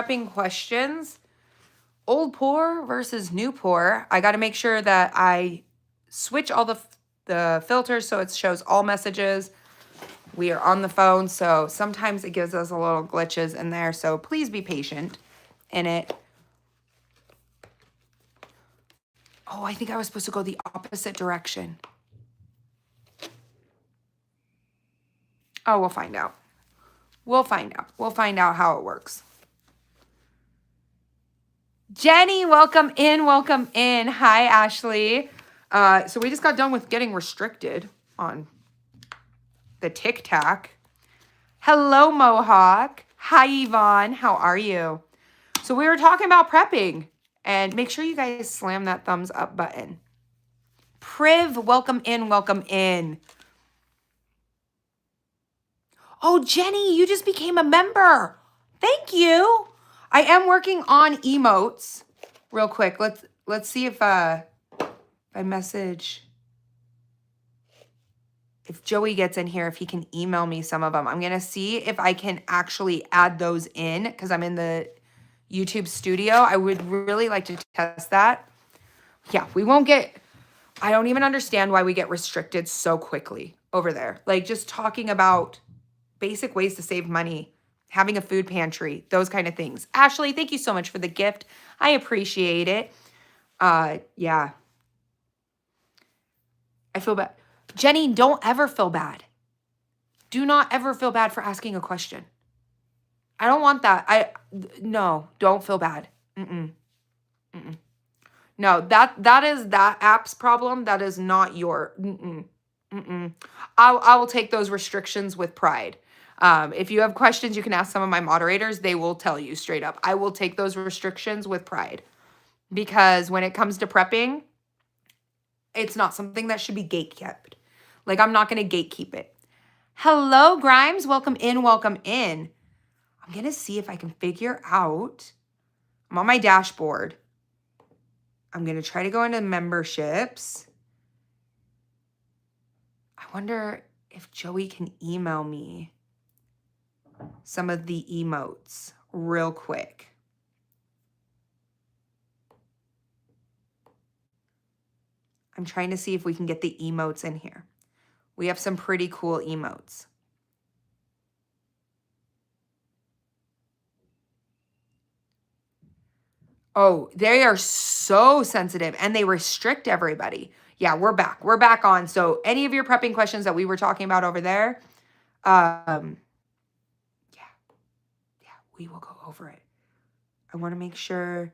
prepping questions. Old pour versus new pour. I got to make sure that I switch all the filters so it shows all messages. We are on the phone, so sometimes it gives us a little glitches in there, so please be patient in it. Oh, I think I was supposed to go the opposite direction. Oh, we'll find out. We'll find out. We'll find out how it works. Jenny, welcome in. Welcome in. Hi, Ashley. So we just got done with getting restricted on the Tic Tac. Hello, Mohawk. Hi, Yvonne. How are you? So we were talking about prepping. And make sure you guys slam that thumbs up button. Priv, welcome in. Welcome in. Oh, Jenny, you just became a member. Thank you. I am working on emotes real quick. Let's see if I message, if Joey gets in here, if he can email me some of them. I'm going to see if I can actually add those in because I'm in the YouTube studio. I would really like to test that. Yeah, we won't get, I don't even understand why we get restricted so quickly over there. Like just talking about basic ways to save money, having a food pantry, those kind of things. Ashley, thank you so much for the gift. I appreciate it. Yeah. I feel bad. Jenny, don't ever feel bad. Do not ever feel bad for asking a question. I don't want that. No, don't feel bad. No, that is that app's problem. That is not your, I will take those restrictions with pride. If you have questions, you can ask some of my moderators. They will tell you straight up. I will take those restrictions with pride because when it comes to prepping, it's not something that should be gatekept. Like I'm not going to gatekeep it. Hello, Grimes. Welcome in. Welcome in. I'm going to see if I can figure out. I'm on my dashboard. I'm going to try to go into memberships. I wonder if Joey can email me some of the emotes real quick. I'm trying to see if we can get the emotes in here. We have some pretty cool emotes. Oh, they are so sensitive and they restrict everybody. Yeah, we're back. We're back on. So any of your prepping questions that we were talking about over there, yeah, we will go over it. I want to make sure,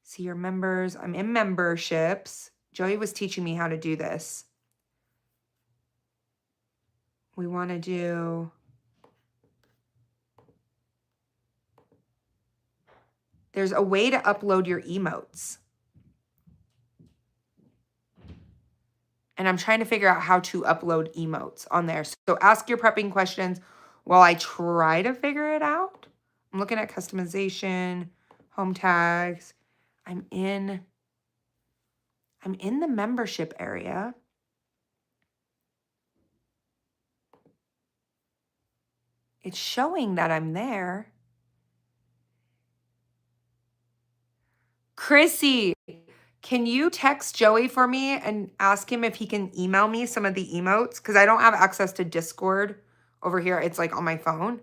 see your members. I'm in memberships. Joey was teaching me how to do this. We want to do, there's a way to upload your emotes. And I'm trying to figure out how to upload emotes on there. So ask your prepping questions while I try to figure it out. I'm looking at customization, home tags. I'm in the membership area. It's showing that I'm there. Chrissy, can you text Joey for me and ask him if he can email me some of the emotes? Because I don't have access to Discord over here. It's like on my phone.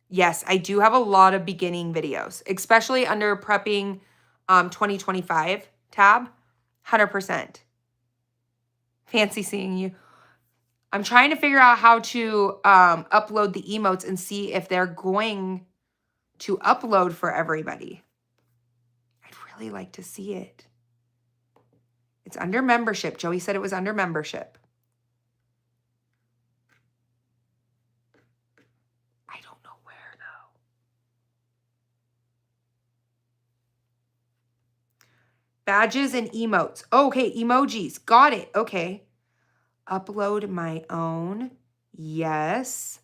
Yes, I do have a lot of beginning videos, especially under prepping 2025 tab. 100%. Fancy seeing you. I'm trying to figure out how to upload the emotes and see if they're going to upload for everybody. I'd really like to see it. It's under membership. Joey said it was under membership. I don't know where though. Badges and emotes. Okay, emojis. Got it. Okay. Upload my own. Yes.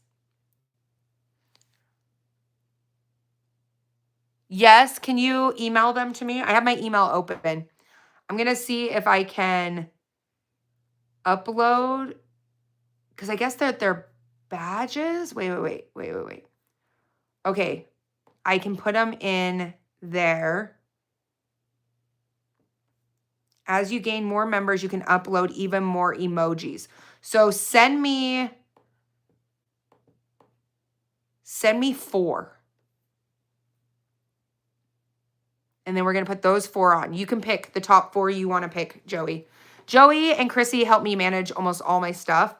Yes, can you email them to me? I have my email open. I'm going to see if I can upload, because I guess they're badges. Wait. Okay. I can put them in there. As you gain more members, you can upload even more emojis. So send me 4. And then we're going to put those 4 on. You can pick the top 4 you want to pick, Joey. Joey and Chrissy help me manage almost all my stuff.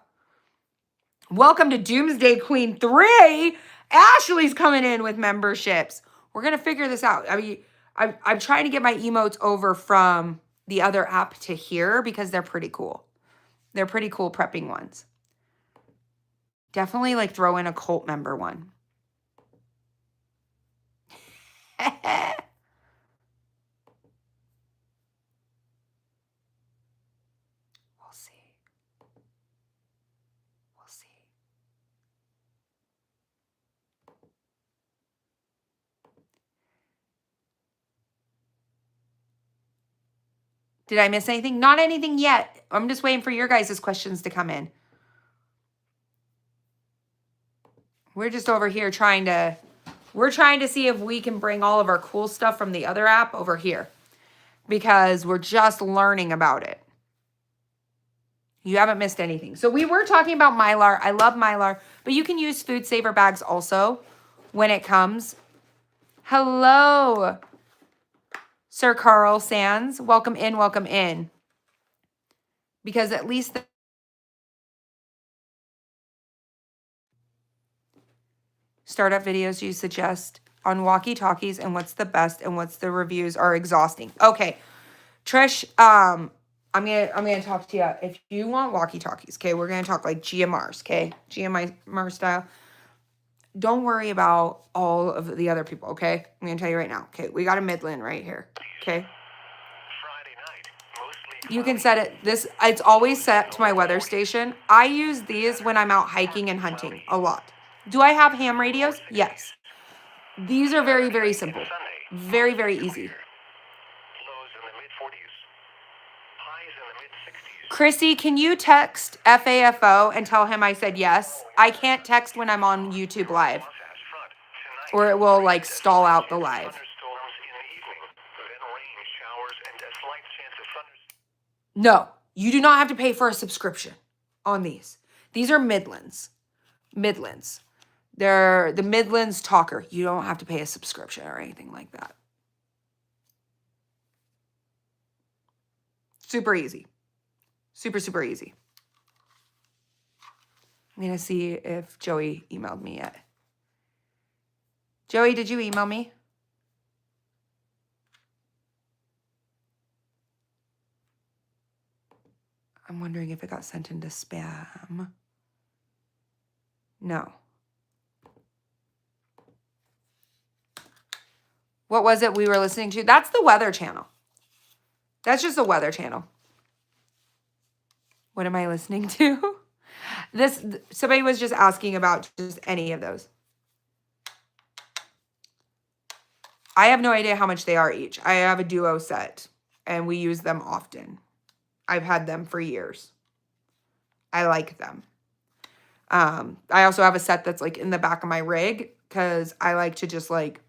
Welcome to Doomsday Queen 3. Ashley's coming in with memberships. We're going to figure this out. I mean, I'm trying to get my emotes over from the other app to here because they're pretty cool. They're pretty cool prepping ones. Definitely like throw in a cult member one. We'll see. We'll see. Did I miss anything? Not anything yet. I'm just waiting for your guys' questions to come in. We're just over here trying to see if we can bring all of our cool stuff from the other app over here because we're just learning about it. You haven't missed anything. So we were talking about Mylar. I love Mylar, but you can use food saver bags also when it comes. Hello, Sir Carl Sands. Welcome in, welcome in. Because at least startup videos you suggest on walkie-talkies and what's the best and what's the reviews are exhausting. Okay, Trish, I'm gonna talk to you. If you want walkie-talkies, okay, we're gonna talk like GMRs, okay, GMR style. Don't worry about all of the other people, okay? I'm gonna tell you right now. Okay, we got a Midland right here. Okay. You can set it. It's always set to my weather station. I use these when I'm out hiking and hunting a lot. Do I have ham radios? Yes. These are very, very simple. Very, very easy. Chrissy, can you text FAFO and tell him I said yes? I can't text when I'm on YouTube Live, or it will like stall out the live. No, you do not have to pay for a subscription on these. These are Midlands. Midlands. They're the Midlands Talker. You don't have to pay a subscription or anything like that. Super easy. Super, super easy. I'm going to see if Joey emailed me yet. Joey, did you email me? I'm wondering if it got sent into spam. No. What was it we were listening to? That's the Weather Channel. That's just the Weather Channel. What am I listening to? Somebody was just asking about just any of those. I have no idea how much they are each. I have a duo set and we use them often. I've had them for years. I like them. I also have a set that's like in the back of my rig because I like to just like,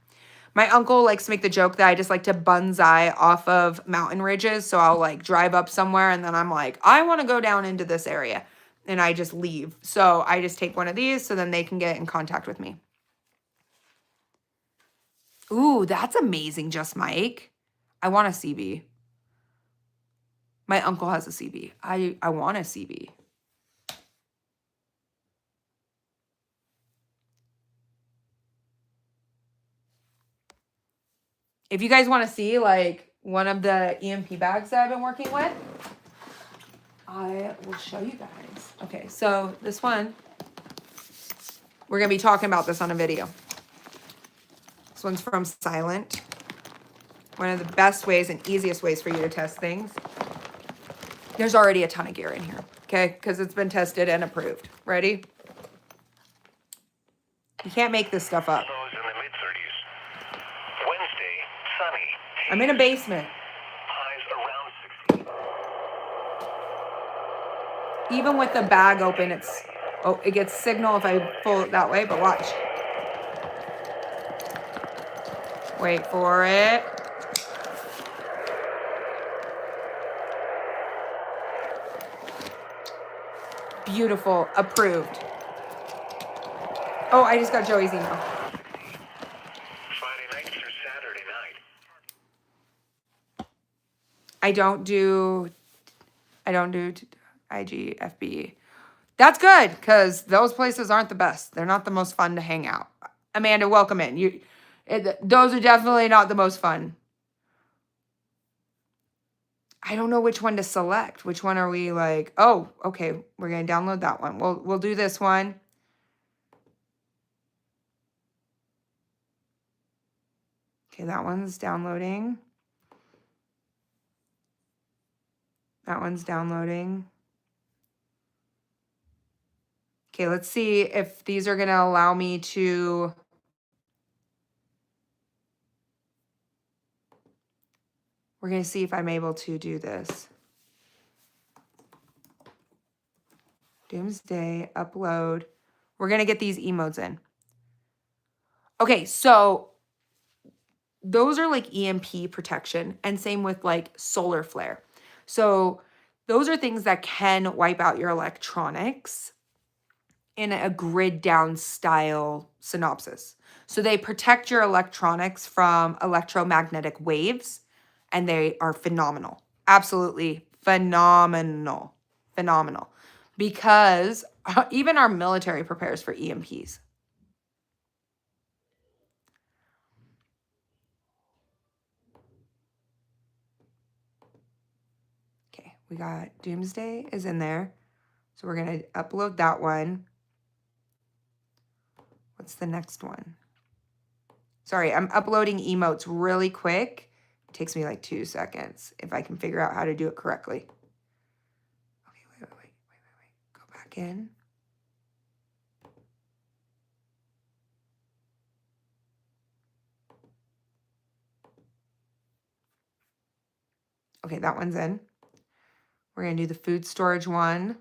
my uncle likes to make the joke that I just like to bonsai off of mountain ridges. So I'll like drive up somewhere and then I'm like, I want to go down into this area. And I just leave. So I just take one of these so then they can get in contact with me. Ooh, that's amazing, Just Mike. I want a CB. My uncle has a CB. I want a CB. If you guys want to see like one of the EMP bags that I've been working with, I will show you guys. Okay, so this one, we're going to be talking about this on a video. This one's from Silent. One of the best ways and easiest ways for you to test things. There's already a ton of gear in here, okay? Because it's been tested and approved. Ready? You can't make this stuff up. Lows in the mid-30s. Wednesday, sunny. I'm in a basement. Highs around 60. Even with the bag open, it gets signal if I pull it that way, but watch. Wait for it. Beautiful. Approved. Oh, I just got Joey's email. Friday night through Saturday night. I don't do IG, FB. That's good because those places aren't the best. They're not the most fun to hang out. Amanda, welcome in. Those are definitely not the most fun. I don't know which one to select. Which one are we like? Oh, okay. We're gonna download that one. We'll do this one. Okay, that one's downloading. That one's downloading. Okay, let's see if these are gonna allow me to. We're gonna see if I'm able to do this. Doomsday, upload. We're gonna get these emotes in. Okay, so those are like EMP protection, and same with like solar flare. So those are things that can wipe out your electronics in a grid down style synopsis. So they protect your electronics from electromagnetic waves, and they are phenomenal. Absolutely phenomenal. Phenomenal. Because even our military prepares for EMPs. Okay, we got Doomsday is in there. So we're going to upload that one. What's the next one? Sorry, I'm uploading emotes really quick. It takes me like 2 seconds if I can figure out how to do it correctly. Okay, wait. Go back in. Okay, that one's in. We're going to do the food storage one.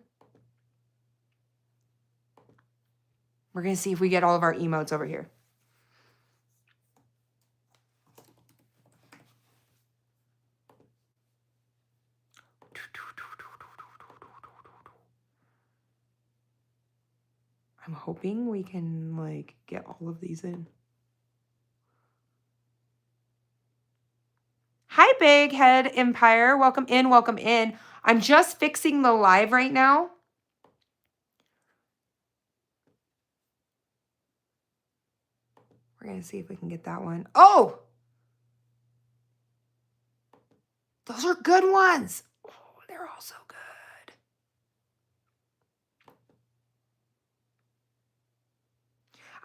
We're going to see if we get all of our emotes over here. I'm hoping we can like get all of these in. Hi, Big Head Empire. Welcome in, welcome in. I'm just fixing the live right now. We're going to see if we can get that one. Oh! Those are good ones. Oh, they're all so good.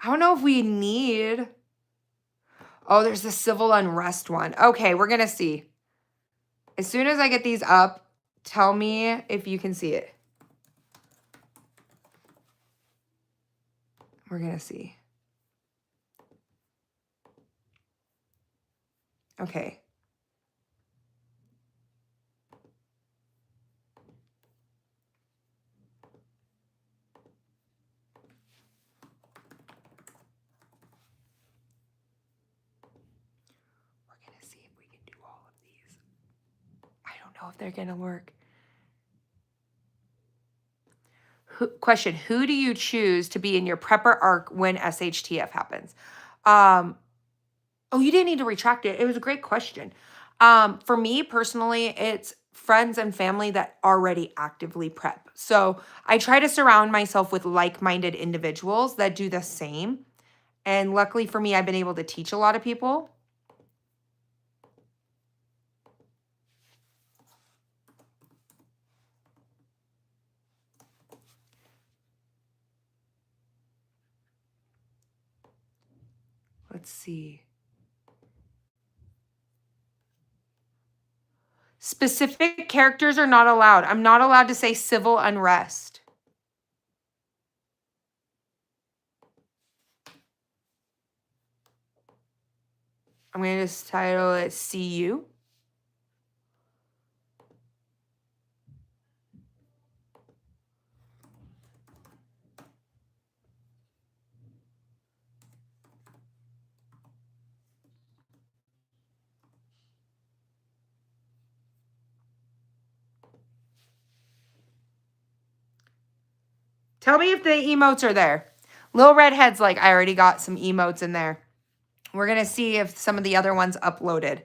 I don't know if we need... Oh, there's the civil unrest one. Okay, we're going to see. As soon as I get these up, tell me if you can see it. We're going to see. Okay. We're going to see if we can do all of these. I don't know if they're going to work. Question, who do you choose to be in your prepper arc when SHTF happens? Oh, you didn't need to retract it. It was a great question. For me personally, it's friends and family that already actively prep. So I try to surround myself with like-minded individuals that do the same. And luckily for me, I've been able to teach a lot of people. Let's see. Specific characters are not allowed. I'm not allowed to say civil unrest. I'm going to just title it See You. Tell me if the emotes are there. Little Redhead's like, I already got some emotes in there. We're going to see if some of the other ones uploaded.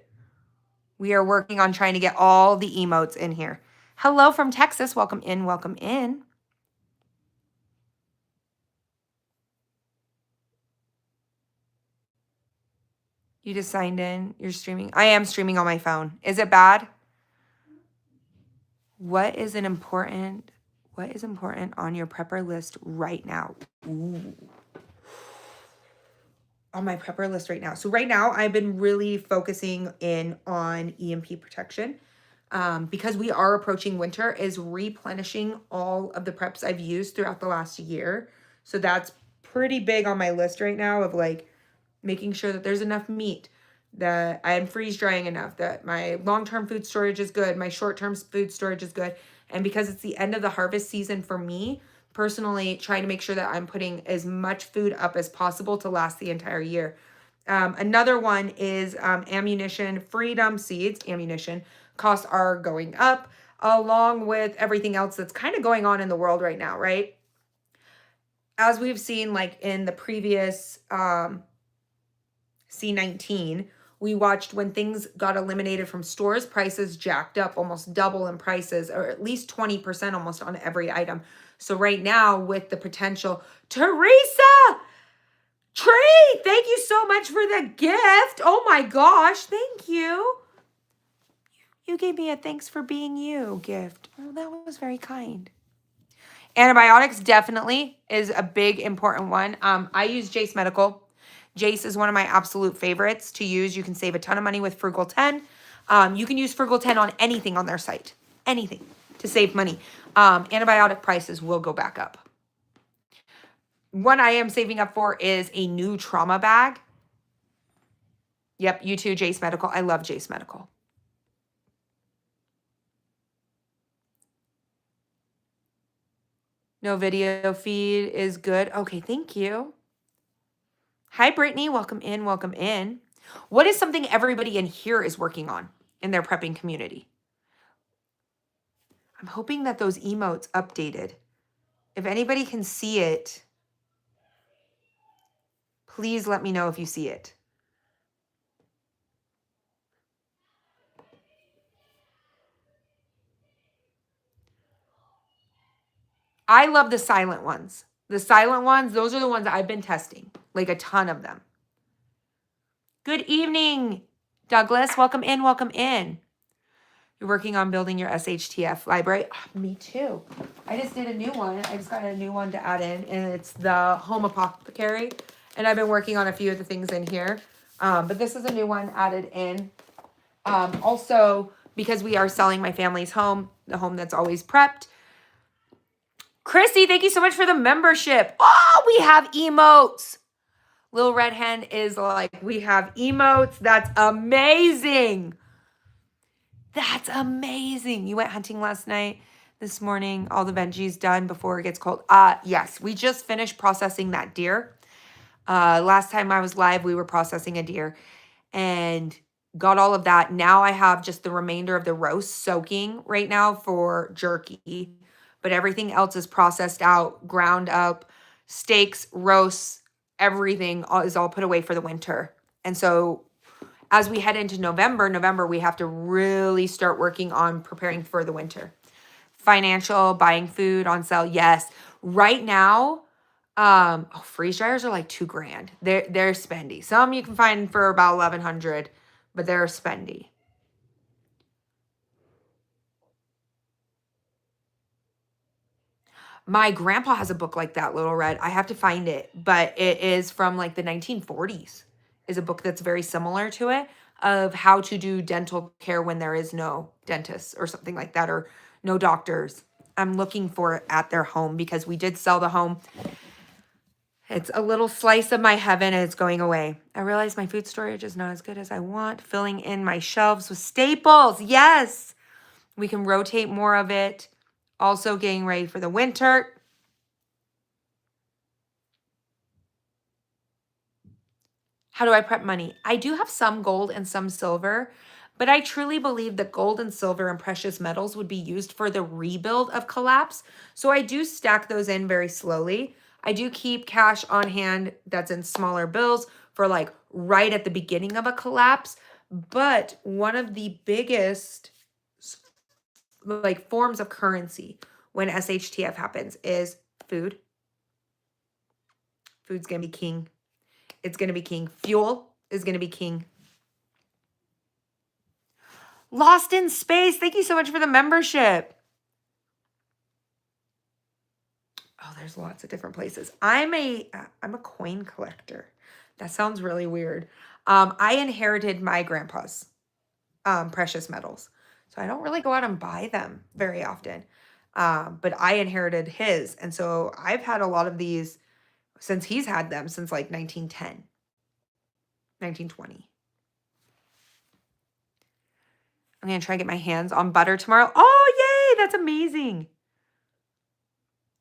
We are working on trying to get all the emotes in here. Hello from Texas. Welcome in. Welcome in. You just signed in. You're streaming. I am streaming on my phone. Is it bad? What is important on your prepper list right now? Ooh. On my prepper list right now. So right now I've been really focusing in on EMP protection. Because we are approaching winter, is replenishing all of the preps I've used throughout the last year. So that's pretty big on my list right now of like making sure that there's enough meat, that I am freeze drying enough, that my long-term food storage is good, my short-term food storage is good. And because it's the end of the harvest season for me, personally trying to make sure that I'm putting as much food up as possible to last the entire year. Another one is ammunition, freedom seeds, ammunition. Costs are going up along with everything else that's kind of going on in the world right now, right? As we've seen like in the previous C19, we watched when things got eliminated from stores, prices jacked up almost double in prices, or at least 20% almost on every item. So right now with the potential, Teresa, Tree, thank you so much for the gift. Oh my gosh, thank you. You gave me a thanks for being you gift. Oh, that was very kind. Antibiotics definitely is a big important one. I use Jace Medical. Jace is one of my absolute favorites to use. You can save a ton of money with Frugal 10. You can use Frugal 10 on anything on their site. Anything to save money. Antibiotic prices will go back up. One I am saving up for is a new trauma bag. Yep, you too, Jace Medical. I love Jace Medical. No video feed is good. Okay, thank you. Hi, Brittany. Welcome in. Welcome in. What is something everybody in here is working on in their prepping community? I'm hoping that those emotes updated. If anybody can see it, please let me know if you see it. I love the silent ones. The silent ones, those are the ones I've been testing, like a ton of them. Good evening, Douglas. Welcome in. Welcome in. You're working on building your SHTF library. Oh, me too. I just did a new one. I just got a new one to add in, and it's the Home Apothecary. And I've been working on a few of the things in here. But this is a new one added in. Also, because we are selling my family's home, the home that's always prepped. Chrissy, thank you so much for the membership. Oh, we have emotes. Little Red Hen is like, we have emotes. That's amazing. That's amazing. You went hunting last night, this morning, all the veggies done before it gets cold. Yes, we just finished processing that deer. Last time I was live, we were processing a deer and got all of that. Now I have just the remainder of the roast soaking right now for jerky, but everything else is processed out, ground up, steaks, roasts, everything is all put away for the winter. And so as we head into November, we have to really start working on preparing for the winter. Financial, buying food on sale, yes. Right now, freeze dryers are like $2,000. They're spendy. Some you can find for about $1,100, but they're spendy. My grandpa has a book like that, Little Red. I have to find it, but it is from like the 1940s. Is a book that's very similar to it of how to do dental care when there is no dentist or something like that, or no doctors. I'm looking for it at their home because we did sell the home. It's a little slice of my heaven and it's going away. I realize my food storage is not as good as I want. Filling in my shelves with staples. Yes. We can rotate more of it. Also getting ready for the winter. How do I prep money? I do have some gold and some silver, But I truly believe that gold and silver and precious metals would be used for the rebuild of collapse. So I do stack those in very slowly. I do keep cash on hand that's in smaller bills for like right at the beginning of a collapse. But one of the biggest like forms of currency when SHTF happens is food. Food's going to be king. It's going to be king. Fuel is going to be king. Lost in Space. Thank you so much for the membership. Oh, there's lots of different places. I'm a coin collector. That sounds really weird. I inherited my grandpa's precious metals. So I don't really go out and buy them very often. But I inherited his. And so I've had a lot of these since he's had them since like 1910, 1920. I'm going to try to get my hands on butter tomorrow. Oh, yay. That's amazing.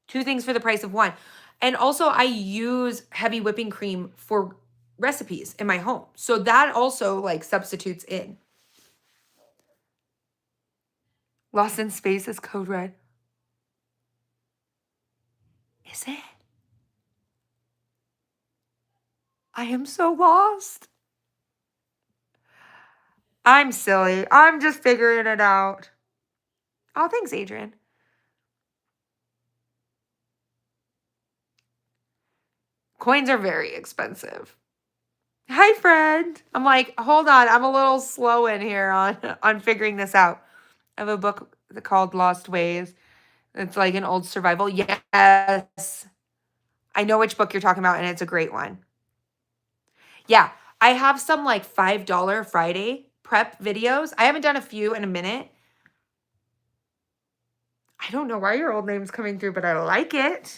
2 things for the price of 1. And also I use heavy whipping cream for recipes in my home. So that also like substitutes in. Lost in Space is code red. Is it? I am so lost. I'm silly. I'm just figuring it out. Oh, thanks, Adrian. Coins are very expensive. Hi, friend. I'm like, hold on. I'm a little slow in here on figuring this out. I have a book called Lost Ways. It's like an old survival. Yes. I know which book you're talking about, and it's a great one. Yeah. I have some like $5 Friday prep videos. I haven't done a few in a minute. I don't know why your old name's coming through, but I like it.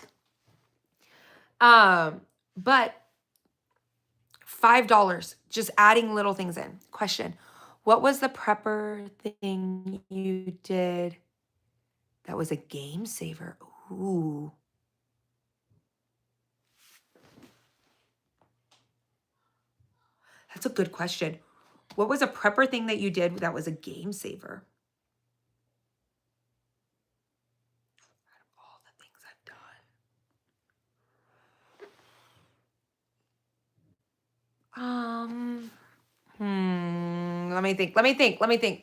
But $5, just adding little things in. Question. What was the prepper thing you did that was a game saver? Ooh. That's a good question. What was a prepper thing that you did that was a game saver? Out of all the things I've done. Let me think.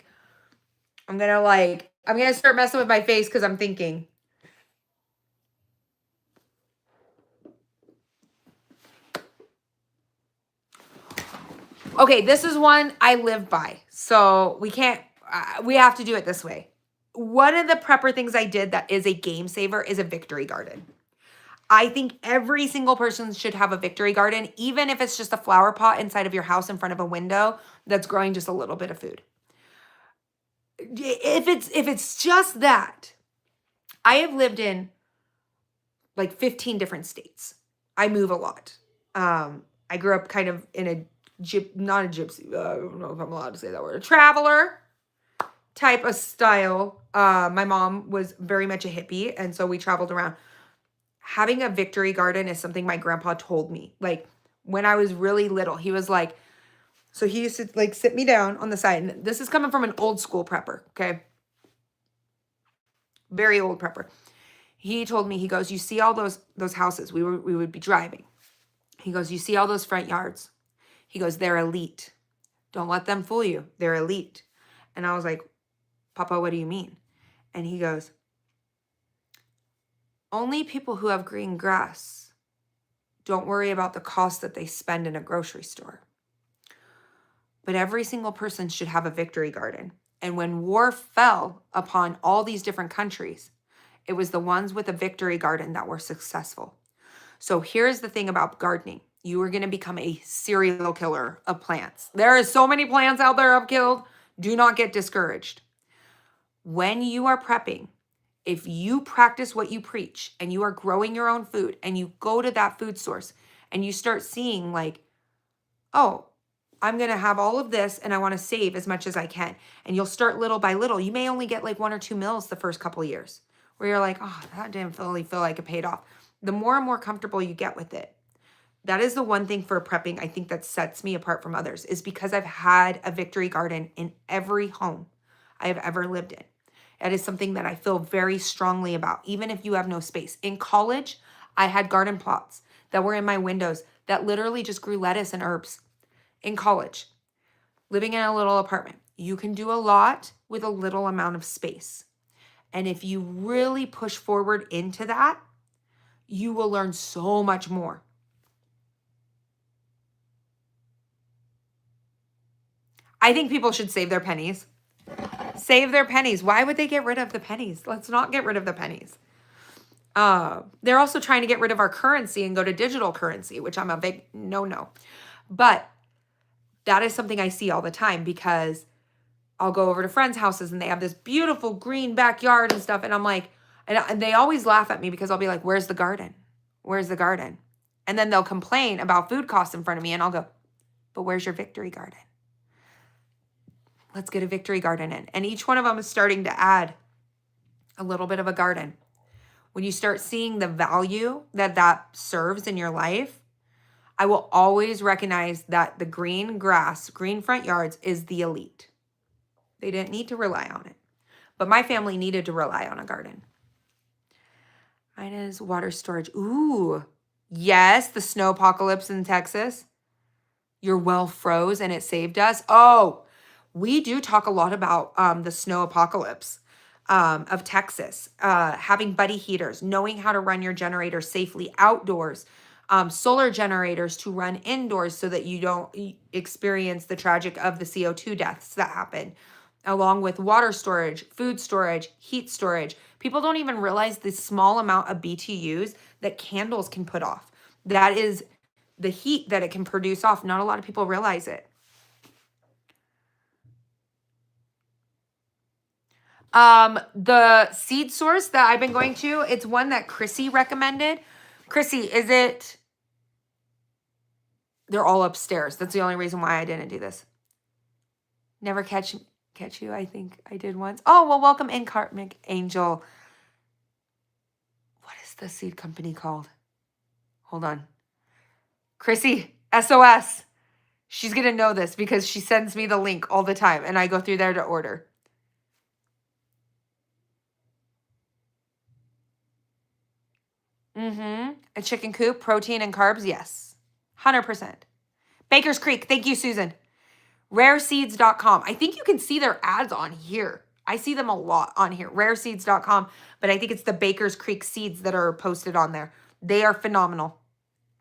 I'm gonna start messing with my face because I'm thinking. Okay, this is one I live by. So we can't, we have to do it this way. One of the prepper things I did that is a game saver is a victory garden. I think every single person should have a victory garden, even if it's just a flower pot inside of your house in front of a window that's growing just a little bit of food. If it's just that, I have lived in like 15 different states. I move a lot. I grew up kind of in a not a gypsy, I don't know if I'm allowed to say that word, a traveler type of style. My mom was very much a hippie, and so we traveled around. Having a victory garden is something my grandpa told me. Like when I was really little, he was like, so he used to like sit me down on the side, and this is coming from an old school prepper, okay? Very old prepper. He told me, he goes, you see all those houses, we would be driving. He goes, you see all those front yards? He goes, they're elite. Don't let them fool you. They're elite. And I was like, Papa, what do you mean? And he goes, only people who have green grass don't worry about the cost that they spend in a grocery store. But every single person should have a victory garden. And when war fell upon all these different countries, it was the ones with a victory garden that were successful. So here's the thing about gardening. You are going to become a serial killer of plants. There are so many plants out there I've killed. Do not get discouraged. When you are prepping, if you practice what you preach and you are growing your own food and you go to that food source and you start seeing like, oh, I'm going to have all of this and I want to save as much as I can. And you'll start little by little. You may only get like 1 or 2 meals the first couple of years where you're like, oh, that didn't really feel like it paid off. The more and more comfortable you get with it, That is the one thing for prepping I think that sets me apart from others, is because I've had a victory garden in every home I have ever lived in. It is something that I feel very strongly about, even if you have no space. In college, I had garden plots that were in my windows that literally just grew lettuce and herbs. In college, living in a little apartment, you can do a lot with a little amount of space. And if you really push forward into that, you will learn so much more. I think people should save their pennies. Save their pennies. Why would they get rid of the pennies? Let's not get rid of the pennies. They're also trying to get rid of our currency and go to digital currency, which I'm a big no. But that is something I see all the time, because I'll go over to friends' houses and they have this beautiful green backyard and stuff. And I'm like, and they always laugh at me because I'll be like, where's the garden? Where's the garden? And then they'll complain about food costs in front of me. And I'll go, but where's your victory garden? Let's get a victory garden in. And each one of them is starting to add a little bit of a garden. When you start seeing the value that that serves in your life, I will always recognize that the green grass, green front yards is the elite. They didn't need to rely on it. But my family needed to rely on a garden. Mine is water storage. Ooh, yes, the snow apocalypse in Texas. Your well froze and it saved us. Oh, we do talk a lot about the snow apocalypse of Texas, having buddy heaters, knowing how to run your generator safely outdoors, solar generators to run indoors so that you don't experience the tragic of the CO2 deaths that happen, along with water storage, food storage, heat storage. People don't even realize the small amount of BTUs that candles can put off. That is the heat that it can produce off. Not a lot of people realize it. The seed source that I've been going to, it's one that Chrissy recommended. Chrissy, is it? They're all upstairs. That's the only reason why I didn't do this. Never catch you. I think I did once. Oh, well, welcome in, Karmic Angel. What is the seed company called? Hold on. Chrissy, SOS. She's going to know this because she sends me the link all the time and I go through there to order. A chicken coop, protein and carbs, yes. 100%. Baker's Creek, thank you, Susan. Rareseeds.com. I think you can see their ads on here. I see them a lot on here. Rareseeds.com, but I think it's the Baker's Creek seeds that are posted on there. They are phenomenal.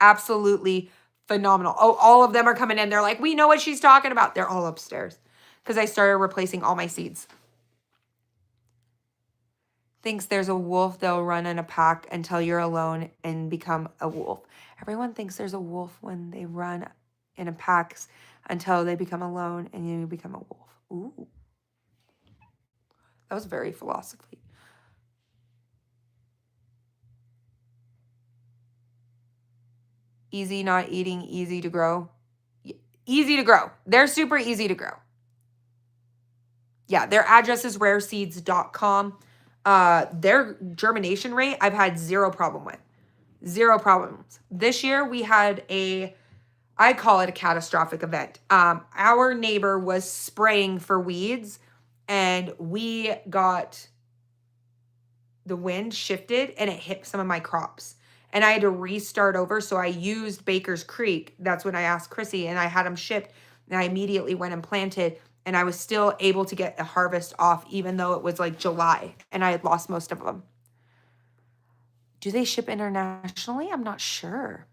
Absolutely phenomenal. Oh, all of them are coming in. They're like, we know what she's talking about. They're all upstairs because I started replacing all my seeds. Thinks there's a wolf, they'll run in a pack until you're alone and become a wolf. Everyone thinks there's a wolf when they run in a pack until they become alone and you become a wolf. Ooh. That was very philosophy. Easy not eating, easy to grow. Easy to grow. They're super easy to grow. Yeah, their address is rareseeds.com. Their germination rate, I've had zero problem with. Zero problems. This year we had I call it a catastrophic event. Our neighbor was spraying for weeds and the wind shifted and it hit some of my crops. And I had to restart over. So I used Baker's Creek. That's when I asked Chrissy and I had them shipped. And I immediately went and planted. And I was still able to get a harvest off even though it was like July and I had lost most of them. Do they ship internationally? I'm not sure.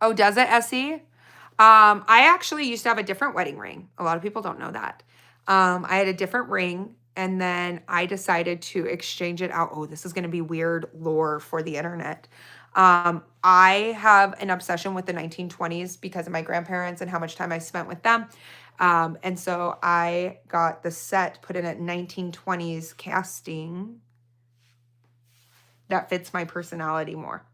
Oh, does it, Essie? I actually used to have a different wedding ring. A lot of people don't know that. I had a different ring and then I decided to exchange it out. Oh, this is going to be weird lore for the internet. I have an obsession with the 1920s because of my grandparents and how much time I spent with them. And so I got the set put in at 1920s casting that fits my personality more.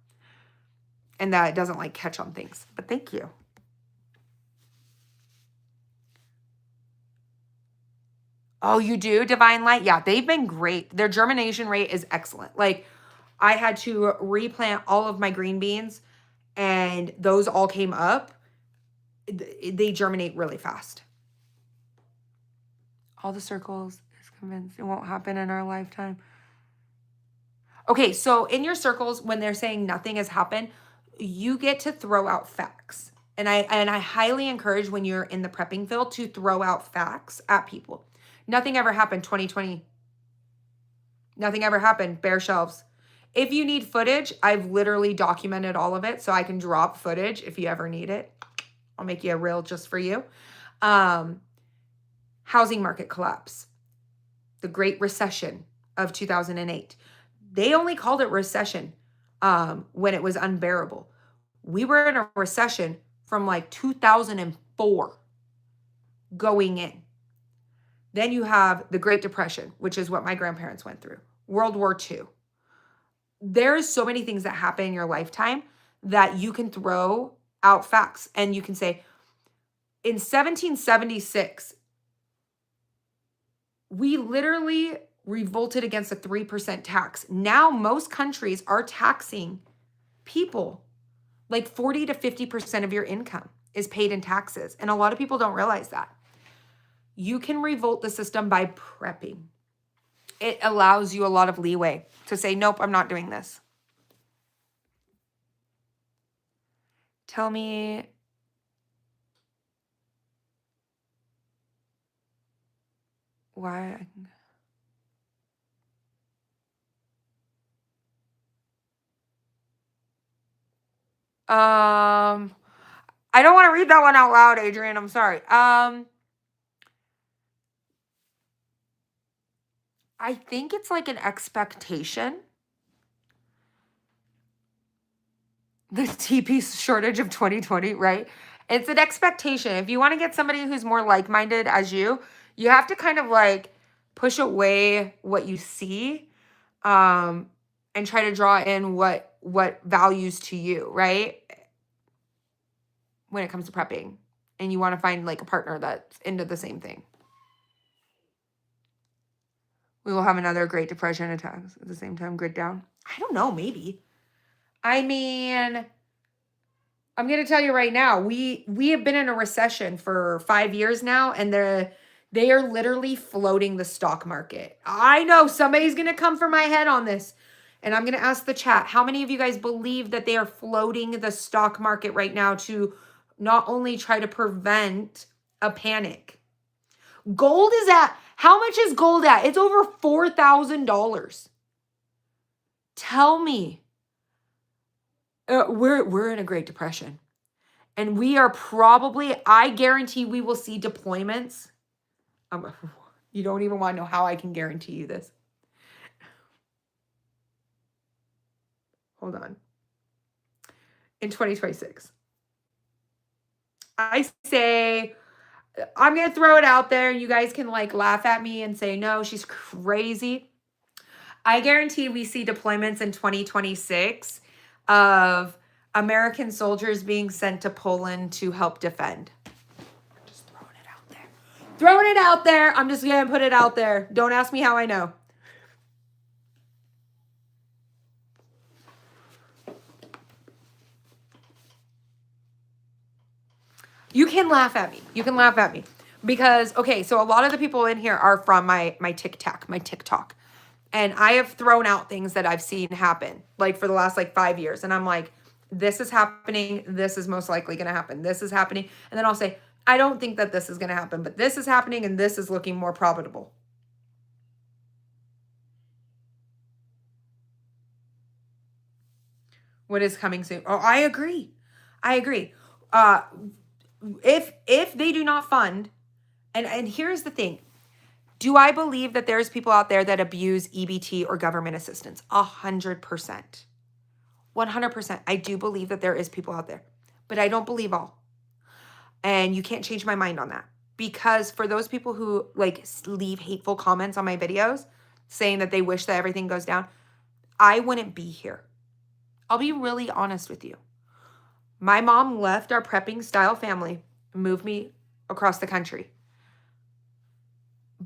And that it doesn't like catch on things. But thank you. Oh, you do? Divine Light? Yeah, they've been great. Their germination rate is excellent. Like, I had to replant all of my green beans, and those all came up. They germinate really fast. All the circles is convinced it won't happen in our lifetime. Okay, so in your circles, when they're saying nothing has happened, you get to throw out facts. And I highly encourage when you're in the prepping field to throw out facts at people. Nothing ever happened 2020. Nothing ever happened. Bare shelves. If you need footage, I've literally documented all of it, so I can drop footage if you ever need it. I'll make you a reel just for you. Housing market collapse. The Great Recession of 2008. They only called it recession when it was unbearable. We were in a recession from like 2004 going in. Then you have the Great Depression, which is what my grandparents went through. World War II. There's so many things that happen in your lifetime that you can throw out facts. And you can say, in 1776, we literally revolted against a 3% tax. Now most countries are taxing people. Like 40 to 50% of your income is paid in taxes. And a lot of people don't realize that. You can revolt the system by prepping. It allows you a lot of leeway to say, nope, I'm not doing this. Tell me. Why? I don't want to read that one out loud, Adrian. I'm sorry. I think it's like an expectation. The TP shortage of 2020, right? It's an expectation. If you want to get somebody who's more like-minded as you have to kind of like push away what you see, and try to draw in what values to you, right? When it comes to prepping, and you want to find like a partner that's into the same thing. We will have another Great Depression attacks at the same time. Grid down. I don't know, maybe. I mean, I'm going to tell you right now, we have been in a recession for 5 years now, and they are literally floating the stock market. I know somebody's going to come for my head on this, and I'm going to ask the chat, how many of you guys believe that they are floating the stock market right now to not only try to prevent a panic? Gold is at, how much is gold at? It's over $4,000. Tell me. We're in a Great Depression. And we are probably, I guarantee we will see deployments. You don't even want to know how I can guarantee you this. Hold on. In 2026. I say, I'm going to throw it out there. You guys can like laugh at me and say, no, she's crazy. I guarantee we see deployments in 2026 of American soldiers being sent to Poland to help defend. I'm just throwing it out there. Throwing it out there. I'm just going to put it out there. Don't ask me how I know. You can laugh at me. You can laugh at me. Because, okay, so a lot of the people in here are from my TikTok. And I have thrown out things that I've seen happen, like for the last like 5 years. And I'm like, this is happening. This is most likely going to happen. This is happening. And then I'll say, I don't think that this is going to happen, but this is happening and this is looking more probable. What is coming soon? Oh, I agree. If they do not fund, and here's the thing. Do I believe that there's people out there that abuse EBT or government assistance? 100%. 100%. I do believe that there is people out there, but I don't believe all. And you can't change my mind on that. Because for those people who like leave hateful comments on my videos saying that they wish that everything goes down, I wouldn't be here. I'll be really honest with you. My mom left our prepping style family and moved me across the country.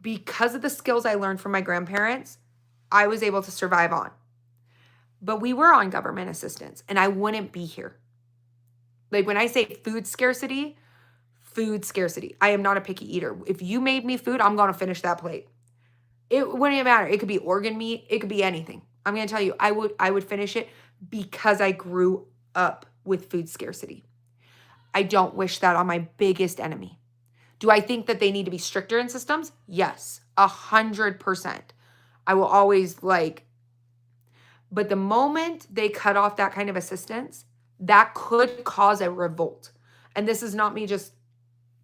Because of the skills I learned from my grandparents, I was able to survive on. But we were on government assistance and I wouldn't be here. Like when I say food scarcity, I am not a picky eater. If you made me food, I'm going to finish that plate. It wouldn't even matter. It could be organ meat. It could be anything. I'm going to tell you, I would finish it because I grew up with food scarcity. I don't wish that on my biggest enemy. Do I think that they need to be stricter in systems? Yes, 100%. I will always but the moment they cut off that kind of assistance, that could cause a revolt. And this is not me just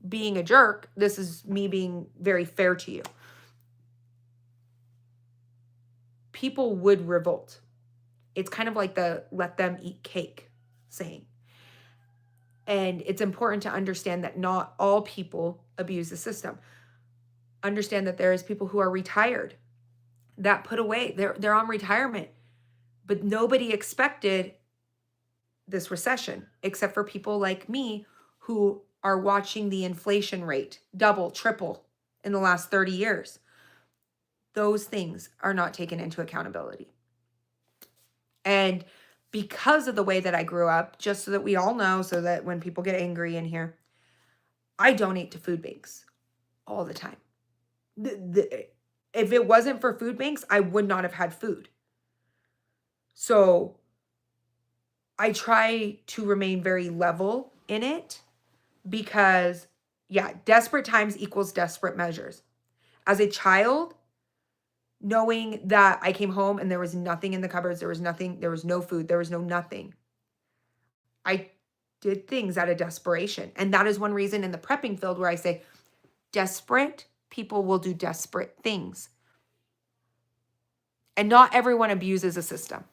being a jerk. This is me being very fair to you. People would revolt. It's kind of like the let them eat cake saying. And it's important to understand that not all people abuse the system. Understand that there is people who are retired that put away. They're on retirement. But nobody expected this recession except for people like me who are watching the inflation rate double, triple in the last 30 years. Those things are not taken into accountability. And because of the way that I grew up, just so that we all know, so that when people get angry in here, I donate to food banks all the time. If it wasn't for food banks, I would not have had food. So I try to remain very level in it because, yeah, desperate times equals desperate measures. As a child, knowing that I came home and there was nothing in the cupboards, there was nothing, there was no food, there was no nothing. I did things out of desperation. And that is one reason in the prepping field where I say desperate people will do desperate things. And not everyone abuses a system.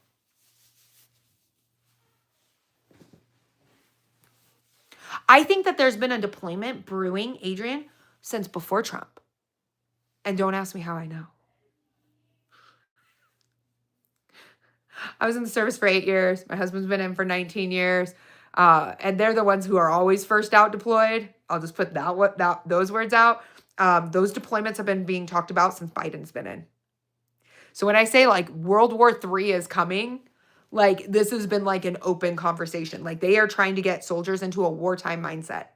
I think that there's been a deployment brewing, Adrian, since before Trump. And don't ask me how I know. I was in the service for 8 years. My husband's been in for 19 years. And they're the ones who are always first out deployed. I'll just put those words out. Those deployments have been being talked about since Biden's been in. So when I say World War III is coming, this has been an open conversation. They are trying to get soldiers into a wartime mindset.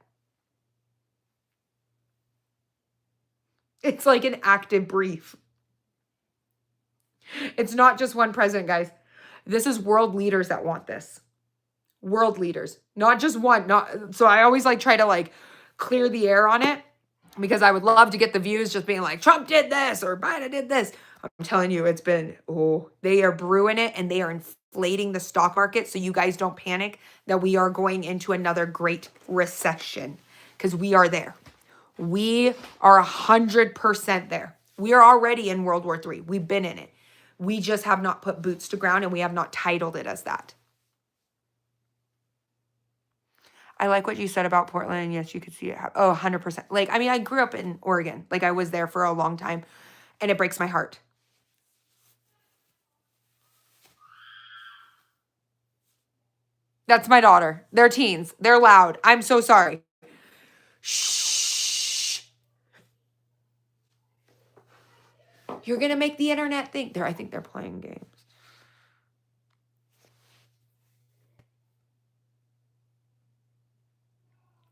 It's like an active brief. It's not just one president, guys. This is world leaders that want this. World leaders, not just one. So I always try to clear the air on it because I would love to get the views just being Trump did this or Biden did this. I'm telling you, it's been, they are brewing it and they are inflating the stock market. So you guys don't panic that we are going into another great recession because we are there. We are 100% there. We are already in World War III. We've been in it. We just have not put boots to ground and we have not titled it as that. I like what you said about Portland. Yes, you could see it. 100%. I grew up in Oregon. I was there for a long time and it breaks my heart. That's my daughter. They're teens. They're loud. I'm so sorry. Shh. You're going to make the internet think. I think they're playing games.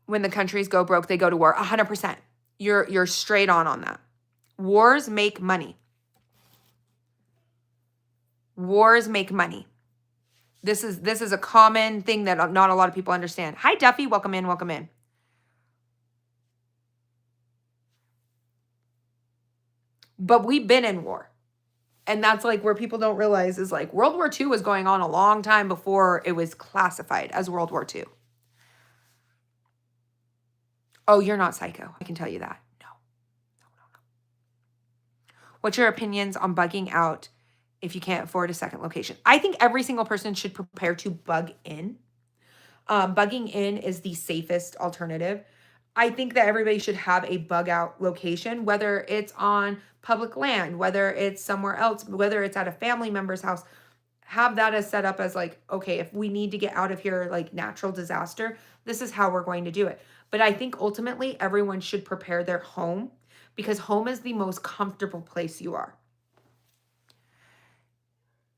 When the countries go broke, they go to war. 100%. You're straight on that. Wars make money. Wars make money. This is a common thing that not a lot of people understand. Hi, Duffy. Welcome in. Welcome in. But we've been in war. And that's where people don't realize is World War II was going on a long time before it was classified as World War II. Oh, you're not psycho. I can tell you that. No. What's your opinions on bugging out if you can't afford a second location? I think every single person should prepare to bug in. Bugging in is the safest alternative. I think that everybody should have a bug out location, whether it's on public land, whether it's somewhere else, whether it's at a family member's house. Have that as set up as okay, if we need to get out of here, natural disaster, this is how we're going to do it. But I think ultimately everyone should prepare their home because home is the most comfortable place you are.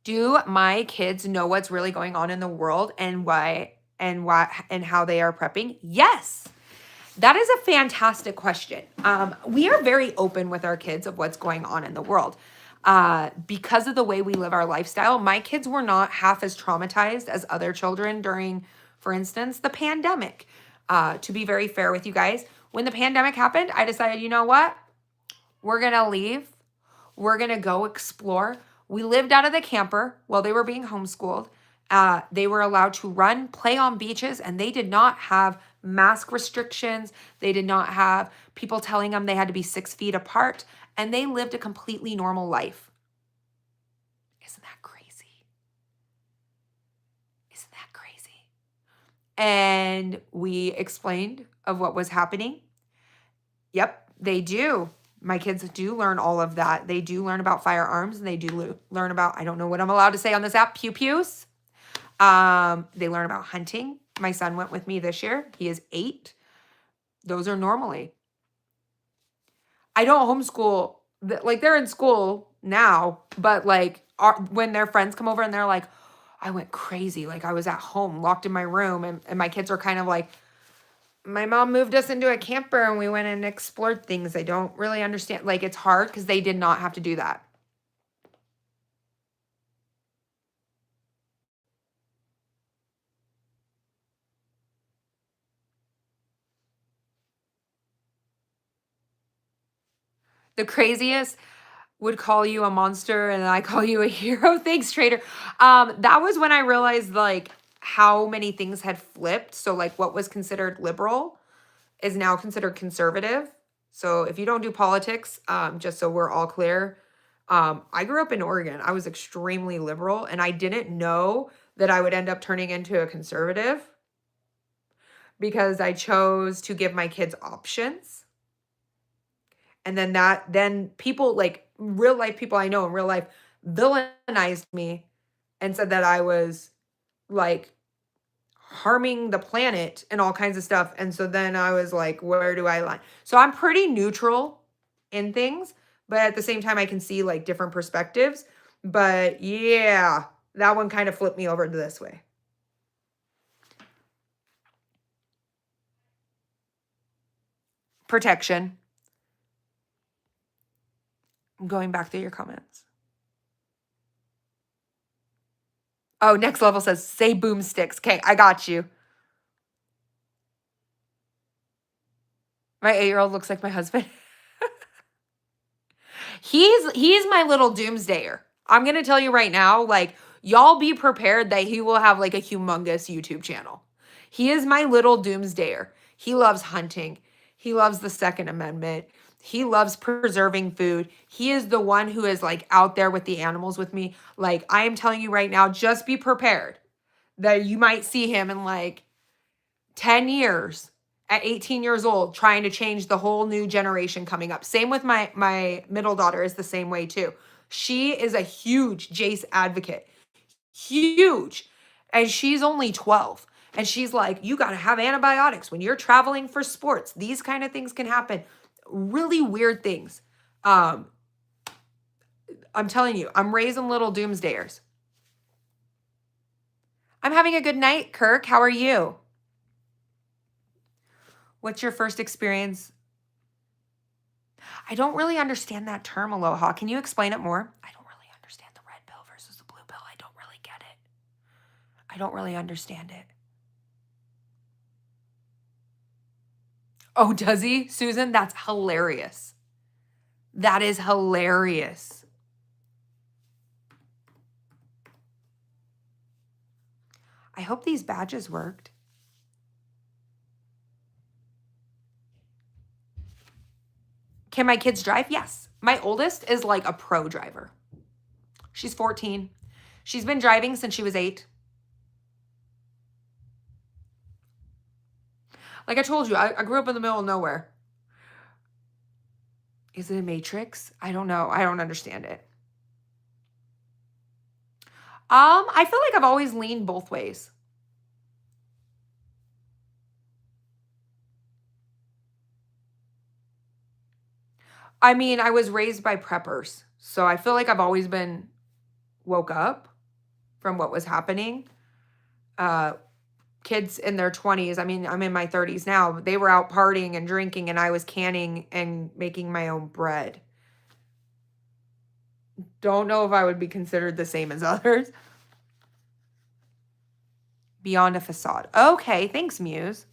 Do my kids know what's really going on in the world and why and how they are prepping? Yes. That is a fantastic question. We are very open with our kids of what's going on in the world. Because of the way we live our lifestyle, my kids were not half as traumatized as other children during, for instance, the pandemic. To be very fair with you guys, when the pandemic happened, I decided, you know what? We're going to leave. We're going to go explore. We lived out of the camper while they were being homeschooled. They were allowed to run, play on beaches, and they did not have mask restrictions. They did not have people telling them they had to be 6 feet apart, and they lived a completely normal life. Isn't that crazy? Isn't that crazy? And we explained of what was happening. Yep, they do. My kids do learn all of that. They do learn about firearms, and they do learn about, I don't know what I'm allowed to say on this app, pew-pews. They learn about hunting. My son went with me this year. He is 8. Those are normally. I don't homeschool. Like, they're in school now, but like when their friends come over and they're like, I went crazy. Like, I was at home, locked in my room, and my kids are kind of like, my mom moved us into a camper and we went and explored things. I don't really understand. Like, it's hard because they did not have to do that. The craziest would call you a monster and I call you a hero. Thanks, trader. That was when I realized like how many things had flipped. So like what was considered liberal is now considered conservative. So if you don't do politics, just so we're all clear, I grew up in Oregon. I was extremely liberal and I didn't know that I would end up turning into a conservative because I chose to give my kids options. And then people like real life people I know in real life villainized me and said that I was like harming the planet and all kinds of stuff. And so then I was like, where do I lie? So I'm pretty neutral in things, but at the same time, I can see like different perspectives. But yeah, that one kind of flipped me over to this way. Protection. I'm going back through your comments. Oh, next level says, say boomsticks. Okay, I got you. My 8-year-old looks like my husband. He's my little doomsdayer. I'm gonna tell you right now, like, y'all be prepared that he will have like a humongous YouTube channel. He is my little doomsdayer. He loves hunting. He loves the Second Amendment. He loves preserving food. He is the one who is like out there with the animals with me. Like, I am telling you right now, just be prepared that you might see him in like 10 years at 18 years old trying to change the whole new generation coming up. Same with my middle daughter is the same way too. She is a huge Jace advocate. Huge. And she's only 12. And she's like, you got to have antibiotics when you're traveling for sports. These kind of things can happen. Really weird things. I'm telling you, I'm raising little doomsdayers. I'm having a good night, Kirk. How are you? What's your first experience? I don't really understand that term, aloha. Can you explain it more? I don't really understand the red pill versus the blue pill. I don't really get it. I don't really understand it. Oh, does he, Susan? That's hilarious. That is hilarious. I hope these badges worked. Can my kids drive? Yes. My oldest is like a pro driver. She's 14. She's been driving since she was 8. Like I told you, I grew up in the middle of nowhere. Is it a matrix? I don't know. I don't understand it. I feel like I've always leaned both ways. I mean, I was raised by preppers, so I feel like I've always been woke up. from what was happening. Kids in their 20s, I mean, I'm in my 30s now, but they were out partying and drinking, and I was canning and making my own bread. Don't know if I would be considered the same as others. Beyond a facade. Okay, thanks, Muse.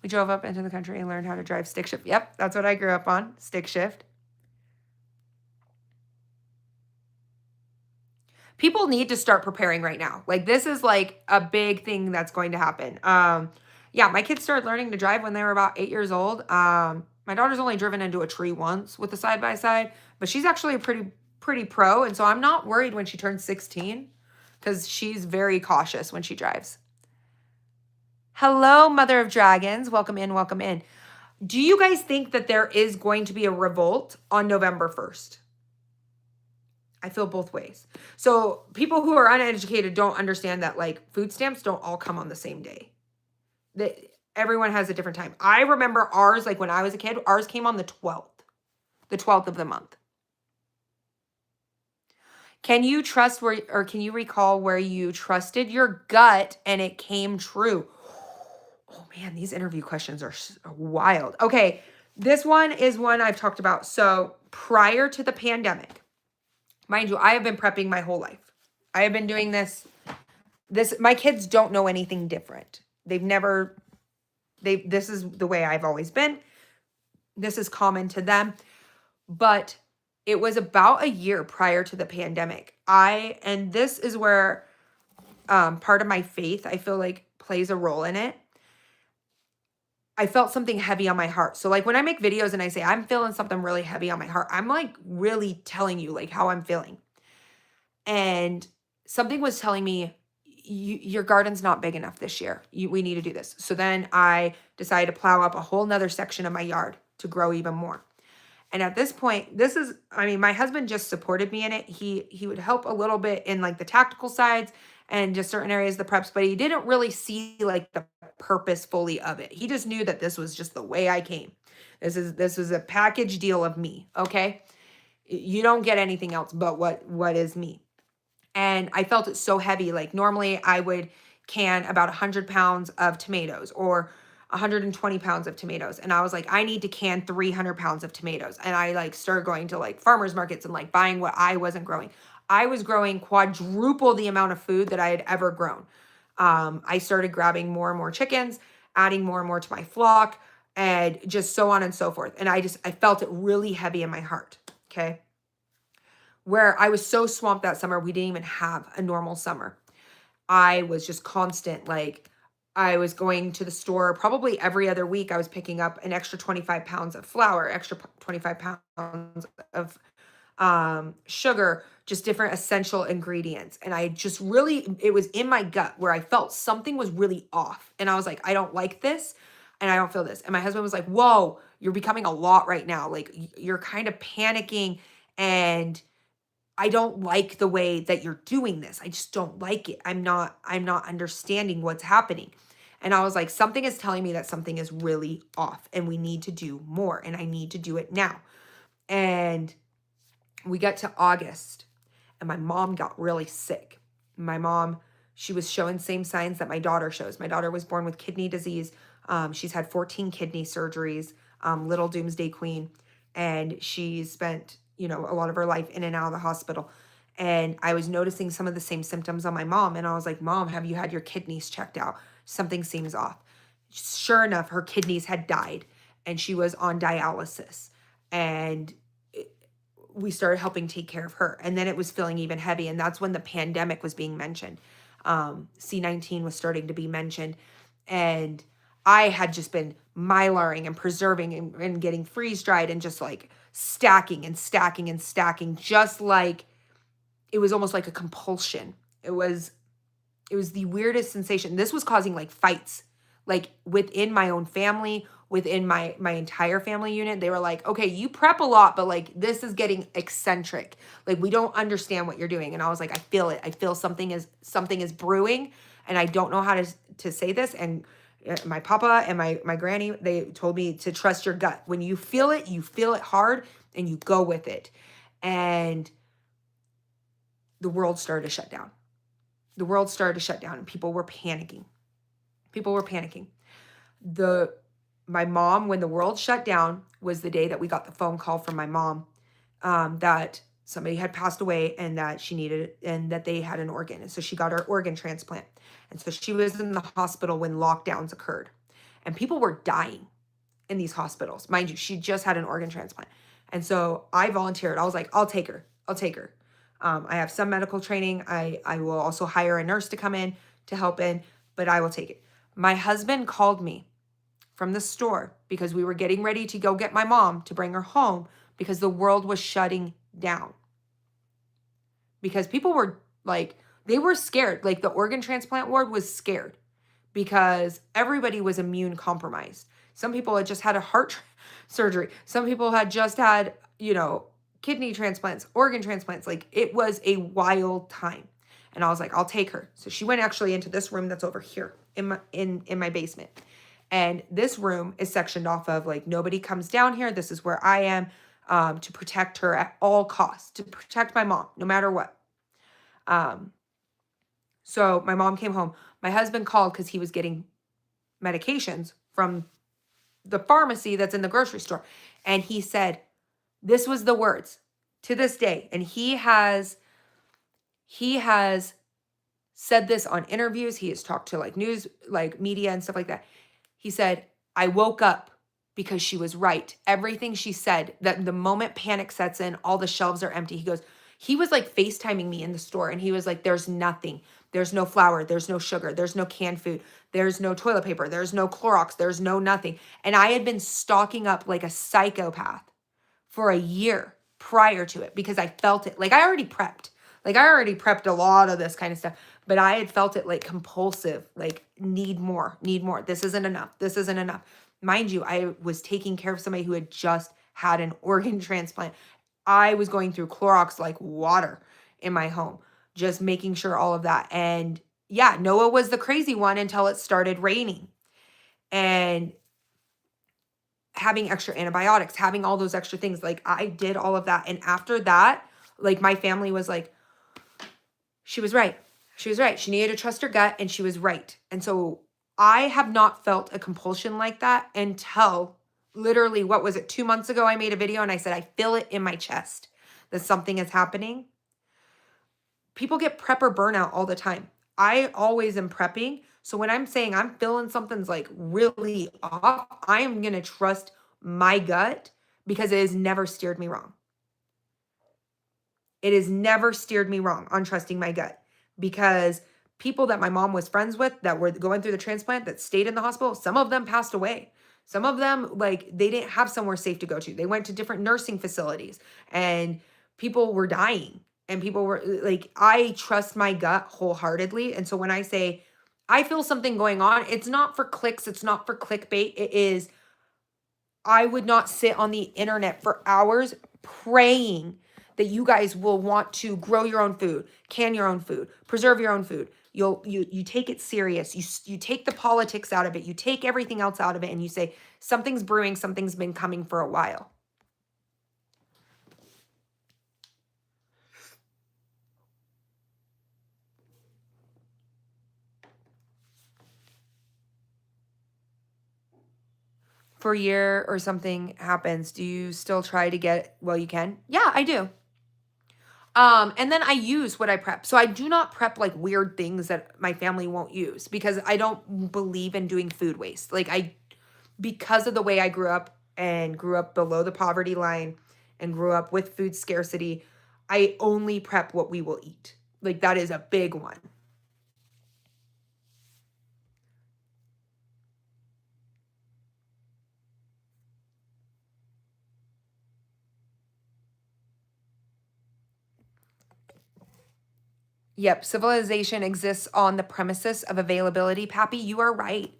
We drove up into the country and learned how to drive stick shift. Yep, that's what I grew up on, stick shift. People need to start preparing right now. Like, this is like a big thing that's going to happen. Yeah, my kids started learning to drive when they were about 8 years old. My daughter's only driven into a tree once with a side-by-side, but she's actually a pretty pro, and so I'm not worried when she turns 16 because she's very cautious when she drives. Hello, Mother of Dragons. Welcome in, welcome in. Do you guys think that there is going to be a revolt on November 1st? I feel both ways. So people who are uneducated don't understand that, like, food stamps don't all come on the same day. Everyone has a different time. I remember ours, like when I was a kid, ours came on the 12th of the month. Can you trust can you recall where you trusted your gut and it came true? Oh man, these interview questions are wild. Okay, this one is one I've talked about. So prior to the pandemic, mind you, I have been prepping my whole life. I have been doing this. My kids don't know anything different. This is the way I've always been. This is common to them. But it was about a year prior to the pandemic. And this is where part of my faith, I feel like, plays a role in it. I felt something heavy on my heart. So like when I make videos and I say, I'm feeling something really heavy on my heart, I'm like really telling you like how I'm feeling. And something was telling me, your garden's not big enough this year. We need to do this. So then I decided to plow up a whole nother section of my yard to grow even more. And at this point, my husband just supported me in it. He would help a little bit in like the tactical sides and just certain areas of the preps, but he didn't really see like the purpose fully of it. He just knew that this was just the way I came. This is a package deal of me, okay? You don't get anything else but what is me. And I felt it so heavy. Like normally I would can about 100 pounds of tomatoes or 120 pounds of tomatoes. And I was like, I need to can 300 pounds of tomatoes. And I like started going to like farmers markets and like buying what I wasn't growing. I was growing quadruple the amount of food that I had ever grown. I started grabbing more and more chickens, adding more and more to my flock, and just so on and so forth. And I felt it really heavy in my heart. Okay. Where I was so swamped that summer, we didn't even have a normal summer. I was just constant. Like I was going to the store probably every other week. I was picking up an extra 25 pounds of flour, extra 25 pounds of sugar, just different essential ingredients. And I just really, it was in my gut where I felt something was really off. And I was like, I don't like this and I don't feel this. And my husband was like, whoa, you're becoming a lot right now. Like you're kind of panicking and I don't like the way that you're doing this. I just don't like it. I'm not understanding what's happening. And I was like, something is telling me that something is really off and we need to do more and I need to do it now. And we got to August and my mom got really sick. My mom, she was showing same signs that my daughter shows. My daughter was born with kidney disease. She's had 14 kidney surgeries, little doomsday queen. And she spent a lot of her life in and out of the hospital. And I was noticing some of the same symptoms on my mom. And I was like, Mom, have you had your kidneys checked out? Something seems off. Sure enough, her kidneys had died and she was on dialysis. And we started helping take care of her. And then it was feeling even heavy. And that's when the pandemic was being mentioned. C-19 was starting to be mentioned. And I had just been mylaring and preserving and getting freeze dried and just like stacking and stacking and stacking, just like it was almost like a compulsion. It was the weirdest sensation. This was causing like fights, like within my own family, within my entire family unit. They were like, okay, you prep a lot, but like this is getting eccentric. Like we don't understand what you're doing. And I was like, I feel it. I feel something is brewing and I don't know how to say this. And my papa and my granny, they told me to trust your gut. When you feel it hard and you go with it. And the world started to shut down. the world started to shut down and people were panicking. My mom, when the world shut down, was the day that we got the phone call from my mom, that somebody had passed away and that she needed, and that they had an organ. And so she got her organ transplant. And so she was in the hospital when lockdowns occurred and people were dying in these hospitals. Mind you, she just had an organ transplant. And so I volunteered. I was like, I'll take her. I have some medical training. I will also hire a nurse to come in to help in, but I will take it. My husband called me from the store because we were getting ready to go get my mom to bring her home because the world was shutting down. Because people were like, they were scared. Like the organ transplant ward was scared because everybody was immune compromised. Some people had just had a heart surgery. Some people had just had, kidney transplants, organ transplants. Like it was a wild time. And I was like, I'll take her. So she went actually into this room that's over here in my basement. And this room is sectioned off of like, nobody comes down here. This is where I am, to protect her at all costs, to protect my mom, no matter what. So my mom came home. My husband called because he was getting medications from the pharmacy that's in the grocery store. And he said, this was the words to this day. And he has said this on interviews. He has talked to like news, like media and stuff like that. He said, I woke up because she was right. Everything she said, that the moment panic sets in, all the shelves are empty. He was like FaceTiming me in the store and he was like, there's nothing. There's no flour. There's no sugar. There's no canned food. There's no toilet paper. There's no Clorox. There's no nothing. And I had been stocking up like a psychopath for a year prior to it because I felt it. Like I already prepped. Like I already prepped a lot of this kind of stuff, but I had felt it like compulsive, like need more. This isn't enough. Mind you, I was taking care of somebody who had just had an organ transplant. I was going through Clorox like water in my home, just making sure all of that. And yeah, Noah was the crazy one until it started raining. And having extra antibiotics, having all those extra things. Like I did all of that. And after that, like my family was like, she was right. She needed to trust her gut and she was right. And so I have not felt a compulsion like that until literally, 2 months ago, I made a video and I said, I feel it in my chest that something is happening. People get prepper burnout all the time. I always am prepping. So when I'm saying I'm feeling something's like really off, I am going to trust my gut because it has never steered me wrong. It has never steered me wrong on trusting my gut because people that my mom was friends with that were going through the transplant that stayed in the hospital, some of them passed away. Some of them, like, they didn't have somewhere safe to go to. They went to different nursing facilities and people were dying and people were like, I trust my gut wholeheartedly. And so when I say I feel something going on, it's not for clicks. It's not for clickbait. It is, I would not sit on the internet for hours praying that you guys will want to grow your own food, can your own food, preserve your own food. You take it serious. You take the politics out of it. You take everything else out of it and you say, something's brewing, something's been coming for a while. For a year or something happens, do you still try to get, well, you can? Yeah, I do. And then I use what I prep. So I do not prep like weird things that my family won't use because I don't believe in doing food waste. Because of the way I grew up and grew up below the poverty line and grew up with food scarcity, I only prep what we will eat. Like that is a big one. Yep, civilization exists on the premises of availability. Pappy, you are right.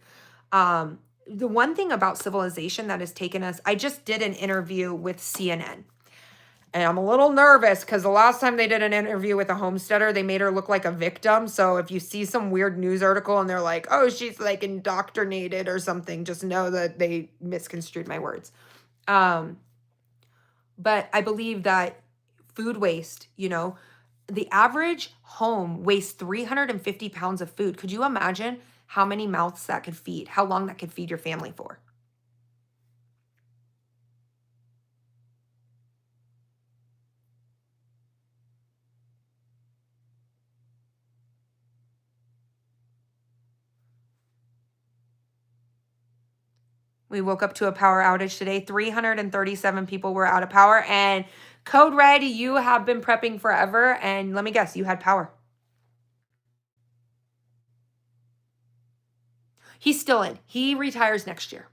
The one thing about civilization that has taken us, I just did an interview with CNN. And I'm a little nervous because the last time they did an interview with a homesteader, they made her look like a victim. So if you see some weird news article and they're like, oh, she's like indoctrinated or something, just know that they misconstrued my words. But I believe that food waste, the average home wastes 350 pounds of food. Could you imagine how many mouths that could feed? How long that could feed your family for? We woke up to a power outage today. 337 people were out of power. And Code Red, you have been prepping forever. And let me guess, you had power. He's still in. He retires next year.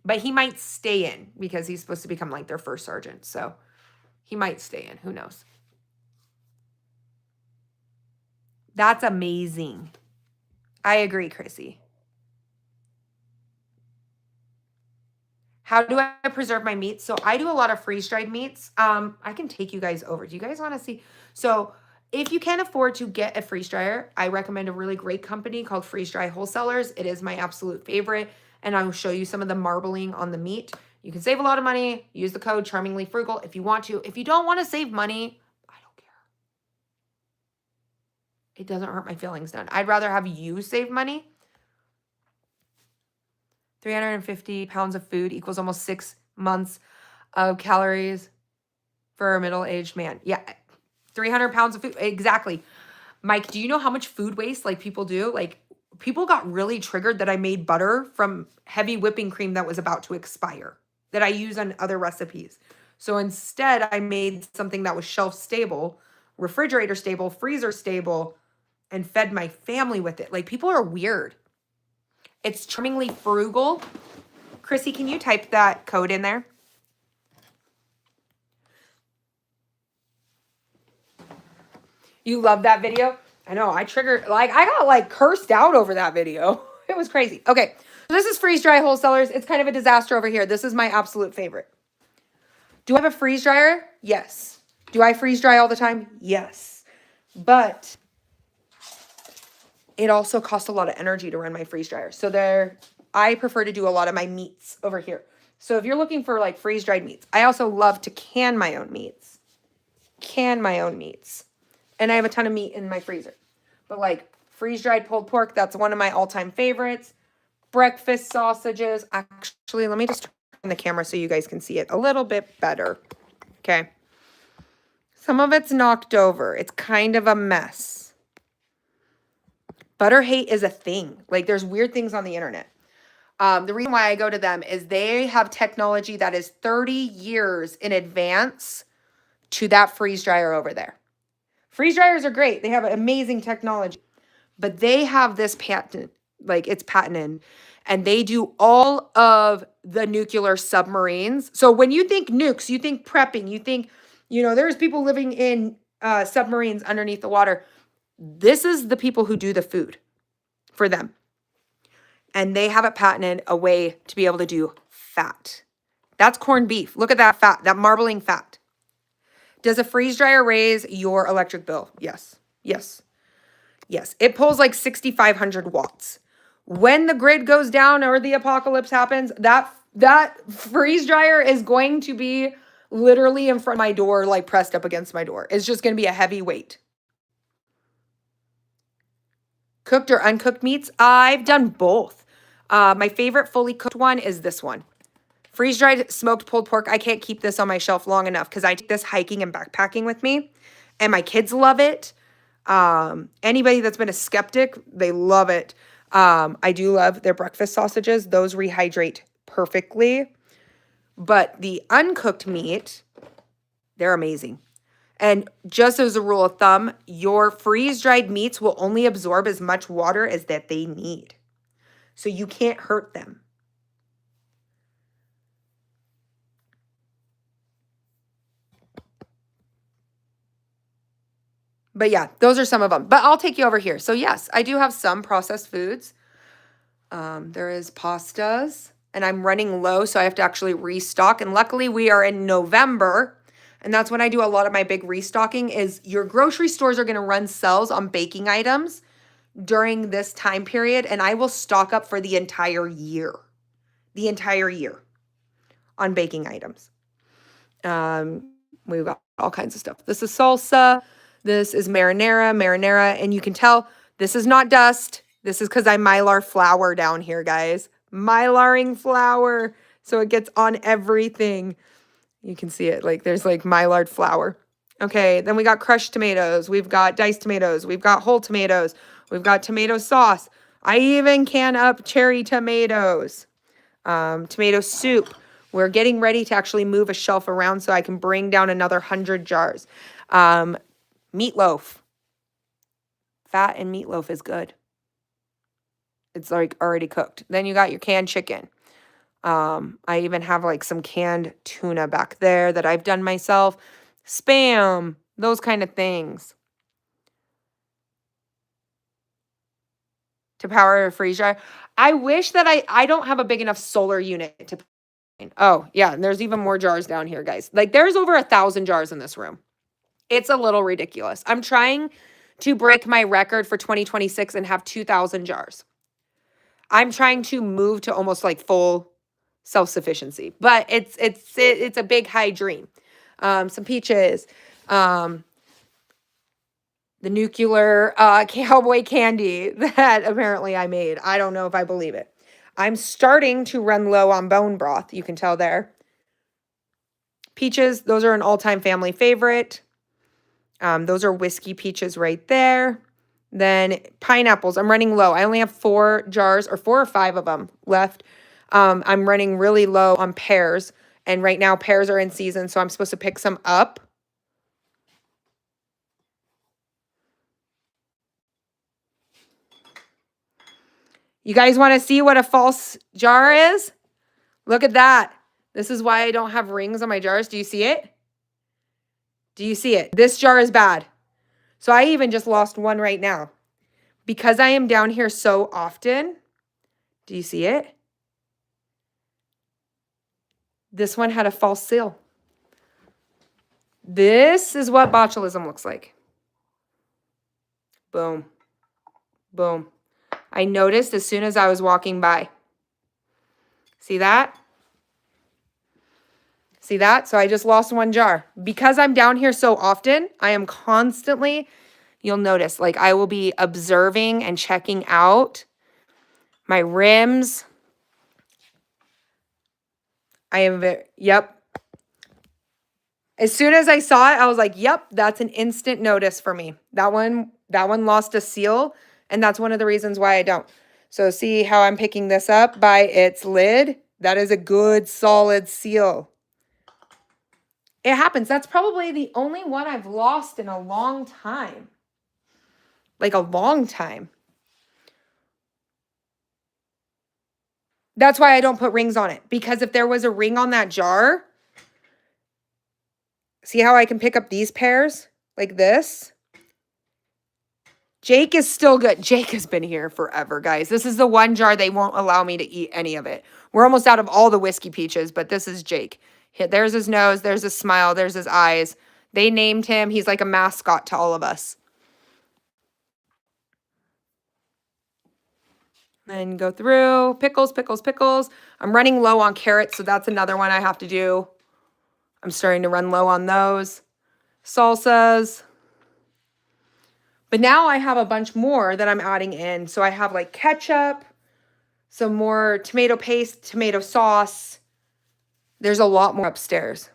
But he might stay in because he's supposed to become like their first sergeant. So he might stay in. Who knows? That's amazing. I agree, Chrissy. How do I preserve my meats? So I do a lot of freeze-dried meats. I can take you guys over. Do you guys want to see? So if you can't afford to get a freeze dryer, I recommend a really great company called Freeze Dry Wholesalers. It is my absolute favorite. And I will show you some of the marbling on the meat. You can save a lot of money. Use the code Charmingly Frugal if you want to. If you don't want to save money, I don't care. It doesn't hurt my feelings none. I'd rather have you save money. 350 pounds of food equals almost 6 months of calories for a middle-aged man. Yeah, 300 pounds of food. Exactly. Mike, do you know how much food waste like people do? Like people got really triggered that I made butter from heavy whipping cream that was about to expire that I use on other recipes. So instead I made something that was shelf stable, refrigerator stable, freezer stable, and fed my family with it. Like people are weird. It's Charmingly Frugal. Chrissy, can you type that code in there? You love that video? I know, I triggered, like, I got, like, cursed out over that video. It was crazy. Okay, so this is Freeze Dry Wholesalers. It's kind of a disaster over here. This is my absolute favorite. Do I have a freeze dryer? Yes. Do I freeze dry all the time? Yes. But it also costs a lot of energy to run my freeze dryer. So I prefer to do a lot of my meats over here. So if you're looking for like freeze dried meats, I also love to can my own meats. And I have a ton of meat in my freezer. But like freeze dried pulled pork, that's one of my all-time favorites. Breakfast sausages. Actually, let me just turn the camera so you guys can see it a little bit better. Okay. Some of it's knocked over. It's kind of a mess. Butter hate is a thing. Like there's weird things on the internet. The reason why I go to them is they have technology that is 30 years in advance to that freeze dryer over there. Freeze dryers are great. They have amazing technology, but they have this patent, like it's patented, and they do all of the nuclear submarines. So when you think nukes, you think prepping, you think, there's people living in submarines underneath the water. This is the people who do the food for them. And they have it patented a way to be able to do fat. That's corned beef. Look at that fat, that marbling fat. Does a freeze dryer raise your electric bill? Yes. Yes. Yes. It pulls like 6,500 watts. When the grid goes down or the apocalypse happens, that freeze dryer is going to be literally in front of my door, like pressed up against my door. It's just going to be a heavy weight. Cooked or uncooked meats? I've done both. My favorite fully cooked one is this one. Freeze-dried smoked pulled pork. I can't keep this on my shelf long enough because I take this hiking and backpacking with me. And my kids love it. Anybody that's been a skeptic, they love it. I do love their breakfast sausages. Those rehydrate perfectly. But the uncooked meat, they're amazing. And just as a rule of thumb, your freeze-dried meats will only absorb as much water as that they need. So you can't hurt them. But yeah, those are some of them. But I'll take you over here. So yes, I do have some processed foods. There is pastas, and I'm running low, so I have to actually restock. And luckily, we are in November, and that's when I do a lot of my big restocking. Is your grocery stores are going to run sales on baking items during this time period, and I will stock up for the entire year. The entire year on baking items. We've got all kinds of stuff. This is salsa. This is marinara, and you can tell this is not dust. This is because I mylar flour down here, guys. Mylaring flour, so it gets on everything. You can see it, like there's like mylar flour. Okay, then we got crushed tomatoes. We've got diced tomatoes. We've got whole tomatoes. We've got tomato sauce. I even can up cherry tomatoes. Tomato soup. We're getting ready to actually move a shelf around so I can bring down another 100 jars. Meatloaf. Fat and meatloaf is good. It's like already cooked. Then you got your canned chicken. I even have like some canned tuna back there that I've done myself. Spam, those kind of things. To power a freeze dryer. I wish that I don't have a big enough solar unit to. Oh, yeah, and there's even more jars down here, guys. Like there's over 1,000 jars in this room. It's a little ridiculous. I'm trying to break my record for 2026 and have 2,000 jars. I'm trying to move to almost like full self-sufficiency, but it's a big high dream. Some peaches, the nuclear cowboy candy that apparently I made. I don't know if I believe it. I'm starting to run low on bone broth. You can tell there. Peaches, those are an all-time family favorite. Those are whiskey peaches right there. Then pineapples, I'm running low. I only have 4 jars or 4 or 5 of them left. I'm running really low on pears. And right now pears are in season, so I'm supposed to pick some up. You guys want to see what a false jar is? Look at that. This is why I don't have rings on my jars. Do you see it? Do you see it? This jar is bad. So I even just lost one right now. Because I am down here so often. Do you see it? This one had a false seal. This is what botulism looks like. Boom. Boom. I noticed as soon as I was walking by. See that? See that? So I just lost one jar. Because I'm down here so often, I am constantly, you'll notice, like I will be observing and checking out my rims. I am very, yep. As soon as I saw it, I was like, yep, that's an instant notice for me. That one lost a seal, and that's one of the reasons why I don't. So see how I'm picking this up by its lid? That is a good solid seal. It happens. That's probably the only one I've lost in a long time. Like a long time. That's why I don't put rings on it. Because if there was a ring on that jar, see how I can pick up these pairs? Like this? Jake is still good. Jake has been here forever, guys. This is the one jar they won't allow me to eat any of it. We're almost out of all the whiskey peaches, but this is Jake. There's his nose. There's his smile. There's his eyes. They named him. He's like a mascot to all of us. Then go through. Pickles, pickles, pickles. I'm running low on carrots, so that's another one I have to do. I'm starting to run low on those. Salsas. But now I have a bunch more that I'm adding in. So I have like ketchup, some more tomato paste, tomato sauce. There's a lot more upstairs.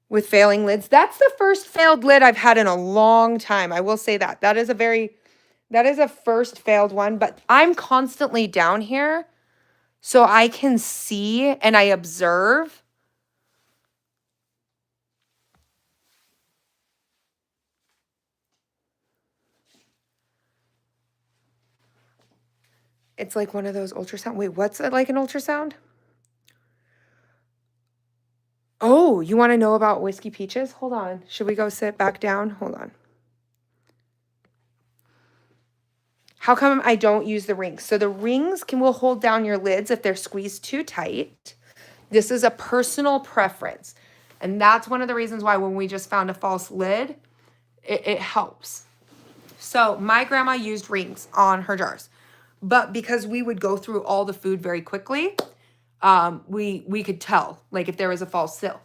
With failing lids. That's the first failed lid I've had in a long time. I will say that. That is a first failed one, but I'm constantly down here so I can see and I observe. It's like one of those ultrasound. Wait, what's it like an ultrasound? Oh, you want to know about whiskey peaches? Hold on. Should we go sit back down? Hold on. How come I don't use the rings? So the rings will hold down your lids if they're squeezed too tight. This is a personal preference. And that's one of the reasons why when we just found a false lid, it helps. So my grandma used rings on her jars. But because we would go through all the food very quickly, we could tell like if there was a false seal.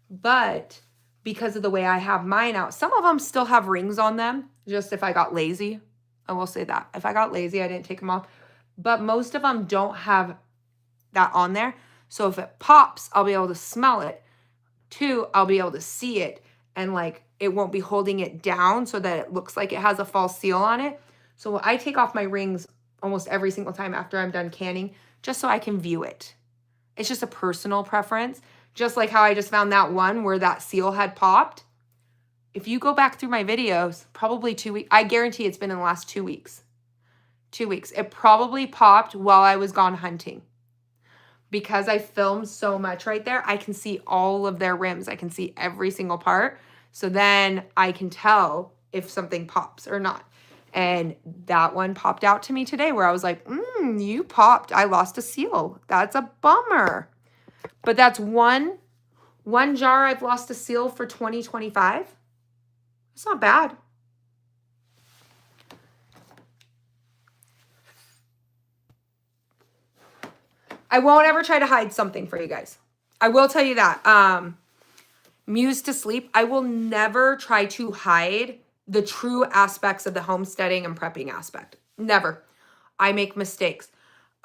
But because of the way I have mine out, some of them still have rings on them. Just if I got lazy, I will say that. If I got lazy, I didn't take them off. But most of them don't have that on there. So if it pops, I'll be able to smell it. 2, I'll be able to see it, and like it won't be holding it down so that it looks like it has a false seal on it. So I take off my rings almost every single time after I'm done canning, just so I can view it. It's just a personal preference. Just like how I just found that one where that seal had popped. If you go back through my videos, probably 2 weeks, I guarantee it's been in the last 2 weeks. 2 weeks. It probably popped while I was gone hunting. Because I filmed so much right there, I can see all of their rims. I can see every single part. So then I can tell if something pops or not. And that one popped out to me today where I was like, you popped. I lost a seal. That's a bummer. But that's one jar I've lost a seal for 2025. It's not bad. I won't ever try to hide something for you guys. I will tell you that. Muse to Sleep, I will never try to hide the true aspects of the homesteading and prepping aspect. Never. I make mistakes.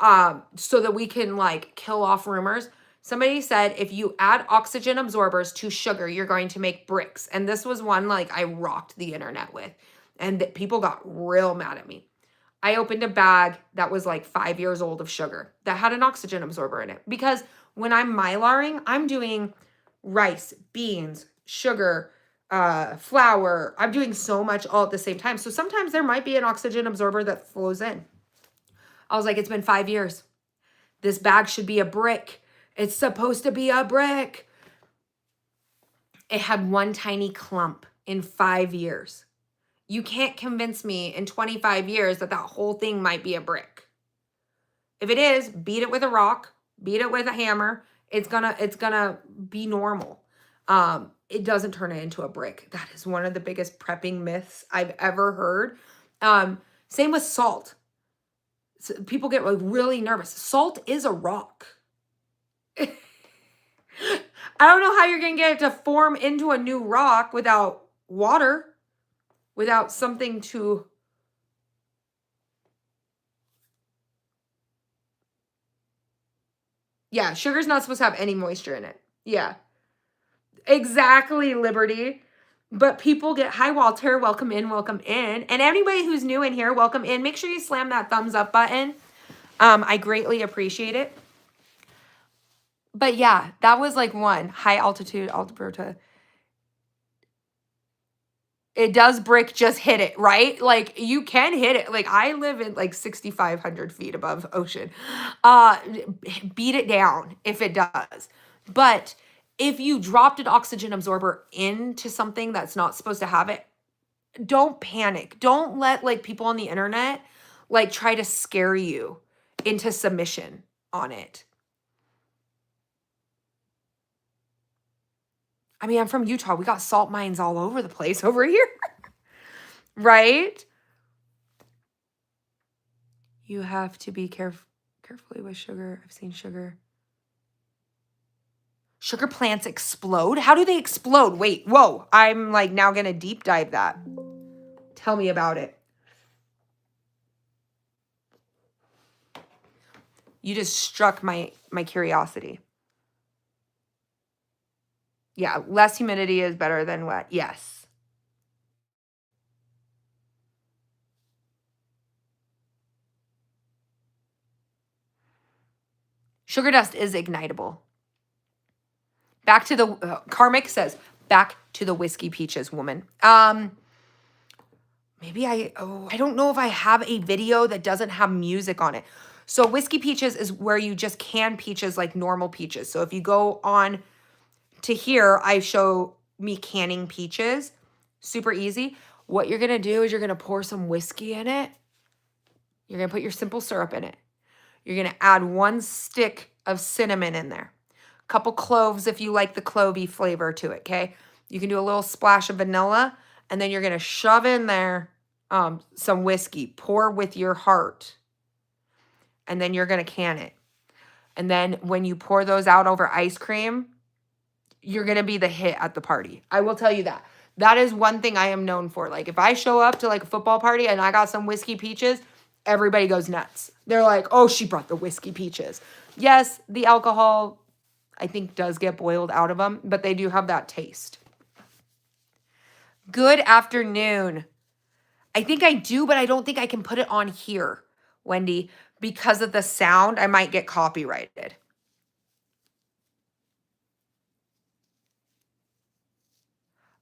So that we can like kill off rumors. Somebody said if you add oxygen absorbers to sugar, you're going to make bricks. And this was one like I rocked the internet with. And that people got real mad at me. I opened a bag that was like 5 years old of sugar that had an oxygen absorber in it. Because when I'm mylaring, I'm doing rice, beans, sugar, flour. I'm doing so much all at the same time. So sometimes there might be an oxygen absorber that flows in. I was like, it's been 5 years. This bag should be a brick. It's supposed to be a brick. It had one tiny clump in 5 years. You can't convince me in 25 years that that whole thing might be a brick. If it is, beat it with a rock, beat it with a hammer. It's gonna be normal. It doesn't turn it into a brick. That is one of the biggest prepping myths I've ever heard. Same with salt. So people get like really nervous. Salt is a rock. I don't know how you're gonna get it to form into a new rock without water. Without something to... Yeah, sugar's not supposed to have any moisture in it. Yeah. Exactly, Liberty. But people get, hi, Walter, welcome in, welcome in. And anybody who's new in here, welcome in. Make sure you slam that thumbs up button. I greatly appreciate it. But yeah, that was like one. High altitude, Alberta. It does brick, just hit it, right? Like you can hit it. Like I live in like 6,500 feet above ocean. Beat it down if it does. But if you dropped an oxygen absorber into something that's not supposed to have it, don't panic. Don't let like people on the internet like try to scare you into submission on it. I mean, I'm from Utah. We got salt mines all over the place over here. Right? You have to be carefully with sugar. I've seen sugar. Sugar plants explode? How do they explode? Wait, whoa. I'm like now going to deep dive that. Tell me about it. You just struck my curiosity. Yeah, less humidity is better than wet. Yes. Sugar dust is ignitable. Back to the, Karmic says, back to the whiskey peaches, woman. Maybe I don't know if I have a video that doesn't have music on it. So whiskey peaches is where you just can peaches like normal peaches. So if you go on to here, I show me canning peaches. Super easy. What you're going to do is you're going to pour some whiskey in it. You're going to put your simple syrup in it. You're going to add 1 stick of cinnamon in there. A couple cloves if you like the clovey flavor to it, okay? You can do a little splash of vanilla, and then you're going to shove in there some whiskey. Pour with your heart. And then you're going to can it. And then when you pour those out over ice cream, you're going to be the hit at the party. I will tell you that. That is one thing I am known for. Like if I show up to like a football party and I got some whiskey peaches, everybody goes nuts. They're like, oh, she brought the whiskey peaches. Yes, the alcohol, I think, does get boiled out of them, but they do have that taste. Good afternoon. I think I do, but I don't think I can put it on here, Wendy, because of the sound. I might get copyrighted.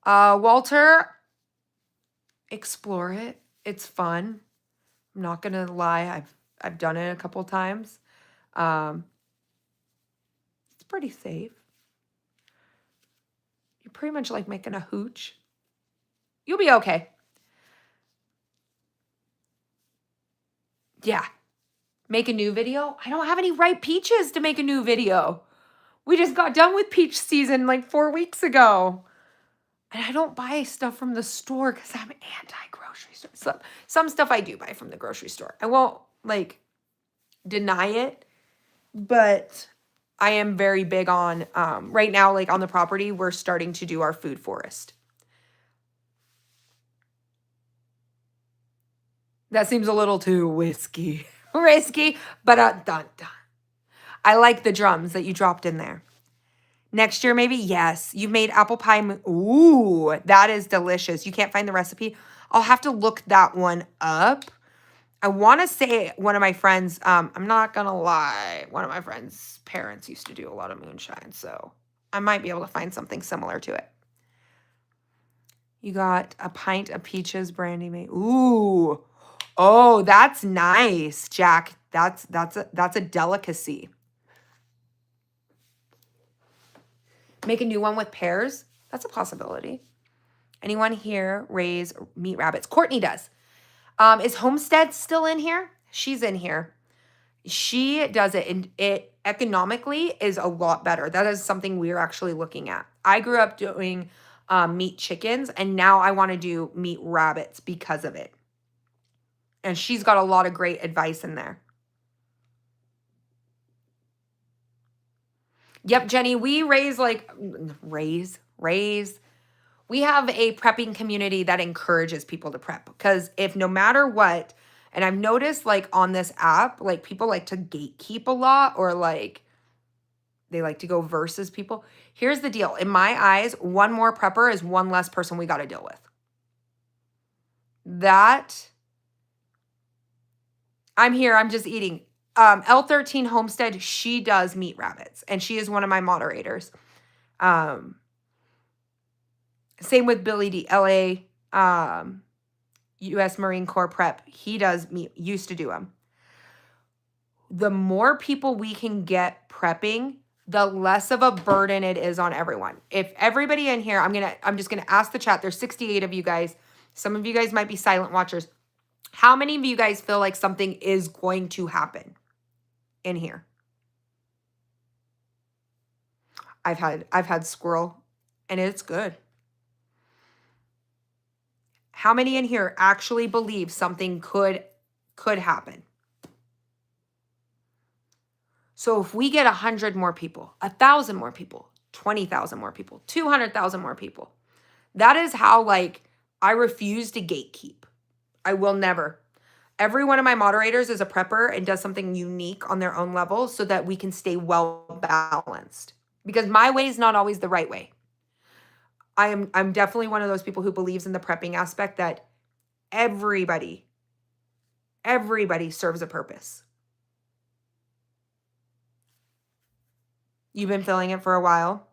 Walter, explore it. It's fun. I'm not gonna lie. I've done it a couple times. It's pretty safe. You're pretty much like making a hooch. You'll be okay. Yeah. Make a new video? I don't have any ripe peaches to make a new video. We just got done with peach season like 4 weeks ago. And I don't buy stuff from the store because I'm anti-grocery store. Some stuff I do buy from the grocery store. I won't like deny it, but I am very big on, right now, like on the property, we're starting to do our food forest. That seems a little too risky, but dun, dun. I like the drums that you dropped in there. Next year, maybe? Yes. You've made apple pie. Ooh, that is delicious. You can't find the recipe? I'll have to look that one up. I want to say one of my friends, I'm not going to lie, one of my friends' parents used to do a lot of moonshine, so I might be able to find something similar to it. You got a pint of peaches brandy made. Ooh. Oh, that's nice, Jack. That's a delicacy. Make a new one with pears? That's a possibility. Anyone here raise meat rabbits? Courtney does. Is Homestead still in here? She's in here. She does it, and it economically is a lot better. That is something we're actually looking at. I grew up doing meat chickens, and now I want to do meat rabbits because of it. And she's got a lot of great advice in there. Yep, Jenny, we raise. We have a prepping community that encourages people to prep, because if no matter what, and I've noticed like on this app, like people like to gatekeep a lot, or like they like to go versus people. Here's the deal. In my eyes, one more prepper is one less person we got to deal with. That I'm here. I'm just eating. L13 Homestead, she does meat rabbits, and she is one of my moderators. Same with Billy D, LA, U.S. Marine Corps prep. He does meat, used to do them. The more people we can get prepping, the less of a burden it is on everyone. If everybody in here, I'm just gonna ask the chat. There's 68 of you guys. Some of you guys might be silent watchers. How many of you guys feel like something is going to happen in here? I've had squirrel, and it's good. How many in here actually believe something could happen? So if we get 100 more people, 1,000 more people, 20,000 more people, 200,000 more people, that is how, like, I refuse to gatekeep. I will never. Every one of my moderators is a prepper and does something unique on their own level so that we can stay well balanced. Because my way is not always the right way. I'm definitely one of those people who believes in the prepping aspect, that everybody serves a purpose. You've been feeling it for a while.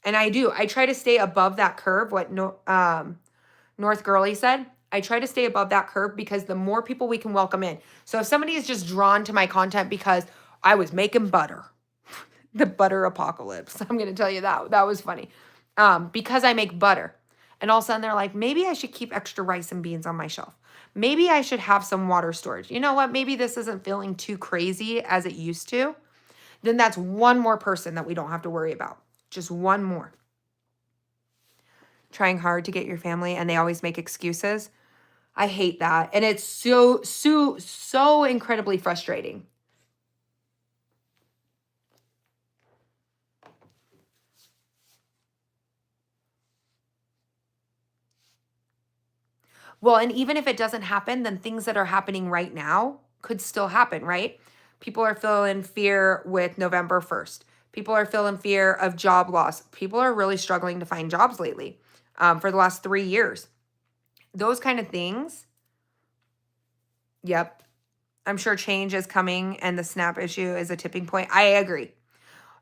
And I do. I try to stay above that curve, what North Girly said. I try to stay above that curve because the more people we can welcome in. So if somebody is just drawn to my content because I was making butter, the butter apocalypse, I'm going to tell you that was funny. Because I make butter. And all of a sudden they're like, maybe I should keep extra rice and beans on my shelf. Maybe I should have some water storage. You know what? Maybe this isn't feeling too crazy as it used to. Then that's one more person that we don't have to worry about. Just one more. trying hard to get your family and they always make excuses. I hate that. And it's so incredibly frustrating. Well, and even if it doesn't happen, then things that are happening right now could still happen, right? People are feeling fear with November 1st. People are feeling fear of job loss. People are really struggling to find jobs lately for the last 3 years. Those kind of things. Yep. I'm sure change is coming and the SNAP issue is a tipping point. I agree.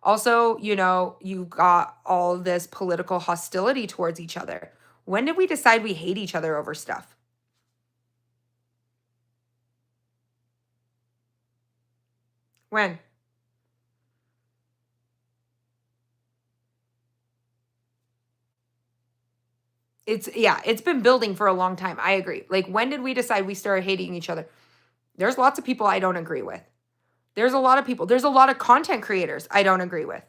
Also, you got all this political hostility towards each other. When did we decide we hate each other over stuff? When? It's been building for a long time. I agree. Like, when did we decide we started hating each other? There's lots of people I don't agree with. There's a lot of people. There's a lot of content creators I don't agree with.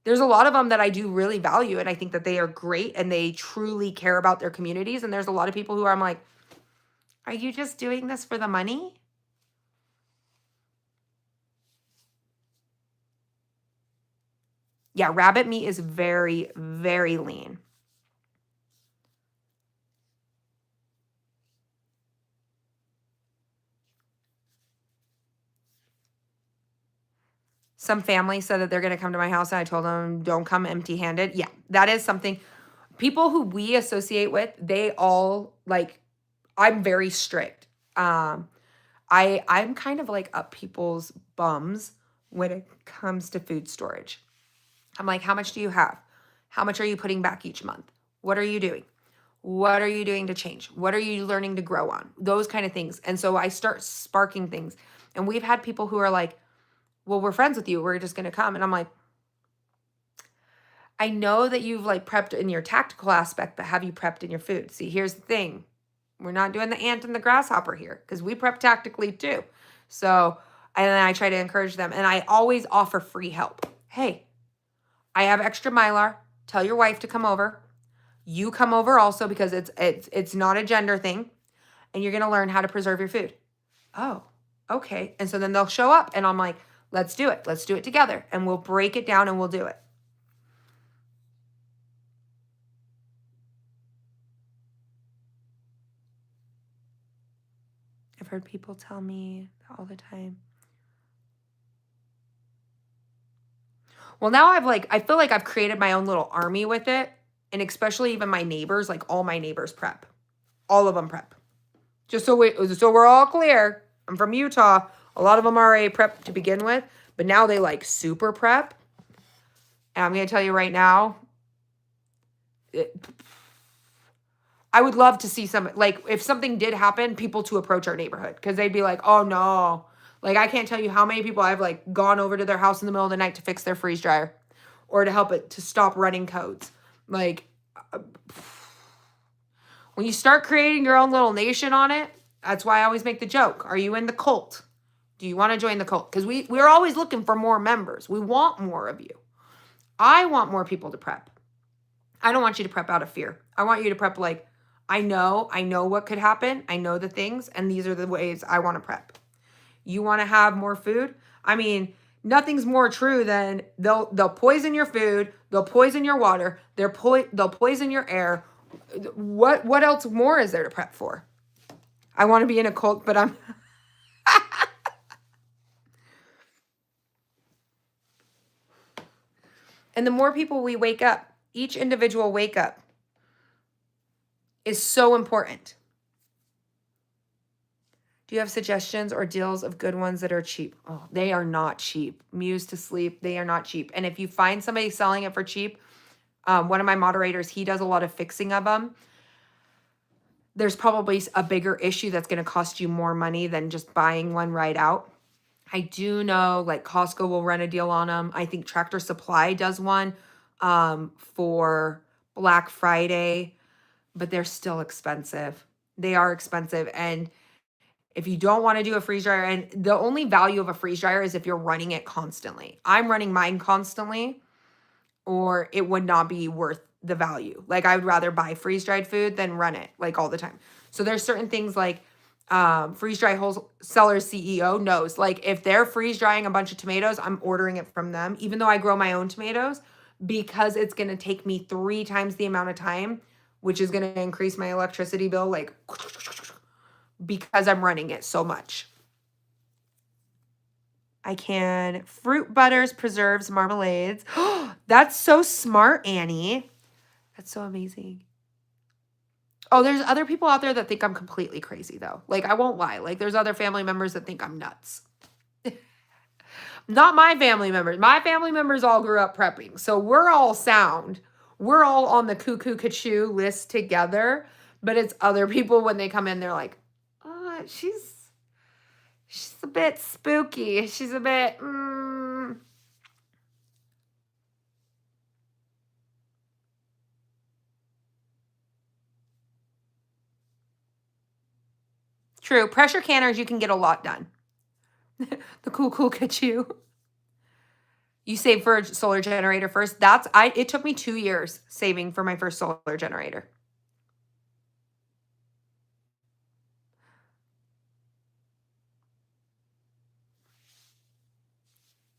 There's a lot of them that I do really value, and I think that they are great and they truly care about their communities. And there's a lot of people who I'm like, are you just doing this for the money? Yeah, rabbit meat is very, very lean. Some family said that they're going to come to my house, and I told them, don't come empty handed. Yeah, that is something. People who we associate with, they all like, I'm very strict. I'm kind of like up people's bums when it comes to food storage. I'm like, how much do you have? How much are you putting back each month? What are you doing? What are you doing to change? What are you learning to grow on? Those kind of things. And so I start sparking things. And we've had people who are like, well, we're friends with you. We're just going to come. And I'm like, I know that you've like prepped in your tactical aspect, but have you prepped in your food? See, here's the thing. We're not doing the ant and the grasshopper here because we prep tactically too. So, and then I try to encourage them and I always offer free help. Hey, I have extra Mylar. Tell your wife to come over. You come over also because it's not a gender thing and you're going to learn how to preserve your food. Oh, okay. And so then they'll show up and I'm like, let's do it. Let's do it together and we'll break it down and we'll do it. I've heard people tell me all the time. Well, now I feel like I've created my own little army with it. And especially even my neighbors, like all my neighbors prep. All of them prep. Just so we're all clear. I'm from Utah. A lot of them are a prep to begin with, but now they like super prep. And I'm going to tell you right now, I would love to see some, like, if something did happen, people to approach our neighborhood because they'd be like, oh no. Like, I can't tell you how many people I've like gone over to their house in the middle of the night to fix their freeze dryer or to help it to stop running codes. Like, when you start creating your own little nation on it, that's why I always make the joke. Are you in the cult? Do you want to join the cult? Because we're always looking for more members. We want more of you. I want more people to prep. I don't want you to prep out of fear. I want you to prep like, I know what could happen. I know the things, and these are the ways I want to prep. You want to have more food? I mean, nothing's more true than they'll poison your food, they'll poison your water, they'll poison your air. What else more is there to prep for? I want to be in a cult, but I'm and the more people we wake up, each individual wake up is so important. Do you have suggestions or deals of good ones that are cheap? Oh, they are not cheap. Muse to Sleep, they are not cheap. And if you find somebody selling it for cheap, one of my moderators, he does a lot of fixing of them. There's probably a bigger issue that's going to cost you more money than just buying one right out. I do know like Costco will run a deal on them. I think Tractor Supply does one for Black Friday, but they're still expensive. They are expensive. And if you don't want to do a freeze dryer, and the only value of a freeze dryer is if you're running it constantly. I'm running mine constantly, or it would not be worth the value. Like I would rather buy freeze-dried food than run it like all the time. So there's certain things like freeze-dry wholesalers CEO knows, like if they're freeze-drying a bunch of tomatoes, I'm ordering it from them, even though I grow my own tomatoes, because it's going to take me 3 times the amount of time, which is going to increase my electricity bill, like because I'm running it so much. I can fruit butters, preserves, marmalades. That's so smart, Annie. That's so amazing. Oh, there's other people out there that think I'm completely crazy, though. Like, I won't lie. Like, there's other family members that think I'm nuts. Not my family members. My family members all grew up prepping. So we're all sound. We're all on the cuckoo cuckoo list together. But it's other people when they come in, they're like, she's a bit spooky. She's a bit, True. Pressure canners, you can get a lot done. The cool cuckoo. You save for a solar generator first. It took me 2 years saving for my first solar generator.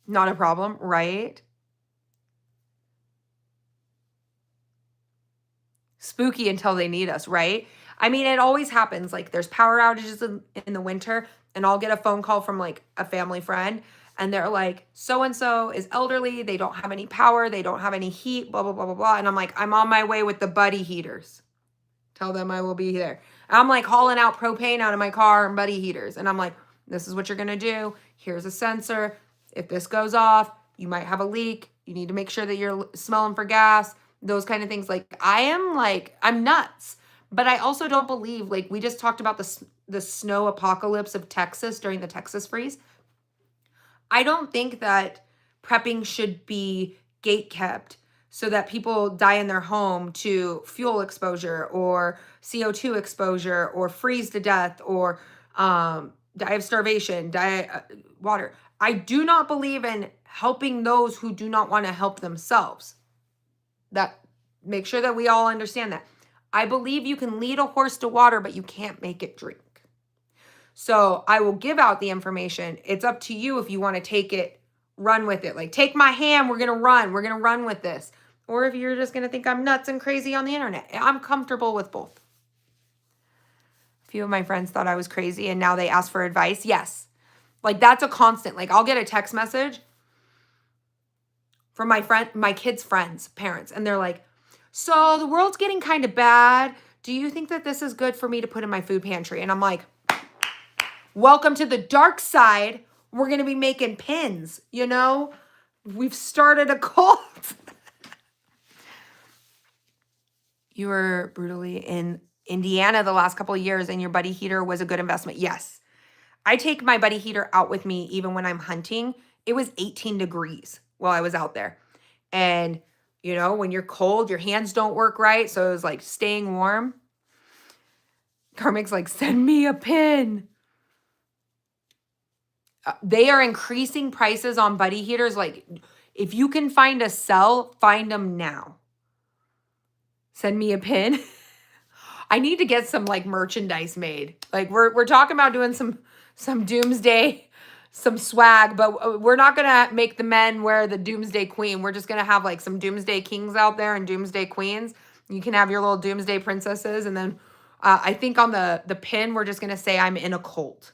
Not a problem, right? Spooky until they need us, right? I mean, it always happens. Like there's power outages in the winter, and I'll get a phone call from like a family friend, and they're like, so-and-so is elderly. They don't have any power. They don't have any heat, blah, blah, blah, blah, blah. And I'm like, I'm on my way with the buddy heaters. Tell them I will be there. I'm like hauling out propane out of my car and buddy heaters. And I'm like, this is what you're going to do. Here's a sensor. If this goes off, you might have a leak. You need to make sure that you're smelling for gas, those kind of things. Like I'm nuts. But I also don't believe, like we just talked about the snow apocalypse of Texas during the Texas freeze. I don't think that prepping should be gate kept so that people die in their home to fuel exposure or CO2 exposure or freeze to death or die of starvation, water. I do not believe in helping those who do not want to help themselves. That make sure that we all understand that. I believe you can lead a horse to water, but you can't make it drink. So I will give out the information. It's up to you if you want to take it, run with it. Like, take my hand, we're going to run with this. Or if you're just going to think I'm nuts and crazy on the internet. I'm comfortable with both. A few of my friends thought I was crazy and now they ask for advice. Yes. Like, that's a constant. Like, I'll get a text message from my kids' friends, parents, and they're like, so the world's getting kind of bad. Do you think that this is good for me to put in my food pantry? And I'm like, welcome to the dark side. We're going to be making pins, you know? We've started a cult. You were brutally in Indiana the last couple of years and your buddy heater was a good investment. Yes. I take my buddy heater out with me even when I'm hunting. It was 18 degrees while I was out there. And, you know, when you're cold, your hands don't work right. So it was like staying warm. Carmic's like, send me a pin. They are increasing prices on buddy heaters. Like, if you can find a sell, find them now. Send me a pin. I need to get some like merchandise made. Like we're talking about doing some doomsday, some swag, but we're not gonna make the men wear the doomsday queen. We're just gonna have like some doomsday kings out there and doomsday queens. You can have your little doomsday princesses, and then I think on the pin we're just gonna say I'm in a cult.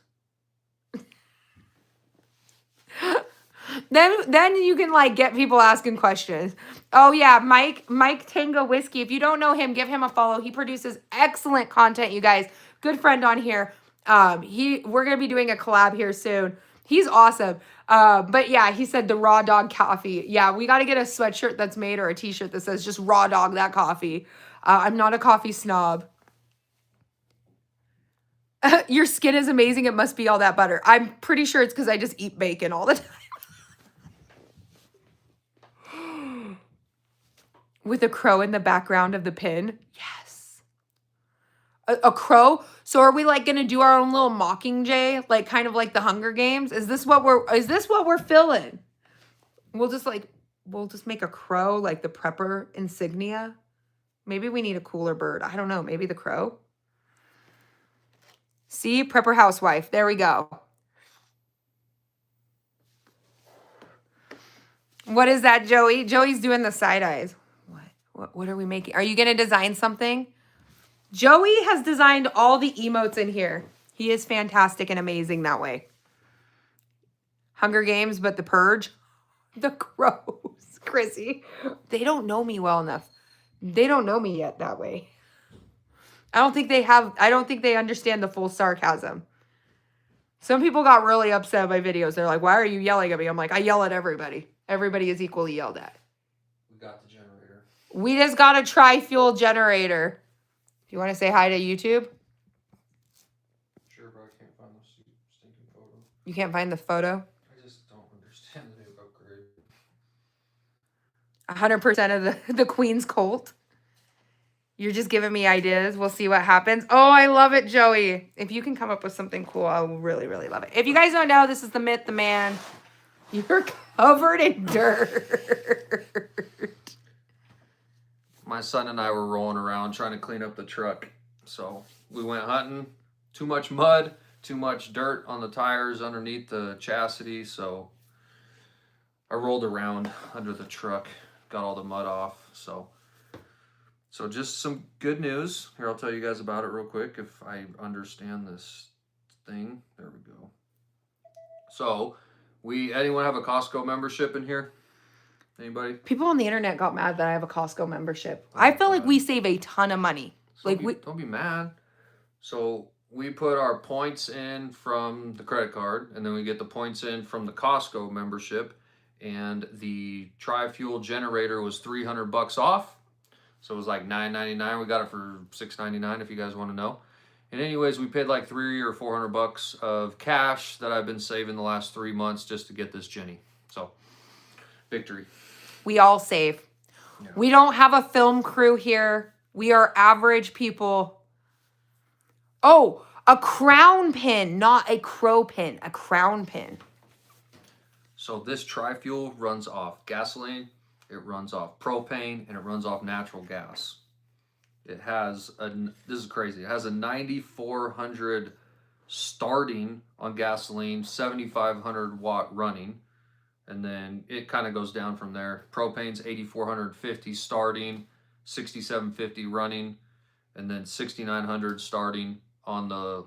Then you can like get people asking questions. Oh yeah, Mike Tango Whiskey. If you don't know him, give him a follow. He produces excellent content, you guys. Good friend on here. We're gonna be doing a collab here soon. He's awesome. But yeah, he said the raw dog coffee. Yeah, we got to get a sweatshirt that's made or a t-shirt that says just raw dog that coffee. I'm not a coffee snob. Your skin is amazing. It must be all that butter. I'm pretty sure it's because I just eat bacon all the time. With a crow in the background of the pin. Yes. A crow? So are we like going to do our own little Mockingjay? Like kind of like the Hunger Games? Is this what we're filling? We'll just make a crow like the prepper insignia. Maybe we need a cooler bird. I don't know. Maybe the crow. See, prepper housewife. There we go. What is that, Joey? Joey's doing the side eyes. What are we making? Are you going to design something? Joey has designed all the emotes in here. He is fantastic and amazing that way. Hunger Games, but the Purge. The crows, Chrissy. They don't know me well enough. They don't know me yet that way. I don't think they understand the full sarcasm. Some people got really upset at my videos. They're like, why are you yelling at me? I'm like, I yell at everybody. Everybody is equally yelled at. We got the generator. We just got a tri-fuel generator. Do you want to say hi to YouTube? Sure, but I can't find the stinking photo. You can't find the photo? I just don't understand the new upgrade. 100% of the Queen's Colt. You're just giving me ideas. We'll see what happens. Oh, I love it, Joey. If you can come up with something cool, I will really, really love it. If you guys don't know, this is the myth, the man. You're covered in dirt. My son and I were rolling around trying to clean up the truck. So we went hunting. Too much mud, too much dirt on the tires underneath the chassis. So I rolled around under the truck, got all the mud off. So just some good news. Here, I'll tell you guys about it real quick if I understand this thing. There we go. So, anyone have a Costco membership in here? Anybody? People on the internet got mad that I have a Costco membership. I feel like we save a ton of money. So don't be mad. So we put our points in from the credit card, and then we get the points in from the Costco membership, and the tri-fuel generator was $300 off. So it was like $9.99. We got it for $6.99 if you guys want to know. And anyways, we paid like $300 or $400 of cash that I've been saving the last 3 months just to get this Jenny. So, victory. We all save. Yeah. We don't have a film crew here. We are average people. Oh, a crown pin, not a crow pin, a crown pin. So this tri-fuel runs off gasoline, it runs off propane, and it runs off natural gas. It has this is crazy. It has a 9,400 starting on gasoline, 7,500 watt running, and then it kind of goes down from there. Propane's 8,450 starting, 6,750 running, and then 6,900 starting on the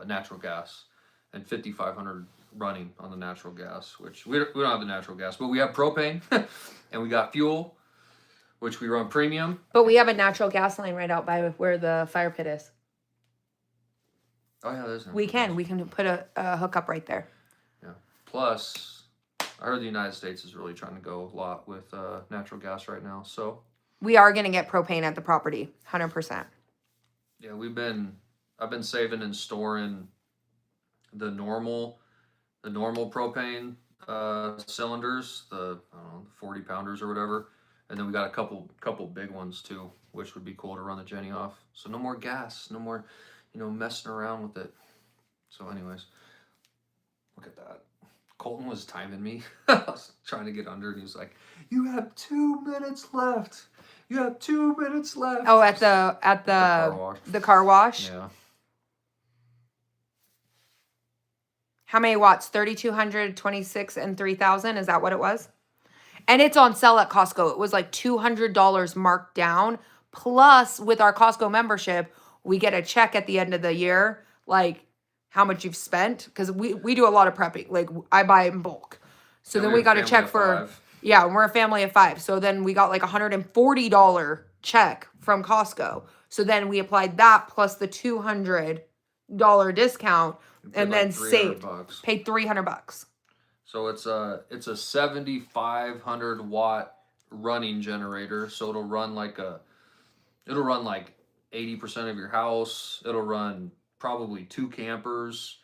natural gas, and 5,500 running on the natural gas, which we don't have the natural gas, but we have propane and we got fuel, which we run premium. But we have a natural gas line right out by where the fire pit is. Oh yeah, there's we can put a hookup right there. Yeah. Plus, I heard the United States is really trying to go a lot with natural gas right now, so we are going to get propane at the property, 100%. Yeah, I've been saving and storing the normal propane cylinders, the 40 pounders or whatever, and then we got a couple big ones too, which would be cool to run the Jenny off. So no more gas, no more messing around with it. So anyways, look at that. Colton was timing me. I was trying to get under, and he was like, "You have 2 minutes left. You have 2 minutes left." Oh, at the car wash. Yeah. How many watts? 3,200, 26, and 3,000. Is that what it was? And it's on sale at Costco. It was like $200 marked down. Plus, with our Costco membership, we get a check at the end of the year, like how much you've spent. Because we do a lot of prepping. Like, I buy in bulk. So then we got a check for... Yeah, we're a family of 5. So then we got like $140 check from Costco. So then we applied that plus the $200 discount and then saved. Paid $300. So it's a 7,500 watt running generator. So it'll run like 80% of your house. It'll run probably 2 campers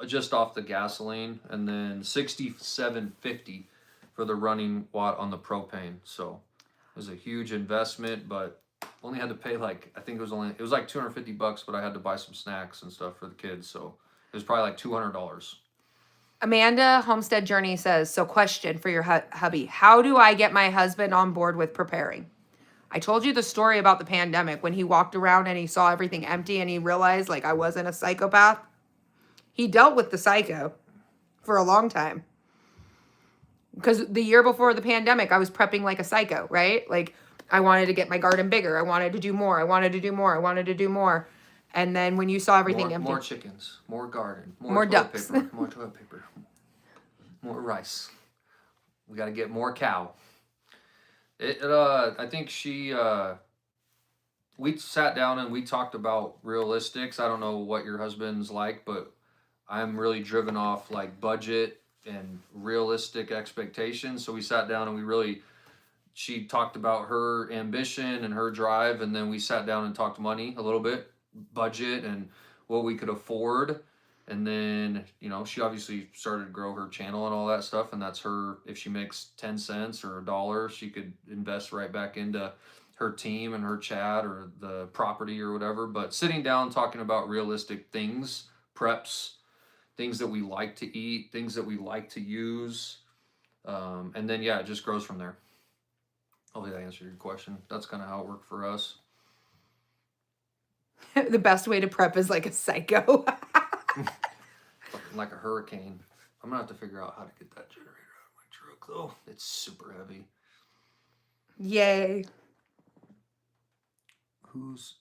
just off the gasoline, and then 6,750 for the running watt on the propane. So it was a huge investment, but only had to pay like, I think it was like $250, but I had to buy some snacks and stuff for the kids. So it was probably like $200. Amanda Homestead Journey says, so question for your hubby. How do I get my husband on board with preparing? I told you the story about the pandemic when he walked around and he saw everything empty and he realized like I wasn't a psychopath. He dealt with the psycho for a long time. Because the year before the pandemic, I was prepping like a psycho, right? Like I wanted to get my garden bigger. I wanted to do more. I wanted to do more. I wanted to do more. And then when you saw everything empty. More chickens, more garden, More toilet ducks. paper, more toilet paper, more rice. We got to get more cow. I think we sat down and we talked about realistics. I don't know what your husband's like, but I'm really driven off like budget and realistic expectations. So we sat down and she talked about her ambition and her drive, and then we sat down and talked money a little bit, budget and what we could afford. And then, she obviously started to grow her channel and all that stuff. And that's her, if she makes 10 cents or $1, she could invest right back into her team and her chat or the property or whatever. But sitting down, talking about realistic things, preps, things that we like to eat, things that we like to use. And then, it just grows from there. Hopefully that answered your question. That's kind of how it worked for us. The best way to prep is like a psycho. Like a hurricane. I'm gonna have to figure out how to get that generator out of my truck though. It's super heavy. Yay. Who's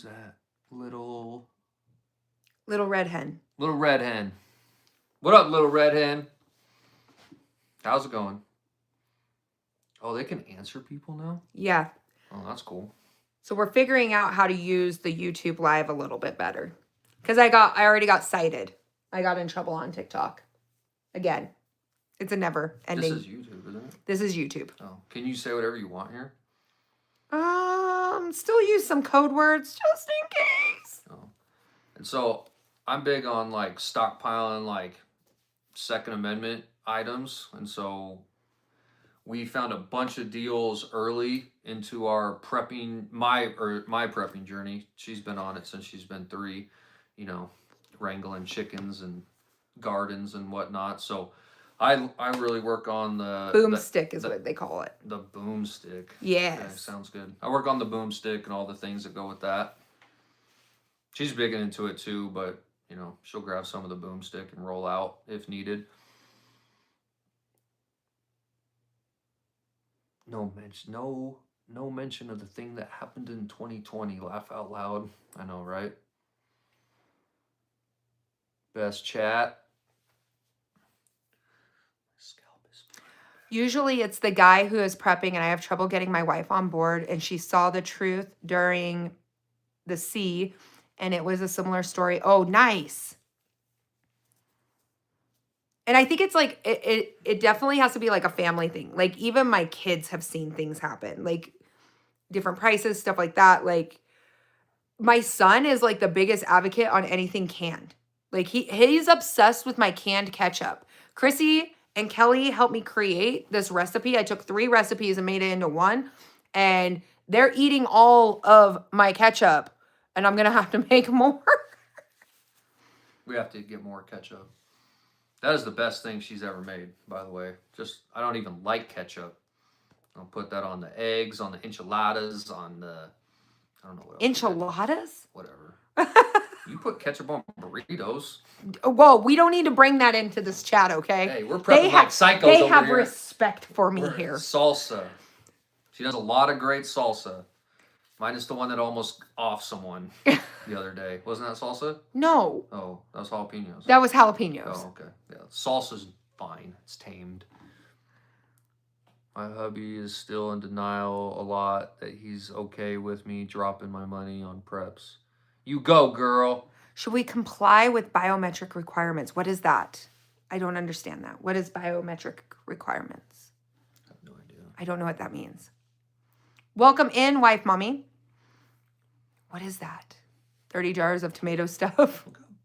that? Little red hen. Little red hen. What up, little red hen? How's it going? Oh, they can answer people now? Yeah. Oh, that's cool. So we're figuring out how to use the YouTube live a little bit better. Because I already got cited. I got in trouble on TikTok. Again. It's a never ending. This is YouTube, isn't it? This is YouTube. Oh. Can you say whatever you want here? Still use some code words just in case. Oh. And so I'm big on like stockpiling like Second Amendment items. And so we found a bunch of deals early into our prepping, my prepping journey. She's been on it since she's been 3, wrangling chickens and gardens and whatnot. So I really work on the boomstick is what they call it. The boomstick. Yes. Okay, sounds good. I work on the boomstick and all the things that go with that. She's big into it too, but she'll grab some of the boomstick and roll out if needed. No mention of the thing that happened in 2020. Laugh out loud. I know, right? Best chat. Scalp is fine. Usually it's the guy who is prepping and I have trouble getting my wife on board and she saw the truth during the sea and it was a similar story. Oh, nice. And I think it's like, it definitely has to be like a family thing. Like even my kids have seen things happen, like different prices, stuff like that. Like my son is like the biggest advocate on anything canned. Like he's obsessed with my canned ketchup. Chrissy and Kelly helped me create this recipe. I took 3 recipes and made it into one. And they're eating all of my ketchup. And I'm going to have to make more. We have to get more ketchup. That is the best thing she's ever made, by the way. I don't even like ketchup. I'll put that on the eggs, on the enchiladas, on the, I don't know what else. Enchiladas? Whatever. You put ketchup on burritos. Whoa, we don't need to bring that into this chat, okay? Hey, we're prepping like psychos over here. They have respect for me here. Salsa. She does a lot of great salsa. Minus the one that almost off someone the other day. Wasn't that salsa? No. Oh, that was jalapenos. That was jalapenos. Oh, okay. Yeah, salsa's fine. It's tamed. My hubby is still in denial a lot that he's okay with me dropping my money on preps. You go, girl. Should we comply with biometric requirements? What is that? I don't understand that. What is biometric requirements? I have no idea. I don't know what that means. Welcome in, wife mommy. What is that? 30 jars of tomato stuff. Look how bad.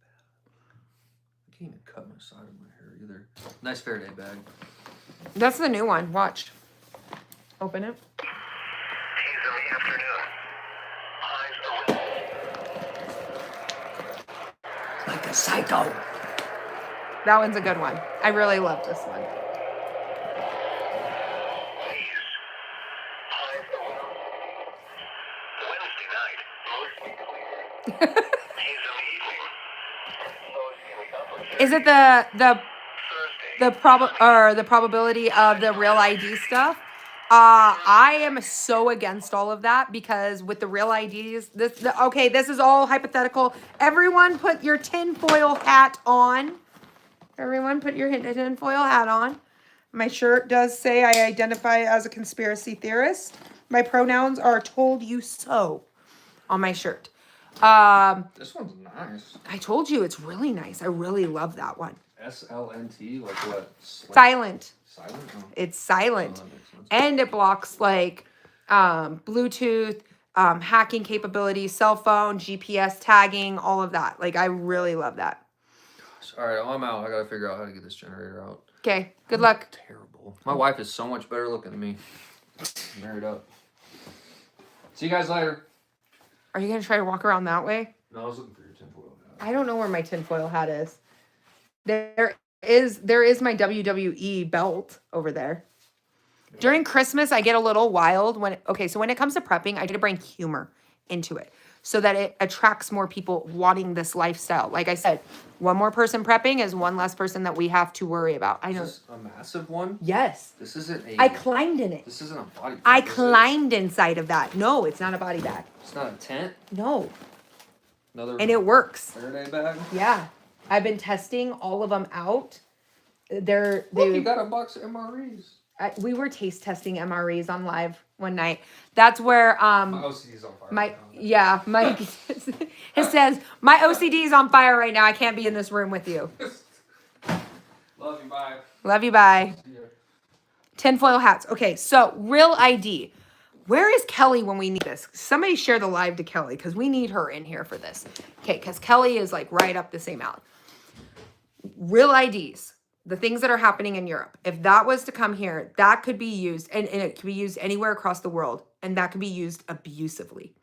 I can't even cut my side of my hair either. Nice Faraday bag. That's the new one. Watch. Open it. He's in the afternoon. Eyes are Like a psycho. That one's a good one. I really love this one. Mostly clear. Haze in the evening. So it's going to be complicated. Is it the Thursday. the probability of the real ID stuff? I am so against all of that because with the real IDs, okay, this is all hypothetical. Everyone put your tinfoil hat on. Everyone put your tinfoil hat on. My shirt does say I identify as a conspiracy theorist. My pronouns are told you so on my shirt. This one's nice. I told you it's really nice. I really love that one. SLNT, like what? Silent. Silent? Oh. It's silent. Oh, that makes sense. And it blocks like Bluetooth, hacking capabilities, cell phone, GPS tagging, all of that. Like I really love that. Gosh. All right, I'm out. I gotta figure out how to get this generator out. Okay, good luck. Terrible. My wife is so much better looking than me. Married up. See you guys later. Are you gonna try to walk around that way? No, I was looking for your tinfoil hat. I don't know where my tinfoil hat is. There is my WWE belt over there. During Christmas, I get a little wild when it comes to prepping, I try to bring humor into it so that it attracts more people wanting this lifestyle. Like I said, one more person prepping is one less person that we have to worry about. I know. Is this a massive one? Yes. This isn't a. I climbed in it. This isn't a body bag. I is it? climbed inside of that. No, it's not a body bag. It's not a tent. No. Another. And it works. Faraday bag. Yeah. I've been testing all of them out. Look, you got a box of MREs. We were taste testing MREs on live one night. That's where My OCD's on fire. Mike it says my OCD is on fire right now. I can't be in this room with you. Love you. Bye. Love you. Bye. See ya. Tinfoil hats. Okay, so real ID. Where is Kelly when we need this? Somebody share the live to Kelly because we need her in here for this. Okay, because Kelly is like right up the same alley. Real IDs. The things that are happening in Europe. If that was to come here, that could be used, and it could be used anywhere across the world, and that could be used abusively.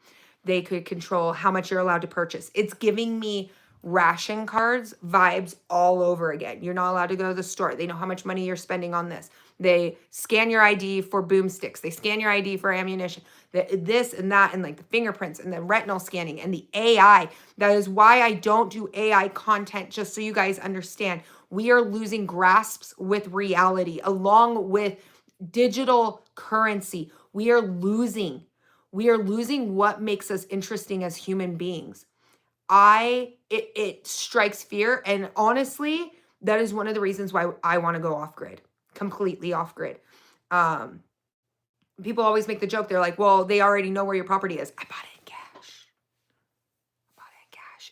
They could control how much you're allowed to purchase. It's giving me ration cards vibes all over again. You're not allowed to go to the store. They know how much money you're spending on this. They scan your ID for boomsticks. They scan your ID for ammunition. This and that, and like the fingerprints and the retinal scanning and the AI. That is why I don't do AI content, just so you guys understand. We are losing grasps with reality along with digital currency. We are losing what makes us interesting as human beings. It strikes fear. And honestly, that is one of the reasons why I want to go off grid, completely off grid. People always make the joke. They're like, well, they already know where your property is. I bought it in cash.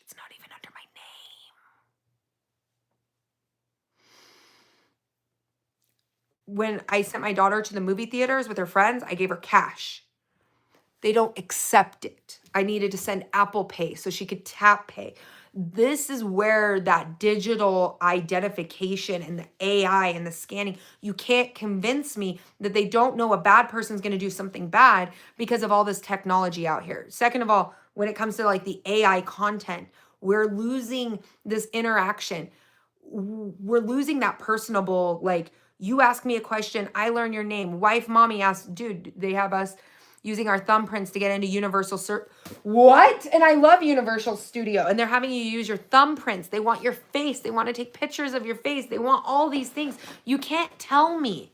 It's not even under my name. When I sent my daughter to the movie theaters with her friends, I gave her cash. They don't accept it. I needed to send Apple Pay so she could tap pay. This is where that digital identification and the AI and the scanning, you can't convince me that they don't know a bad person's going to do something bad because of all this technology out here. Second of all, when it comes to like the AI content, we're losing this interaction. We're losing that personable, like you ask me a question, I learn your name. Wife, mommy asks, dude, they have us using our thumbprints to get into Universal What? And I love Universal Studio. And they're having you use your thumbprints. They want your face. They want to take pictures of your face. They want all these things. You can't tell me.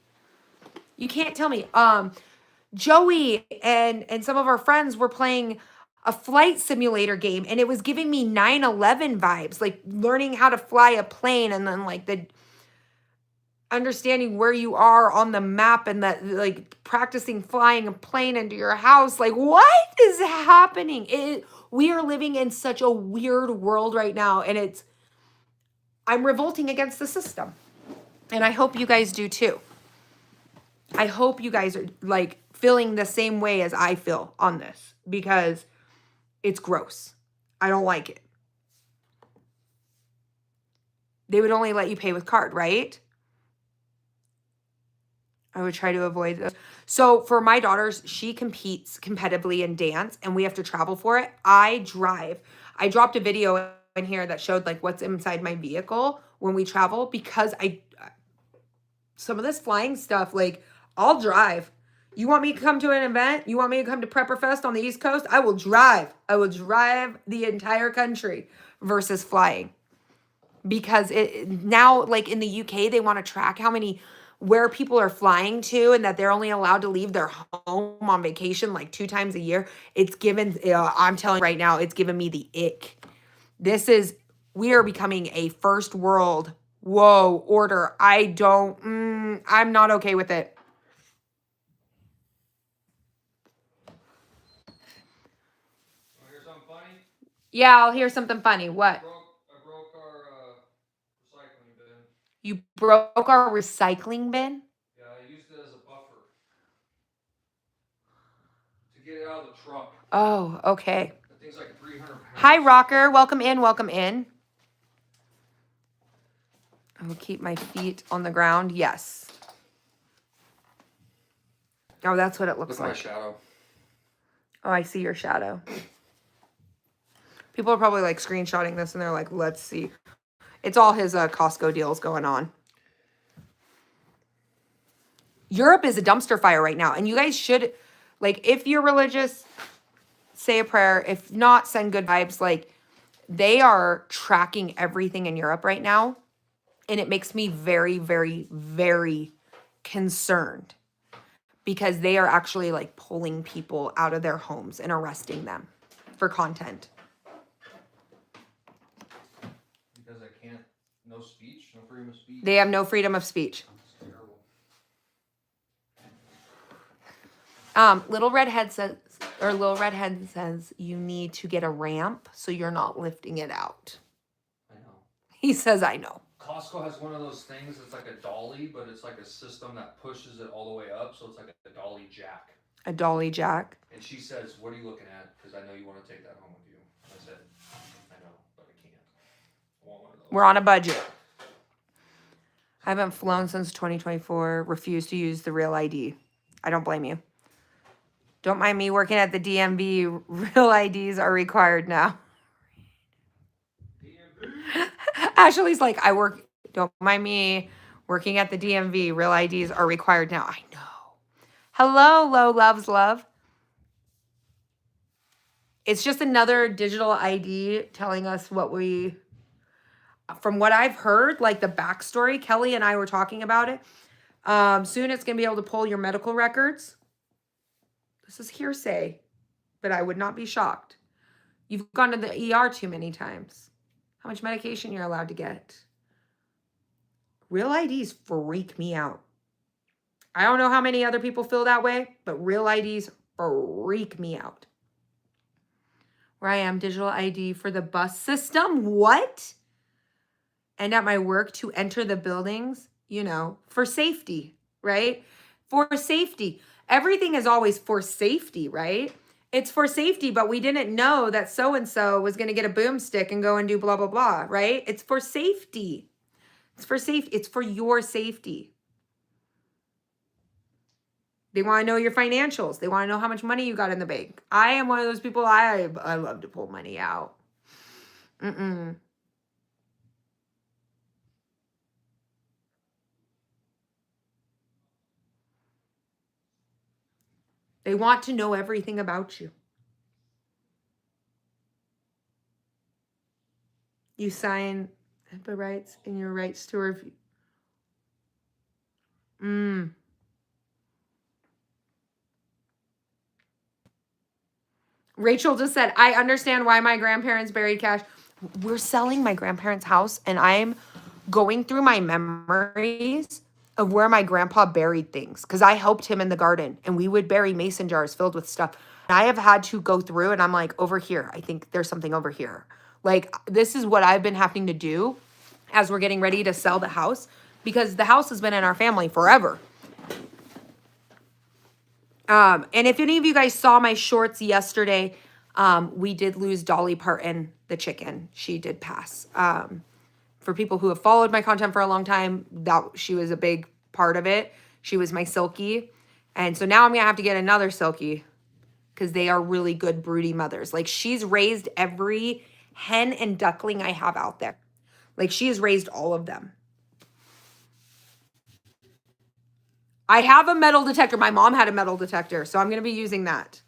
Joey and some of our friends were playing a flight simulator game, and it was giving me 9/11 vibes, like learning how to fly a plane, and then like the understanding where you are on the map, and that like practicing flying a plane into your house. Like, what is happening? We are living in such a weird world right now, and I'm revolting against the system. And I hope you guys do too. I hope you guys are like feeling the same way as I feel on this, because it's gross. I don't like it. They would only let you pay with card, right? I would try to avoid those. So for my daughters, she competes competitively in dance, and we have to travel for it. I drive. I dropped a video in here that showed like what's inside my vehicle when we travel, because some of this flying stuff, like I'll drive. You want me to come to an event? You want me to come to Prepperfest on the East Coast? I will drive. I will drive the entire country versus flying. Because it now, like in the UK, they want to track where people are flying to, and that they're only allowed to leave their home on vacation like 2 times a year. It's given, I'm telling you right now, it's given me the ick. We are becoming a first world, order. I'm not okay with it. Want to hear something funny? Yeah, I'll hear something funny. What? I broke our recycling bin. You broke our recycling bin? Yeah, I used it as a buffer to get it out of the truck. Oh, okay. That thing's like 300 pounds. Hi, Rocker. Welcome in. Welcome in. I will keep my feet on the ground. Yes. Oh, that's what it looks Look at like. my shadow. Oh, I see your shadow. People are probably like screenshotting this and they're like, let's see. It's all his Costco deals going on. Europe is a dumpster fire right now. And you guys should, like, if you're religious, say a prayer. If not, send good vibes. Like, they are tracking everything in Europe right now. And it makes me very, very, very concerned. Because they are actually like pulling people out of their homes and arresting them for content. Because I can't, no speech, no freedom of speech. They have no freedom of speech. It's terrible. Little Redhead says you need to get a ramp so you're not lifting it out. I know. He says, I know. Costco has one of those things that's like a dolly, but it's like a system that pushes it all the way up, so it's like a dolly jack. A dolly jack. And she says, what are you looking at? Because I know you want to take that home with you. I said, I know, but I can't. I want one of those. We're on a budget. I haven't flown since 2024. Refuse to use the real ID. I don't blame you. Don't mind me working at the DMV. Real IDs are required now. Ashley's like, don't mind me working at the DMV. Real IDs are required now. I know. Hello, Low Loves Love. It's just another digital ID telling us from what I've heard, like the backstory, Kelly and I were talking about it. Soon it's going to be able to pull your medical records. This is hearsay, but I would not be shocked. You've gone to the ER too many times. How much medication you're allowed to get. Real IDs freak me out. I don't know how many other people feel that way, but real IDs freak me out. Where I am, digital ID for the bus system. What? And at my work to enter the buildings, for safety, right? For safety. Everything is always for safety, right? It's for safety, but we didn't know that so-and-so was going to get a boomstick and go and do blah, blah, blah, right? It's for safety. It's for safety. It's for your safety. They want to know your financials. They want to know how much money you got in the bank. I am one of those people, I love to pull money out. They want to know everything about you. You sign HIPAA rights and your rights to review. Rachel just said, I understand why my grandparents buried cash. We're selling my grandparents' house, and I'm going through my memories of where my grandpa buried things, because I helped him in the garden, and we would bury mason jars filled with stuff. And I have had to go through, and I'm like, over here, I think there's something over here. Like, this is what I've been having to do as we're getting ready to sell the house, because the house has been in our family forever. And if any of you guys saw my shorts yesterday, we did lose Dolly Parton, the chicken. She did pass. For people who have followed my content for a long time, she was a big part of it. She was my Silky. And so now I'm going to have to get another Silky, because they are really good broody mothers. Like, she's raised every hen and duckling I have out there. Like, she has raised all of them. I have a metal detector. My mom had a metal detector, so I'm going to be using that.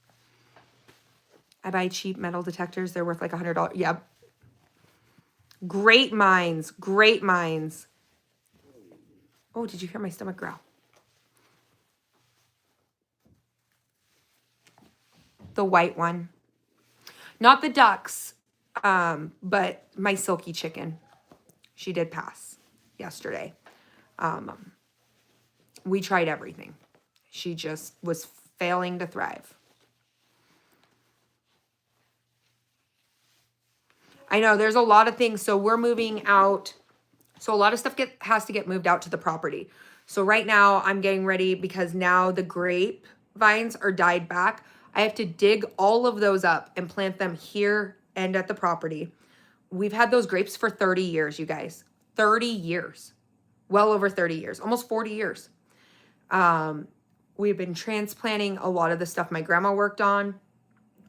I buy cheap metal detectors. They're worth like $100. Yep. Great minds. Great minds. Oh, did you hear my stomach growl? The white one. Not the ducks, but my silky chicken. She did pass yesterday. We tried everything. She just was failing to thrive. I know there's a lot of things. So we're moving out. So a lot of stuff has to get moved out to the property. So right now I'm getting ready because now the grape vines are died back. I have to dig all of those up and plant them here and at the property. We've had those grapes for 30 years, you guys. 30 years. Well over 30 years. Almost 40 years. We've been transplanting a lot of the stuff my grandma worked on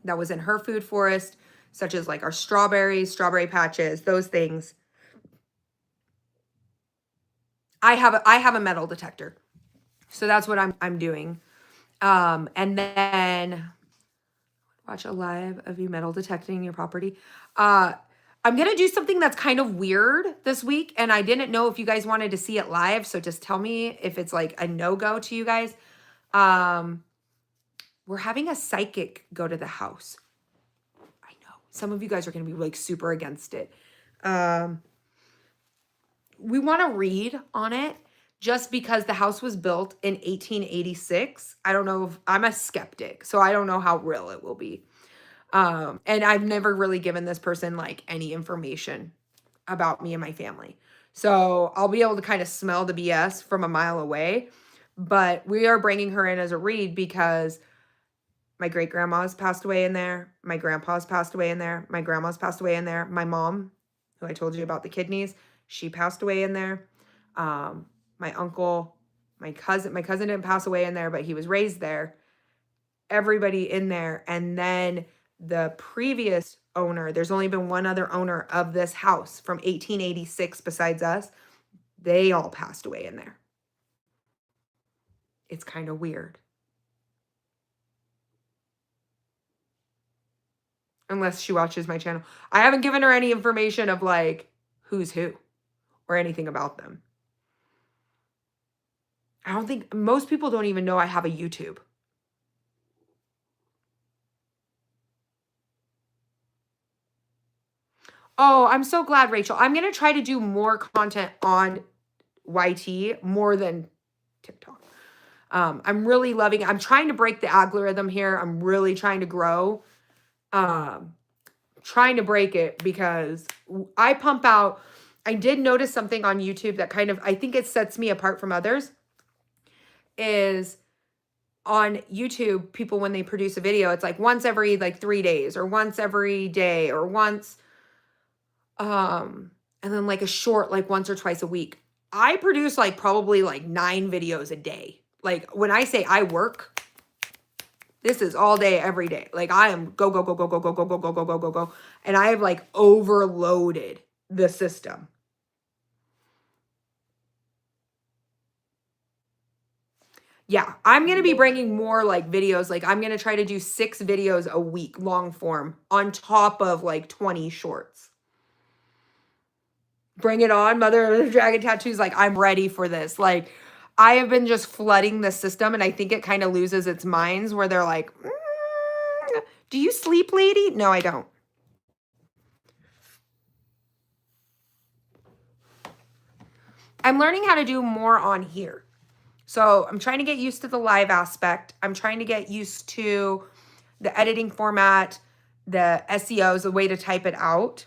that was in her food forest, such as like our strawberries, strawberry patches, those things. I have a metal detector. So that's what I'm doing. And then watch a live of you metal detecting your property. I'm going to do something that's kind of weird this week. And I didn't know if you guys wanted to see it live. So just tell me if it's like a no-go to you guys. We're having a psychic go to the house. I know. Some of you guys are going to be like super against it. We want to read on it just because the house was built in 1886. I don't know if I'm a skeptic, so I don't know how real it will be. And I've never really given this person like any information about me and my family. So I'll be able to kind of smell the BS from a mile away. But we are bringing her in as a read because my great grandma's passed away in there. My grandpa's passed away in there. My grandma's passed away in there. My mom, who I told you about the kidneys, she passed away in there. My uncle, my cousin didn't pass away in there, but he was raised there. Everybody in there. And then the previous owner, there's only been one other owner of this house from 1886 besides us. They all passed away in there. It's kind of weird. Unless she watches my channel. I haven't given her any information of like who's who or anything about them. I don't think most people don't even know I have a YouTube. Oh, I'm so glad, Rachel. I'm going to try to do more content on YT more than TikTok. I'm really loving it. I'm trying to break the algorithm here. I'm really trying to grow. Trying to break it because I pump out. I did notice something on YouTube that kind of, I think it sets me apart from others, is on YouTube, people, when they produce a video, it's like once every like 3 days or once every day or once, and then like a short, like once or twice a week. I produce like probably like 9 videos a day. Like when I say I work, this is all day, every day. Like I am go, go, go, go, go, go, go, go, go, go, go, go, go. And I have like overloaded the system. Yeah, I'm going to be bringing more like videos. Like I'm going to try to do 6 videos a week, long form, on top of like 20 shorts. Bring it on. Mother of the Dragon Tattoos. Like I'm ready for this. Like I have been just flooding the system and I think it kind of loses its minds where they're like, do you sleep, lady? No, I don't. I'm learning how to do more on here. So I'm trying to get used to the live aspect. I'm trying to get used to the editing format, the SEOs, the way to type it out.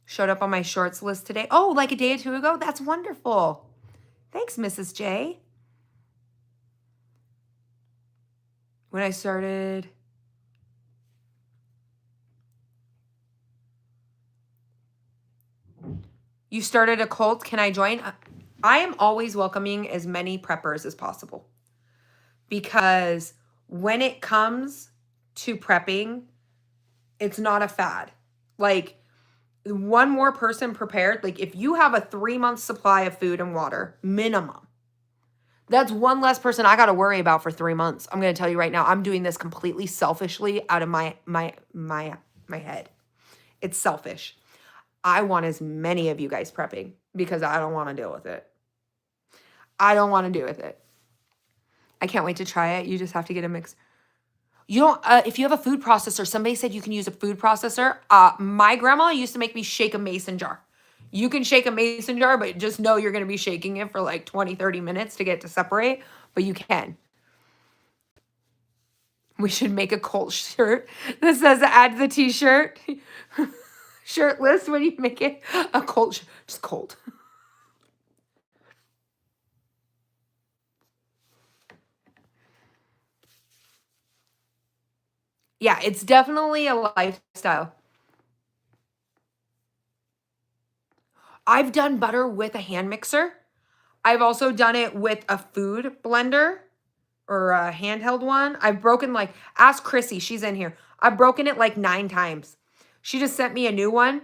Showed up on my shorts list today. Oh, like a day or 2 ago? That's wonderful. Thanks, Mrs. J. When I started... You started a cult. Can I join? I am always welcoming as many preppers as possible. Because when it comes to prepping, it's not a fad. Like, one more person prepared, like if you have a 3-month supply of food and water, minimum, That's one less person I got to worry about for 3 months. I'm going to tell you right now, I'm doing this completely selfishly out of my head. It's selfish. I want as many of you guys prepping because I don't want to deal with it. I don't want to deal with it. I can't wait to try it. You just have to get a mix. You don't, if you have a food processor, somebody said you can use a food processor. My grandma used to make me shake a mason jar. You can shake a mason jar, but just know you're going to be shaking it for like 20, 30 minutes to get it to separate, but you can. We should make a Colt shirt that says add the t-shirt. Shirtless when you make it. A Colt, just Colt. Yeah, it's definitely a lifestyle. I've done butter with a hand mixer. I've also done it with a food blender or a handheld one. I've broken like, ask Chrissy, she's in here. I've broken it like 9 times. She just sent me a new one.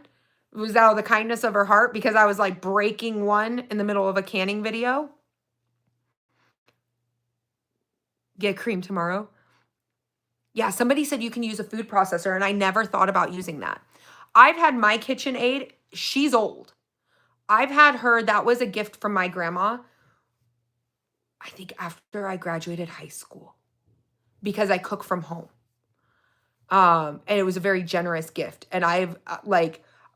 It was out of the kindness of her heart because I was like breaking one in the middle of a canning video. Get cream tomorrow. Yeah, somebody said you can use a food processor, and I never thought about using that. I've had my KitchenAid. She's old. I've had her. That was a gift from my grandma, I think after I graduated high school, because I cook from home. And it was a very generous gift. And I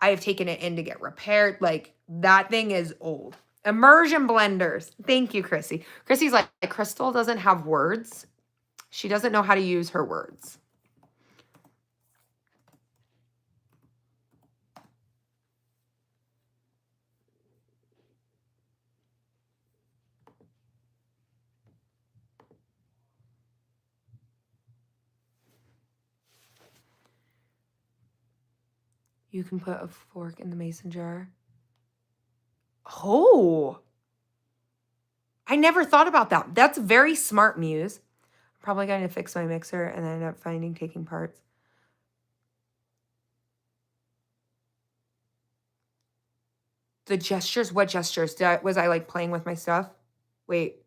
have taken it in to get repaired. Like, that thing is old. Immersion blenders. Thank you, Chrissy. Chrissy's like, Crystal doesn't have words. She doesn't know how to use her words. You can put a fork in the mason jar. Oh, I never thought about that. That's very smart, Muse. I'm probably going to fix my mixer and then end up finding taking parts. The gestures, what gestures? Was I like playing with my stuff? Wait.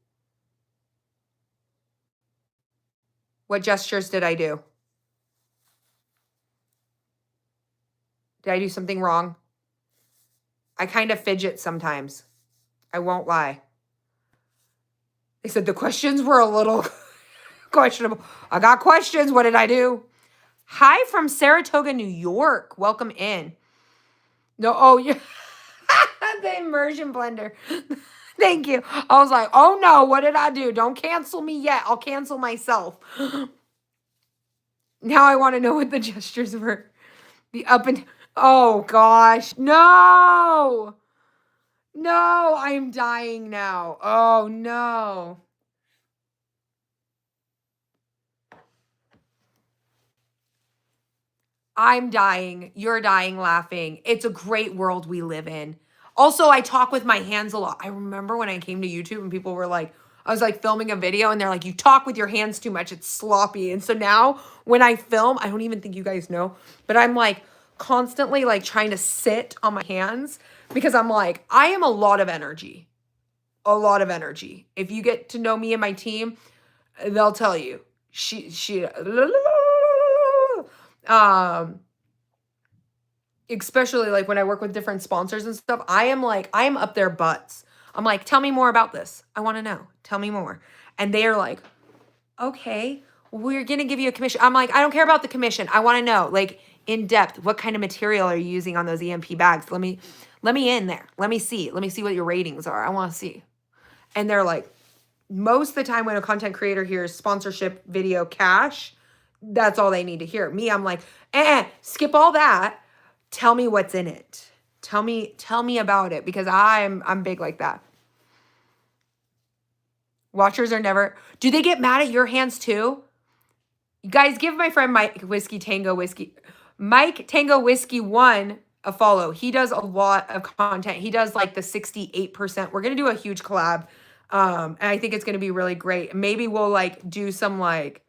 What gestures did I do? Did I do something wrong? I kind of fidget sometimes. I won't lie. They said the questions were a little questionable. I got questions. What did I do? Hi from Saratoga, New York. Welcome in. No, oh, yeah. The immersion blender. Thank you. I was like, oh no, what did I do? Don't cancel me yet. I'll cancel myself. Now I want to know what the gestures were. The up and, oh gosh. No. No, I'm dying now. Oh no. I'm dying. You're dying laughing. It's a great world we live in. Also, I talk with my hands a lot. I remember when I came to YouTube and people were like, I was like filming a video and they're like, you talk with your hands too much. It's sloppy. And so now when I film, I don't even think you guys know, but I'm like constantly like trying to sit on my hands because I'm like, I am a lot of energy. A lot of energy. If you get to know me and my team, they'll tell you. Especially like when I work with different sponsors and stuff, I am up their butts. I'm like, tell me more about this. I want to know. Tell me more. And they are like, okay, we're going to give you a commission. I'm like, I don't care about the commission. I want to know, like, in depth, what kind of material are you using on those EMP bags? Let me in there. Let me see what your ratings are. I want to see. And they're like, most of the time when a content creator hears sponsorship video cash, that's all they need to hear. Me, I'm like, skip all that. Tell me what's in it. Tell me about it because I'm big like that. Watchers are never, do they get mad at your hands too? You guys, give my friend Mike Tango Whiskey 1 a follow. He does a lot of content. He does like the 68%. We're going to do a huge collab. And I think it's going to be really great. Maybe we'll like do some like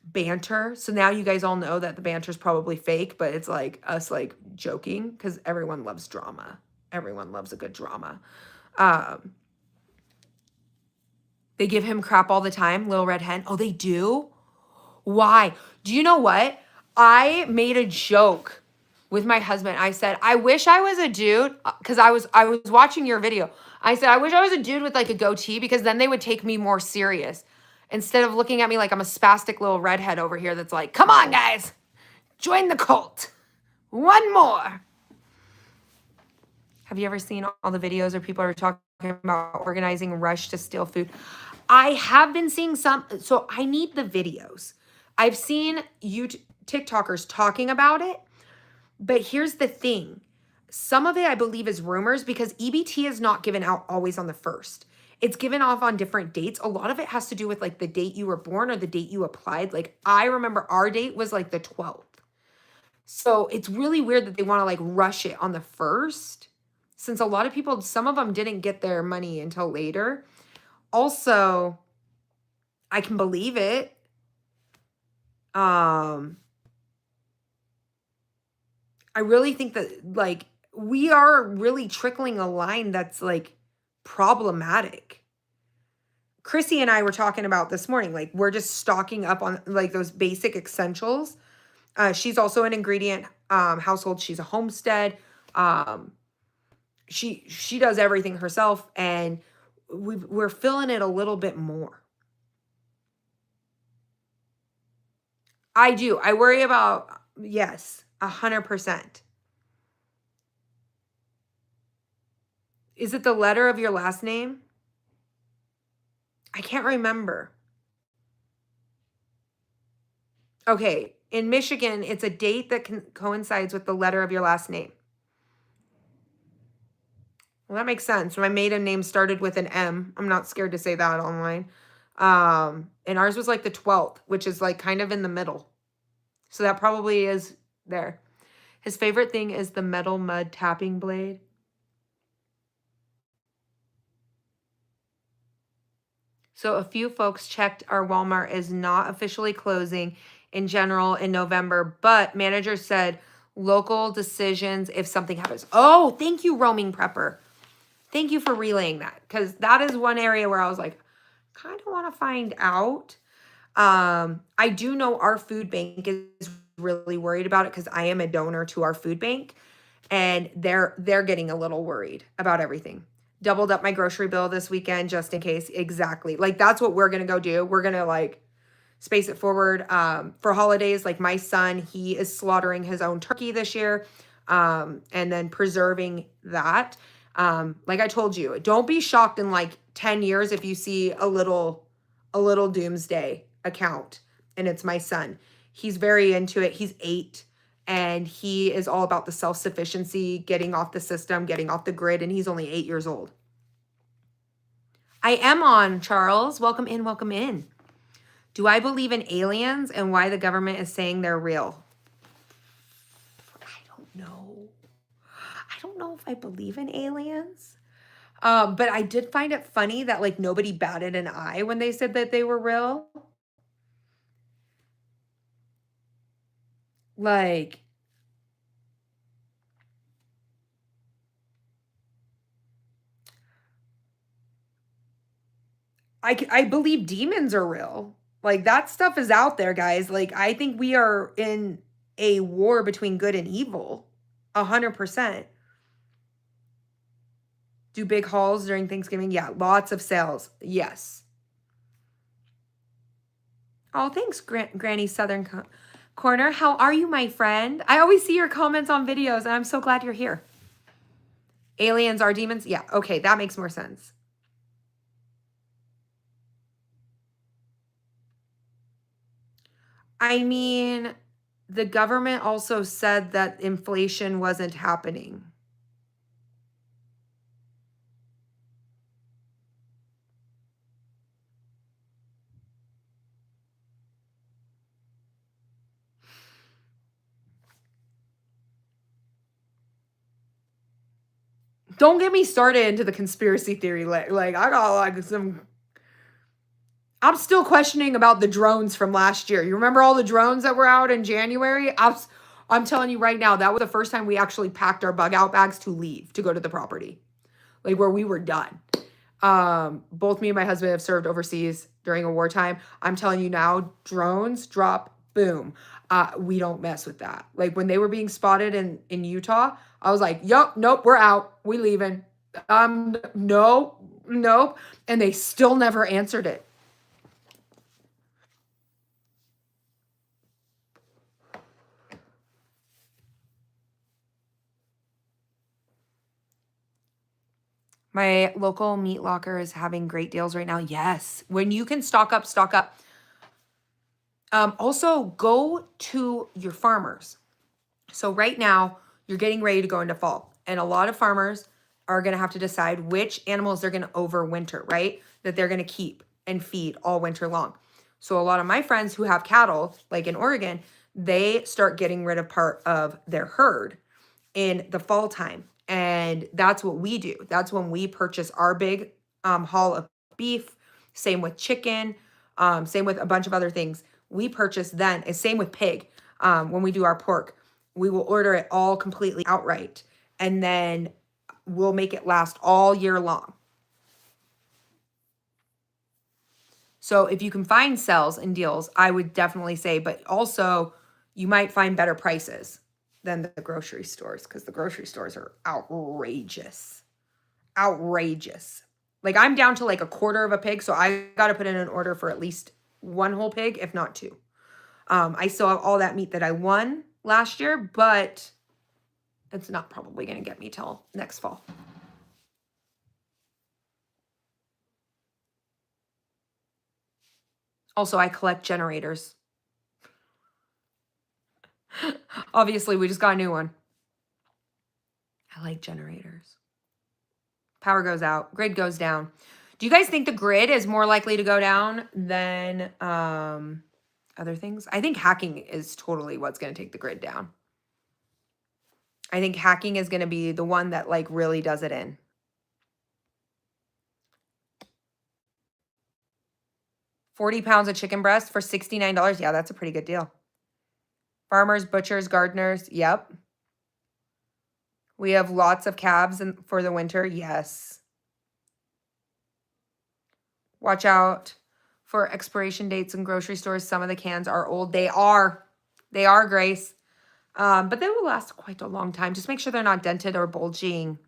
banter. So now you guys all know that the banter is probably fake, but it's like us like joking because everyone loves drama. Everyone loves a good drama. They give him crap all the time, little red hen. Oh, they do? Why? Do you know what? I made a joke with my husband. I said, I wish I was a dude, because I was watching your video. I said, I wish I was a dude with like a goatee, because then they would take me more serious. Instead of looking at me like I'm a spastic little redhead over here that's like, come on, guys, join the cult. One more. Have you ever seen all the videos where people are talking about organizing rush to steal food? I have been seeing some, so I need the videos. I've seen TikTokers talking about it, but here's the thing. Some of it I believe is rumors, because EBT is not given out always on the 1st. It's given off on different dates. A lot of it has to do with like the date you were born or the date you applied. Like I remember our date was like the 12th. So it's really weird that they want to like rush it on the 1st, since a lot of people, some of them didn't get their money until later. Also, I can believe it. I really think that like we are really trickling a line that's like problematic. Chrissy and I were talking about this morning, like we're just stocking up on like those basic essentials. She's also an ingredient household. She's a homestead. She does everything herself, and we're filling it a little bit more. I do. I worry about, yes, 100%. Is it the letter of your last name? I can't remember. Okay, in Michigan, it's a date that coincides with the letter of your last name. Well, that makes sense. My maiden name started with an M. I'm not scared to say that online. And ours was like the 12th, which is like kind of in the middle. So that probably is there. His favorite thing is the metal mud tapping blade. So a few folks checked our Walmart is not officially closing in general in November, but manager said local decisions if something happens. Oh, thank you, Roaming Prepper. Thank you for relaying that, because that is one area where I was like, kind of want to find out. I do know our food bank is really worried about it, because I am a donor to our food bank, and they're getting a little worried about everything. Doubled up my grocery bill this weekend just in case. Exactly. Like that's what we're going to go do. We're going to like space it forward for holidays. Like my son, he is slaughtering his own turkey this year, and then preserving that. Like I told you, don't be shocked in like 10 years if you see a little doomsday account and it's my son. He's very into it. He's 8 and he is all about the self-sufficiency, getting off the system, getting off the grid, and he's only 8 years old. I am on, Charles. Welcome in, welcome in. Do I believe in aliens and why the government is saying they're real? I don't know. I don't know if I believe in aliens. But I did find it funny that like nobody batted an eye when they said that they were real. Like, I believe demons are real. Like that stuff is out there, guys. Like I think we are in a war between good and evil. 100%. Do big hauls during Thanksgiving? Yeah, lots of sales. Yes. Oh, thanks, Granny Southern Corner. How are you, my friend? I always see your comments on videos, and I'm so glad you're here. Aliens are demons? Yeah, okay, that makes more sense. I mean, the government also said that inflation wasn't happening. Don't get me started into the conspiracy theory. Like I got like some. I'm still questioning about the drones from last year. You remember all the drones that were out in January? I'm telling you right now, that was the first time we actually packed our bug out bags to leave, to go to the property. Like where we were done. Both me and my husband have served overseas during a wartime. I'm telling you now, drones drop, boom. We don't mess with that. Like when they were being spotted in Utah, I was like, yup, nope, we're out. We leaving. No, nope. And they still never answered it. My local meat locker is having great deals right now. Yes. When you can stock up, stock up. Also, go to your farmers. So right now, you're getting ready to go into fall, and a lot of farmers are going to have to decide which animals they're going to overwinter, right? That they're going to keep and feed all winter long. So a lot of my friends who have cattle, like in Oregon, they start getting rid of part of their herd in the fall time. And that's what we do. That's when we purchase our big haul of beef. Same with chicken. Same with a bunch of other things. We purchase then. And same with pig. When we do our pork, we will order it all completely outright. And then we'll make it last all year long. So if you can find sales and deals, I would definitely say, but also you might find better prices than the grocery stores, because the grocery stores are outrageous. Outrageous. Like I'm down to like a quarter of a pig, so I got to put in an order for at least one whole pig, if not two. I still have all that meat that I won last year, but it's not probably going to get me till next fall. Also, I collect generators. Obviously, we just got a new one. I like generators. Power goes out, grid goes down. Do you guys think the grid is more likely to go down than other things? I think hacking is totally what's going to take the grid down. I think hacking is going to be the one that like really does it in. £40 of chicken breast for $69. Yeah, that's a pretty good deal. Farmers, butchers, gardeners. Yep. We have lots of calves for the winter. Yes. Watch out for expiration dates in grocery stores. Some of the cans are old. They are. They are, Grace. But they will last quite a long time. Just make sure they're not dented or bulging.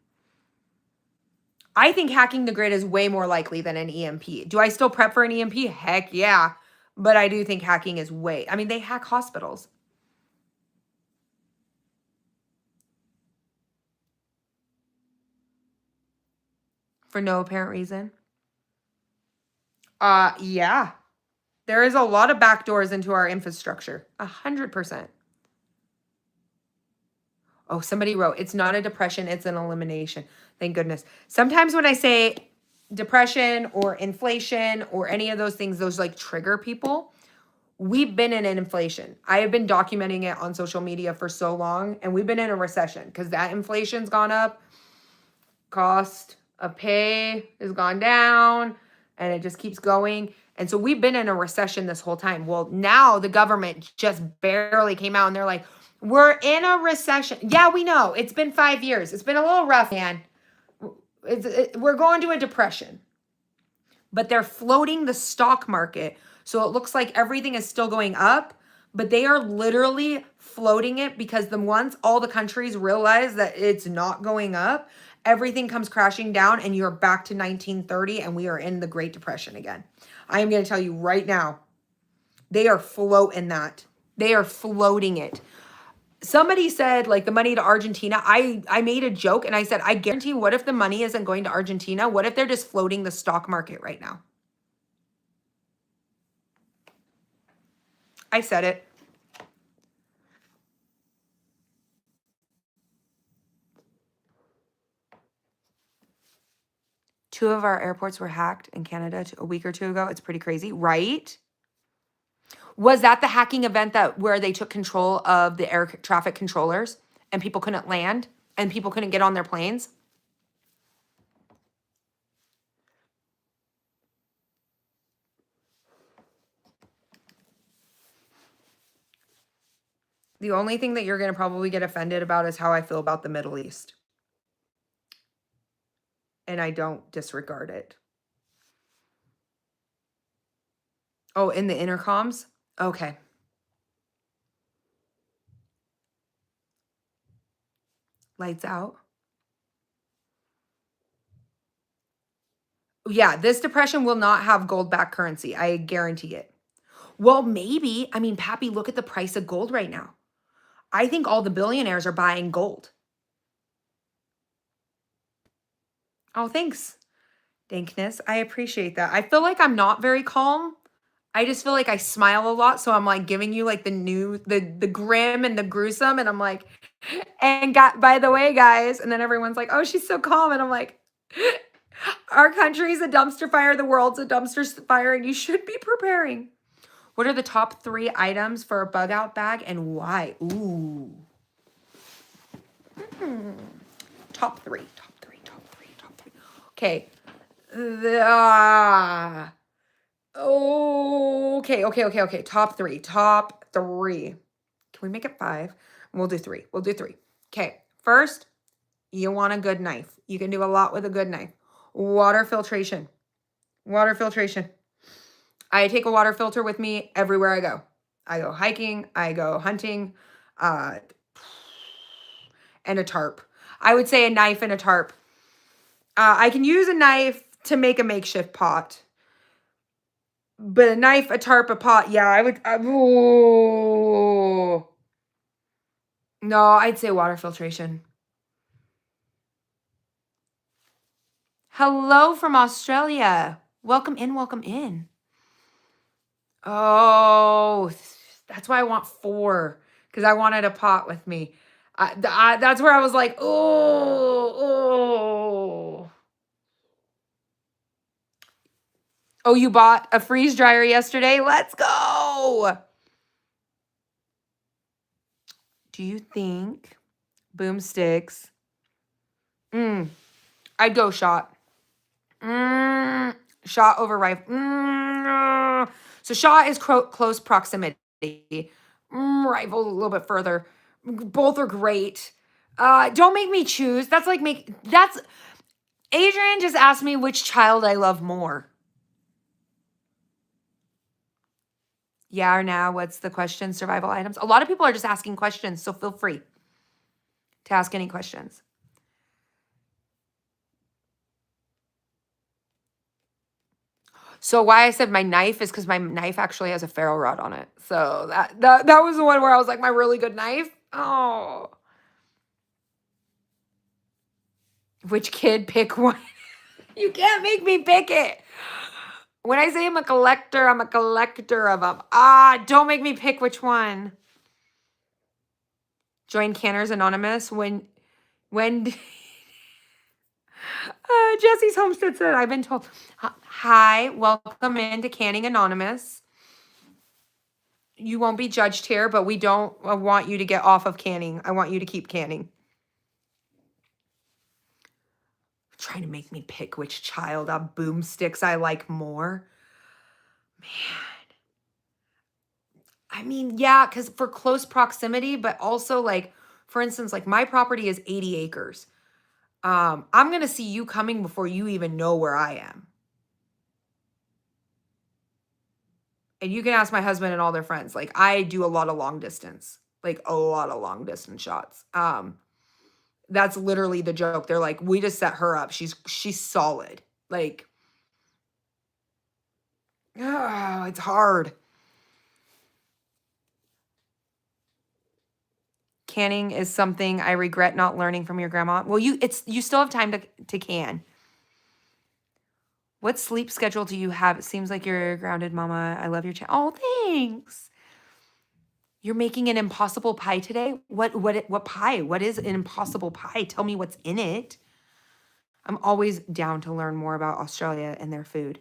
I think hacking the grid is way more likely than an EMP. Do I still prep for an EMP? Heck yeah. But I do think hacking is I mean, they hack hospitals. For no apparent reason. Yeah. There is a lot of backdoors into our infrastructure. 100%. Oh, somebody wrote, it's not a depression, it's an elimination. Thank goodness. Sometimes when I say depression or inflation or any of those things, those like trigger people, we've been in an inflation. I have been documenting it on social media for so long, and we've been in a recession because that inflation's gone up. Cost of pay has gone down, and it just keeps going. And so we've been in a recession this whole time. Well, now the government just barely came out and they're like, we're in a recession. Yeah, we know. It's been 5 years. It's been a little rough, man. We're going to a depression. But they're floating the stock market. So it looks like everything is still going up, but they are literally floating it because once all the countries realize that it's not going up, everything comes crashing down and you're back to 1930 and we are in the Great Depression again. I am going to tell you right now, they are floating that. They are floating it. Somebody said like the money to Argentina. I made a joke and I said, I guarantee what if the money isn't going to Argentina? What if they're just floating the stock market right now? I said it. Two of our airports were hacked in Canada a week or two ago. It's pretty crazy, right? Was that the hacking event where they took control of the air traffic controllers and people couldn't land and people couldn't get on their planes? The only thing that you're going to probably get offended about is how I feel about the Middle East. and I don't disregard it. Oh, in the intercoms? Okay. Lights out. Yeah, this depression will not have gold backed currency. I guarantee it. Well, maybe. I mean, Pappy, look at the price of gold right now. I think all the billionaires are buying gold. Oh, thanks, Dankness. I appreciate that. I feel like I'm not very calm. I just feel like I smile a lot. So I'm like giving you like the grim and the gruesome. And I'm like, and got, by the way, guys. And then everyone's like, oh, she's so calm. And I'm like, our country's a dumpster fire. The world's a dumpster fire. And you should be preparing. What are the top 3 items for a bug out bag and why? Ooh. Top 3. Okay. Okay. Top 3. Can we make it 5? We'll do 3. Okay. First, you want a good knife. You can do a lot with a good knife. Water filtration. I take a water filter with me everywhere I go. I go hiking, I go hunting, and a tarp. I would say a knife and a tarp. I can use a knife to make a makeshift pot. But a knife, a tarp, a pot, yeah, I would. Ooh. No, I'd say water filtration. Hello from Australia. Welcome in. Oh, that's why I want 4. Because I wanted a pot with me. That's where I was like, oh. Oh, you bought a freeze dryer yesterday? Let's go. Do you think boomsticks? I'd go shot. Shot over rifle. So shot is close proximity. Rifle a little bit further. Both are great. Don't make me choose. Adrian just asked me which child I love more. Yeah or now? What's the question? Survival items. A lot of people are just asking questions, so feel free to ask any questions. So why I said my knife is because my knife actually has a ferro rod on it. So that was the one where I was like, my really good knife. Oh. Which kid? Pick one. You can't make me pick it. When I say I'm a collector of them. Don't make me pick which one. Join Canners Anonymous. When Jesse's Homestead said, I've been told. Hi, welcome into Canning Anonymous. You won't be judged here, but we don't want you to get off of canning. I want you to keep canning. Trying to make me pick which child of boomsticks I like more. Man. I mean, yeah, because for close proximity, but also like, for instance, like my property is 80 acres. I'm going to see you coming before you even know where I am. And you can ask my husband and all their friends. Like I do a lot of long distance, shots. That's literally the joke. They're like, we just set her up. She's solid. Like, oh, it's hard. Canning is something I regret not learning from your grandma. Well, you still have time to can. What sleep schedule do you have? It seems like you're grounded, Mama. I love your chat. Oh, thanks. You're making an impossible pie today? What pie? What is an impossible pie? Tell me what's in it. I'm always down to learn more about Australia and their food.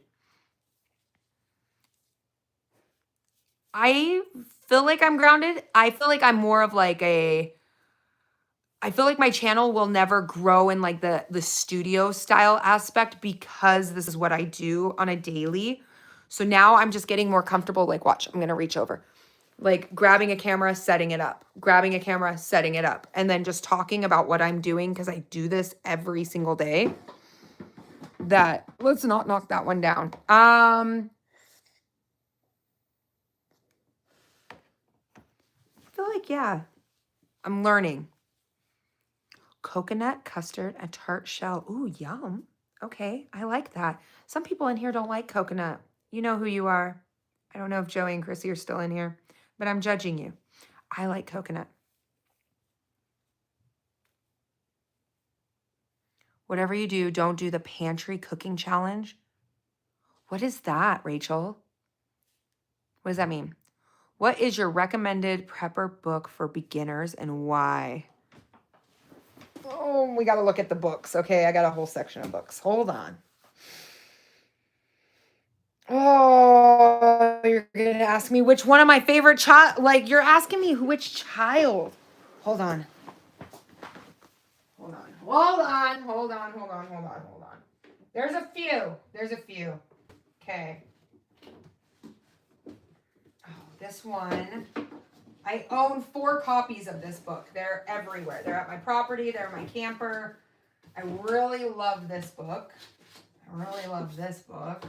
I feel like I'm grounded. I feel like I'm more of like I feel like my channel will never grow in like the studio style aspect because this is what I do on a daily. So now I'm just getting more comfortable. Like, watch, I'm going to reach over. Like grabbing a camera, setting it up, and then just talking about what I'm doing because I do this every single day. that, let's not knock that one down. I feel like, yeah, I'm learning. Coconut, custard, and tart shell. Ooh, yum. Okay, I like that. Some people in here don't like coconut. You know who you are. I don't know if Joey and Chrissy are still in here, but I'm judging you. I like coconut. Whatever you do, don't do the pantry cooking challenge. What is that, Rachel? What does that mean? What is your recommended prepper book for beginners and why? Oh, we got to look at the books. Okay, I got a whole section of books. Hold on. Oh, you're going to ask me which one of my favorite child, like you're asking me which child. Hold on. Hold on. Hold on. Hold on. Hold on. Hold on. Hold on. There's a few. There's a few. Okay. Oh, this one. I own 4 copies of this book. They're everywhere. They're at my property. They're in my camper. I really love this book. I really love this book.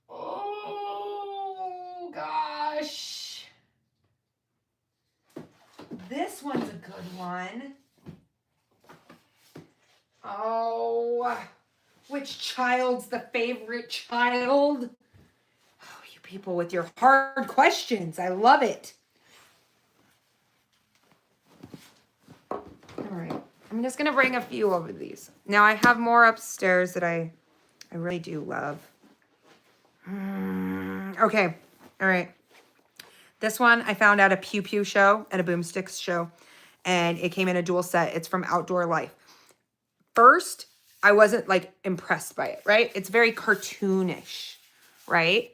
Oh, gosh. This one's a good one. Oh, which child's the favorite child? Oh, you people with your hard questions. I love it. All right. I'm just going to bring a few over these. Now, I have more upstairs that I really do love. Okay. All right. This one I found at a Pew Pew show, at a Boomsticks show, and it came in a dual set. It's from Outdoor Life. First, I wasn't like impressed by it, right? It's very cartoonish, right?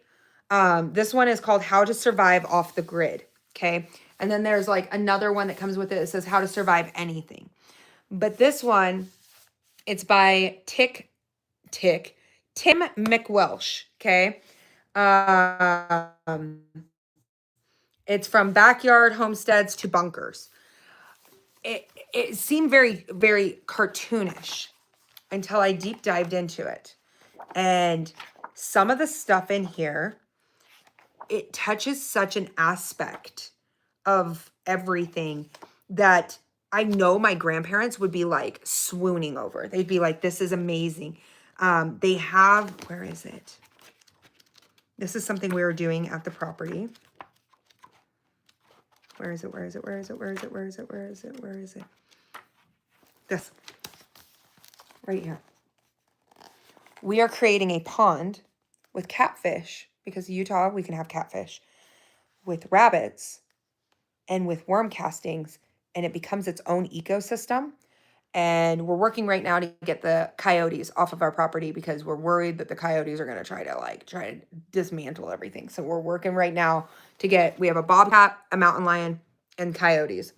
This one is called How to Survive Off the Grid, okay? And then there's like another one that comes with it that says How to Survive Anything. But this one, it's by Tim McWelsh, okay? It's from backyard homesteads to bunkers. It seemed very, very cartoonish until I deep dived into it. And some of the stuff in here, it touches such an aspect of everything that I know my grandparents would be like swooning over. They'd be like, this is amazing. They have, where is it? This is something we were doing at the property. Where is it? Where is it? Where is it? Where is it? Where is it? Where is it? Where is it? This. Right here. We are creating a pond with catfish, because in Utah we can have catfish, with rabbits and with worm castings, and it becomes its own ecosystem. And we're working right now to get the coyotes off of our property because we're worried that the coyotes are going to try to dismantle everything. So we're working right now to we have a bobcat, a mountain lion, and coyotes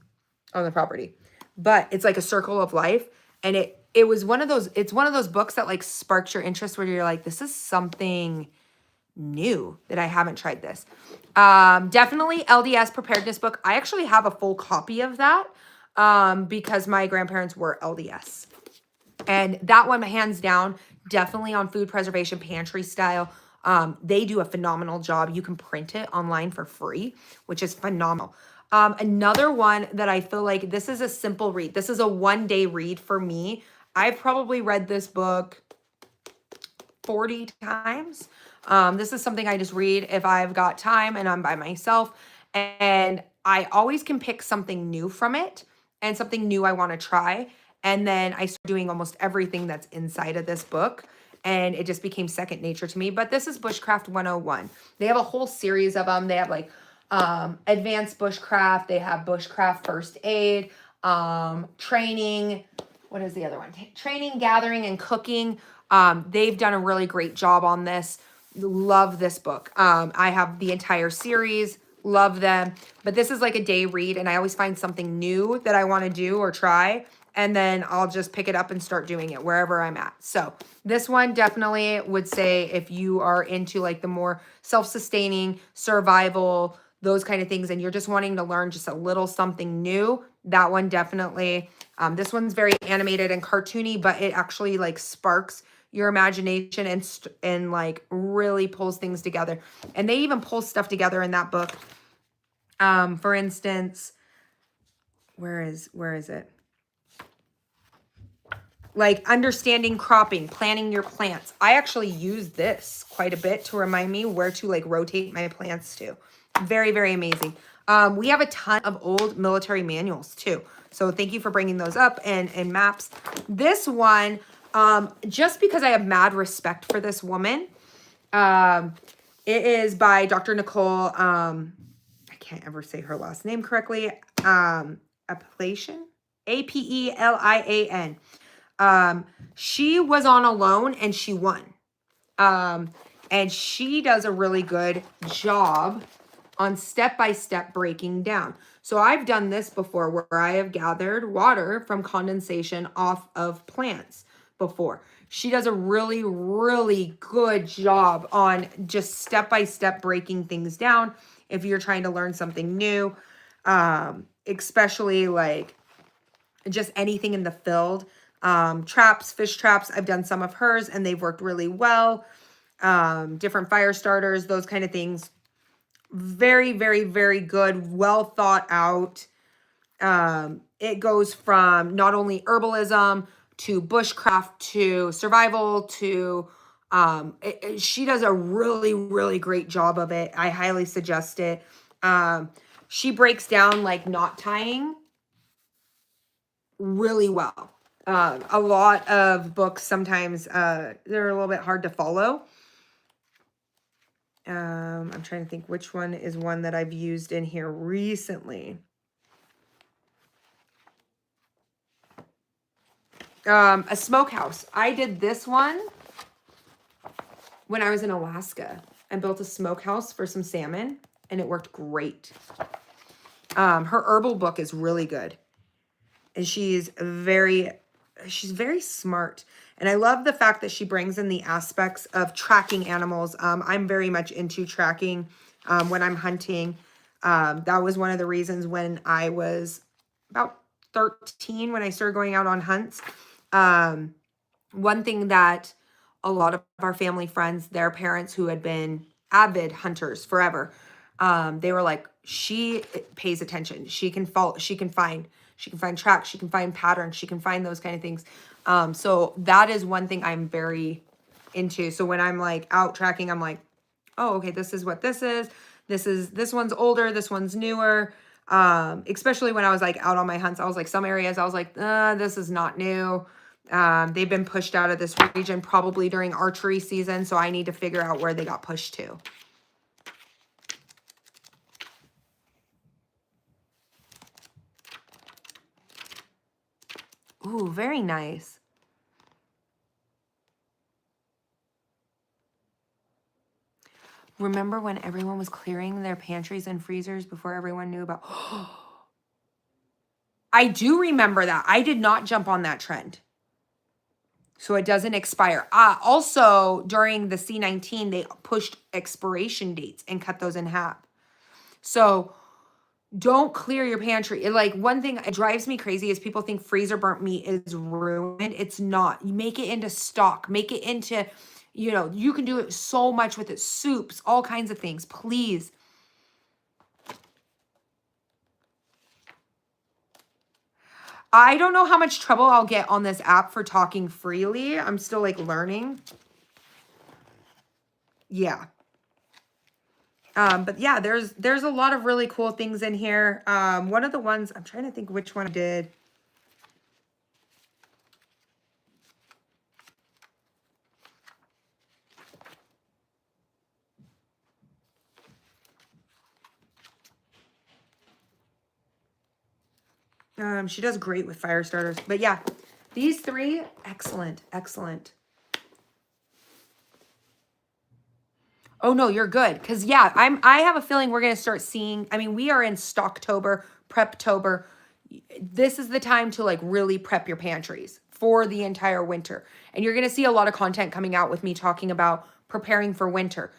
on the property. But it's like a circle of life. And it's one of those books that like sparks your interest where you're like, this is something new that I haven't tried this. Definitely LDS preparedness book. I actually have a full copy of that. Because my grandparents were LDS. And that one, hands down, definitely on food preservation, pantry style. They do a phenomenal job. You can print it online for free, which is phenomenal. Another one that I feel like this is a simple read. This is a one-day read for me. I've probably read this book 40 times. This is something I just read if I've got time and I'm by myself. And I always can pick something new from it and something new I want to try. And then I start doing almost everything that's inside of this book. And it just became second nature to me. But this is Bushcraft 101. They have a whole series of them. They have like advanced bushcraft. They have bushcraft first aid, training. What is the other one? Training, gathering, and cooking. They've done a really great job on this. Love this book. I have the entire series. Love them. But this is like a day read, and I always find something new that I want to do or try, and then I'll just pick it up and start doing it wherever I'm at. So this one definitely would say if you are into like the more self-sustaining survival those kind of things, and you're just wanting to learn just a little something new, that one definitely. This one's very animated and cartoony, but it actually like sparks your imagination and like really pulls things together. And they even pull stuff together in that book. For instance, where is it? Like understanding cropping, planting your plants. I actually use this quite a bit to remind me where to like rotate my plants to. Very, very amazing. We have a ton of old military manuals too. So thank you for bringing those up, and maps. This one, just because I have mad respect for this woman, it is by Dr. Nicole, I can't ever say her last name correctly, Appellation? Apelian. She was on Alone and she won. And she does a really good job on step-by-step breaking down. So I've done this before where I have gathered water from condensation off of plants before. She does a really, really good job on just step-by-step breaking things down if you're trying to learn something new, especially like just anything in the field. Traps, fish traps, I've done some of hers and they've worked really well. Different fire starters, those kind of things. Very, very, very good, well thought out. It goes from not only herbalism to bushcraft to survival to she does a really, really great job of it. I highly suggest it. She breaks down like knot tying really well. A lot of books sometimes they're a little bit hard to follow. I'm trying to think which one is one that I've used in here recently. A smokehouse. I did this one when I was in Alaska. I built a smokehouse for some salmon and it worked great. Her herbal book is really good. And she's very smart. And I love the fact that she brings in the aspects of tracking animals. I'm very much into tracking when I'm hunting. That was one of the reasons when I was about 13 when I started going out on hunts. One thing that a lot of our family friends, their parents who had been avid hunters forever, they were like, she pays attention. She can follow, she can find tracks, she can find patterns, she can find those kind of things. So that is one thing I'm very into. So when I'm like out tracking, I'm like, oh, okay, this is what this is. This one's older, this one's newer. Especially when I was like out on my hunts, I was like, some areas I was like, this is not new. They've been pushed out of this region probably during archery season. So I need to figure out where they got pushed to. Ooh, very nice. Remember when everyone was clearing their pantries and freezers before everyone knew about... I do remember that. I did not jump on that trend. So it doesn't expire. Also, during the C19, they pushed expiration dates and cut those in half. So don't clear your pantry. Like one thing that drives me crazy is people think freezer burnt meat is ruined. It's not. You make it into stock. Make it into, you know, you can do it so much with it. Soups, all kinds of things. Please. I don't know how much trouble I'll get on this app for talking freely. I'm still like learning. Yeah. But yeah, there's a lot of really cool things in here. One of the ones, I'm trying to think which one I did. She does great with fire starters. But yeah, these three, excellent, excellent. Oh no, you're good. Cause yeah, I have a feeling we're gonna start seeing, I mean, we are in Stocktober, Preptober. This is the time to like really prep your pantries for the entire winter. And you're gonna see a lot of content coming out with me talking about preparing for winter.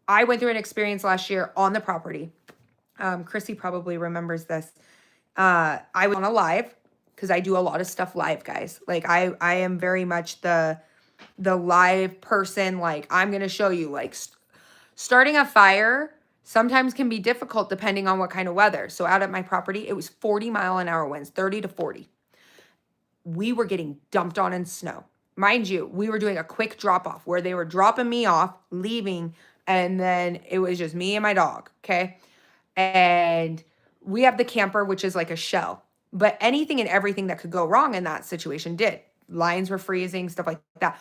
I went through an experience last year on the property. Chrissy probably remembers this. I was on a live because I do a lot of stuff live, guys. Like I am very much the live person. Like I'm going to show you like starting a fire sometimes can be difficult depending on what kind of weather. So out at my property, it was 40-mile-an-hour winds, 30 to 40. We were getting dumped on in snow. Mind you, we were doing a quick drop off where they were dropping me off, leaving, and then it was just me and my dog, okay? And we have the camper, which is like a shell. But anything and everything that could go wrong in that situation did. Lines were freezing, stuff like that.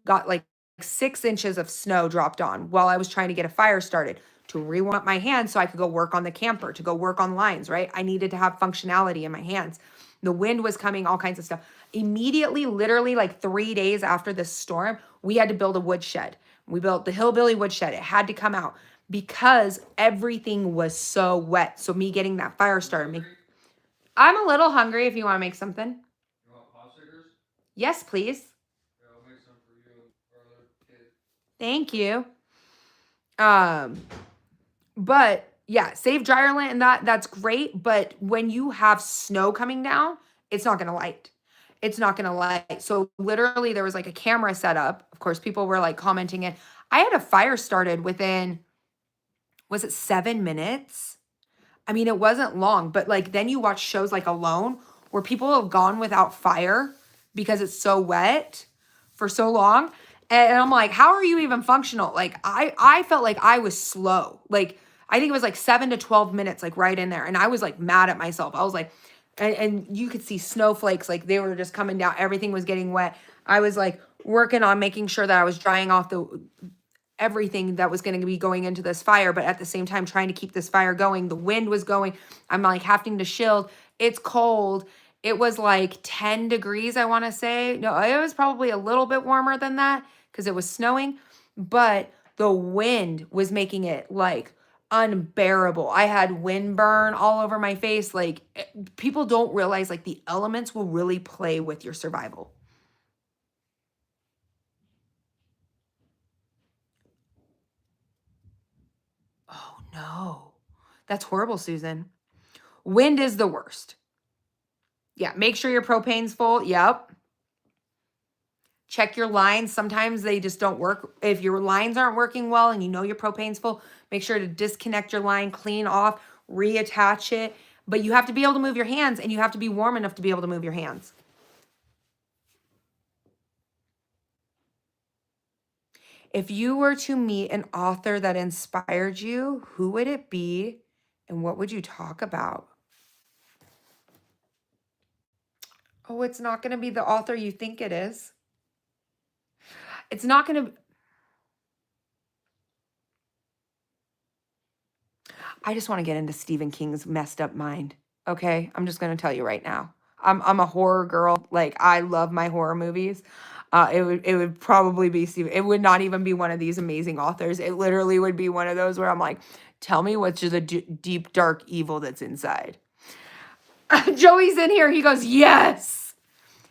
Got like 6 inches of snow dropped on while I was trying to get a fire started to rewarm up my hands so I could go work on the camper, to go work on lines, right? I needed to have functionality in my hands. The wind was coming, all kinds of stuff. Immediately, literally like 3 days after the storm, we had to build a woodshed. We built the hillbilly woodshed. It had to come out because everything was so wet. So me getting that fire started. I'm a little hungry if you want to make something. You want popsicles? Yes, please. Yeah, I'll make some for you or the kid. Thank you. But yeah, save dryer lint and that's great. But when you have snow coming down, it's not gonna light. It's not gonna light. So literally there was like a camera set up. Of course, people were like commenting it. I had a fire started within, was it 7 minutes? I mean, it wasn't long, but like then you watch shows like Alone where people have gone without fire because it's so wet for so long. And I'm like, how are you even functional? Like I felt like I was slow. Like I think it was like 7 to 12 minutes, like right in there. And I was like mad at myself. I was like, and you could see snowflakes, like they were just coming down. Everything was getting wet. I was like working on making sure that I was drying off everything that was going to be going into this fire, but at the same time trying to keep this fire going. The wind was going. I'm like having to shield. It's cold. It was like 10 degrees, I want to say. No, it was probably a little bit warmer than that because it was snowing, but the wind was making it like unbearable. I had wind burn all over my face. Like people don't realize like the elements will really play with your survival. Oh no, that's horrible, Susan. Wind is the worst. Yeah, make sure your propane's full. Yep. Check your lines. Sometimes they just don't work. If your lines aren't working well and you know your propane's full, make sure to disconnect your line, clean off, reattach it. But you have to be able to move your hands and you have to be warm enough to be able to move your hands. If you were to meet an author that inspired you, who would it be and what would you talk about? Oh, it's not going to be the author you think it is. It's not going to. I just want to get into Stephen King's messed up mind. Okay, I'm just going to tell you right now. I'm a horror girl. Like I love my horror movies. It would probably be Stephen. It would not even be one of these amazing authors. It literally would be one of those where I'm like, tell me what's the deep dark evil that's inside. Joey's in here. He goes, yes.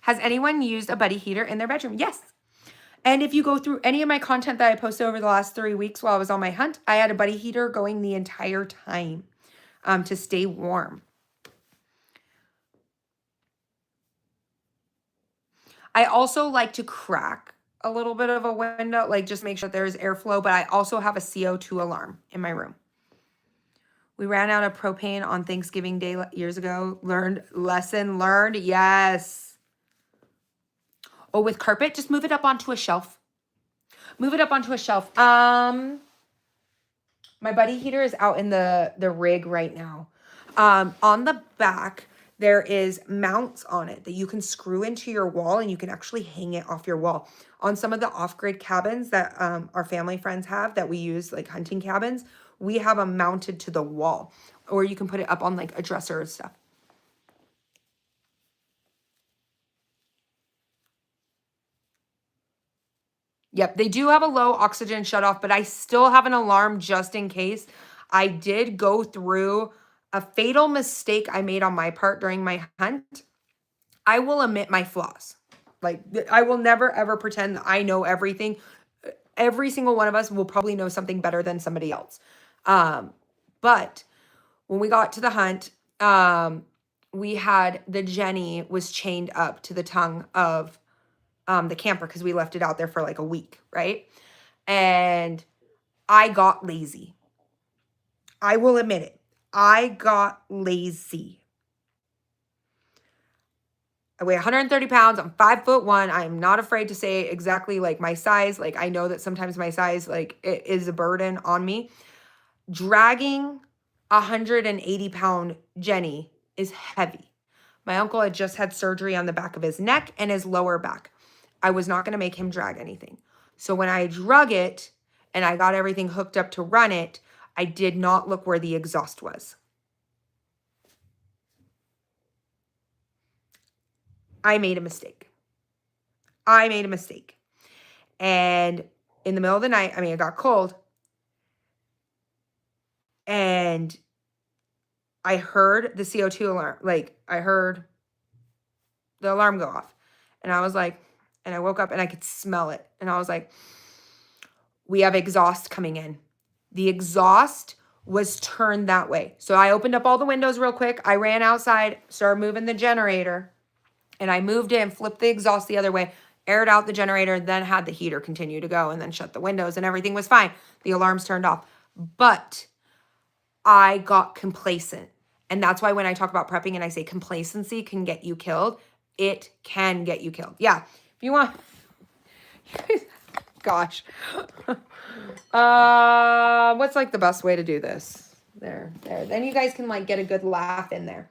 Has anyone used a buddy heater in their bedroom? Yes. And if you go through any of my content that I posted over the last 3 weeks while I was on my hunt, I had a buddy heater going the entire time to stay warm. I also like to crack a little bit of a window, like just make sure there's airflow, but I also have a CO2 alarm in my room. We ran out of propane on Thanksgiving Day years ago. Lesson learned. Yes. Oh, with carpet, just move it up onto a shelf. Move it up onto a shelf. My buddy heater is out in the rig right now. On the back, there is mounts on it that you can screw into your wall and you can actually hang it off your wall. On some of the off-grid cabins that our family friends have that we use, like hunting cabins, we have them mounted to the wall. Or you can put it up on like a dresser and stuff. Yep, they do have a low oxygen shutoff, but I still have an alarm just in case. I did go through a fatal mistake I made on my part during my hunt. I will admit my flaws. Like, I will never, ever pretend that I know everything. Every single one of us will probably know something better than somebody else. But when we got to the hunt, we had the Jenny was chained up to the tongue of the camper because we left it out there for like a week, right? And I got lazy. I will admit it. I got lazy. I weigh 130 pounds. I'm 5'1". I am not afraid to say exactly like my size. Like I know that sometimes my size, like it is a burden on me. Dragging 180-pound Jenny is heavy. My uncle had just had surgery on the back of his neck and his lower back. I was not going to make him drag anything. So when I drug it and I got everything hooked up to run it, I did not look where the exhaust was. I made a mistake. And in the middle of the night, it got cold. And I heard the CO2 alarm. Like, I heard the alarm go off. And I was like, and I woke up and I could smell it. And I was like, we have exhaust coming in. The exhaust was turned that way. So I opened up all the windows real quick. I ran outside, started moving the generator. And I moved in, flipped the exhaust the other way, aired out the generator, then had the heater continue to go, and then shut the windows, and everything was fine. The alarms turned off. But I got complacent. And that's why when I talk about prepping and I say complacency can get you killed, it can get you killed. Yeah. If you want, gosh. What's like the best way to do this? There. Then you guys can like get a good laugh in there.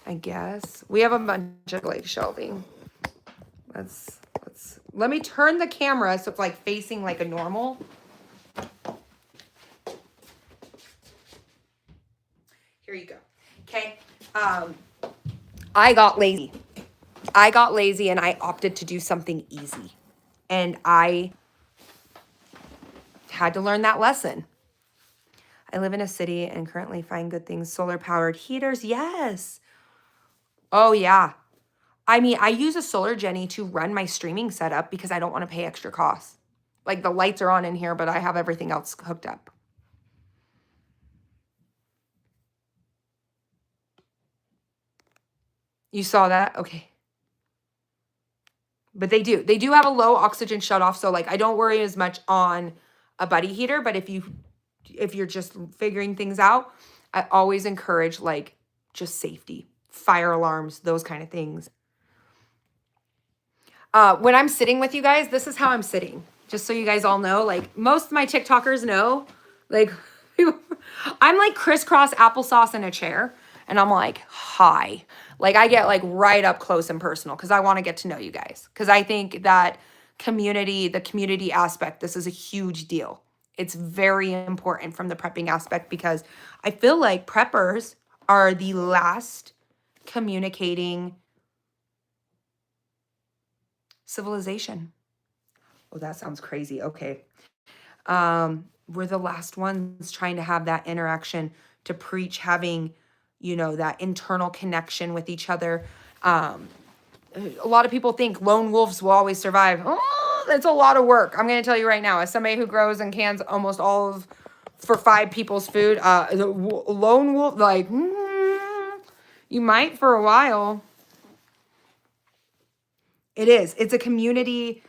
I guess we have a bunch of like shelving. Let me turn the camera so it's like facing like a normal. Here you go. Okay. I got lazy and I opted to do something easy. And I had to learn that lesson. I live in a city and currently find good things. Solar powered heaters. Yes. Oh, yeah. I use a solar Jenny to run my streaming setup because I don't want to pay extra costs. Like the lights are on in here, but I have everything else hooked up. You saw that? Okay. But they do have a low oxygen shutoff. So like I don't worry as much on a buddy heater, but if you're just figuring things out, I always encourage like just safety, fire alarms, those kind of things. When I'm sitting with you guys, this is how I'm sitting. Just so you guys all know, like most of my TikTokers know, like I'm like crisscross applesauce in a chair and I'm like, hi. Like I get like right up close and personal because I want to get to know you guys. Because I think that the community aspect, this is a huge deal. It's very important from the prepping aspect because I feel like preppers are the last communicating civilization. Oh, that sounds crazy. Okay. We're the last ones trying to have that interaction to preach having, that internal connection with each other. A lot of people think lone wolves will always survive. Oh, that's a lot of work. I'm going to tell you right now, as somebody who grows and cans almost all of for 5 people's food, the lone wolf, like, you might for a while. It is. It's a community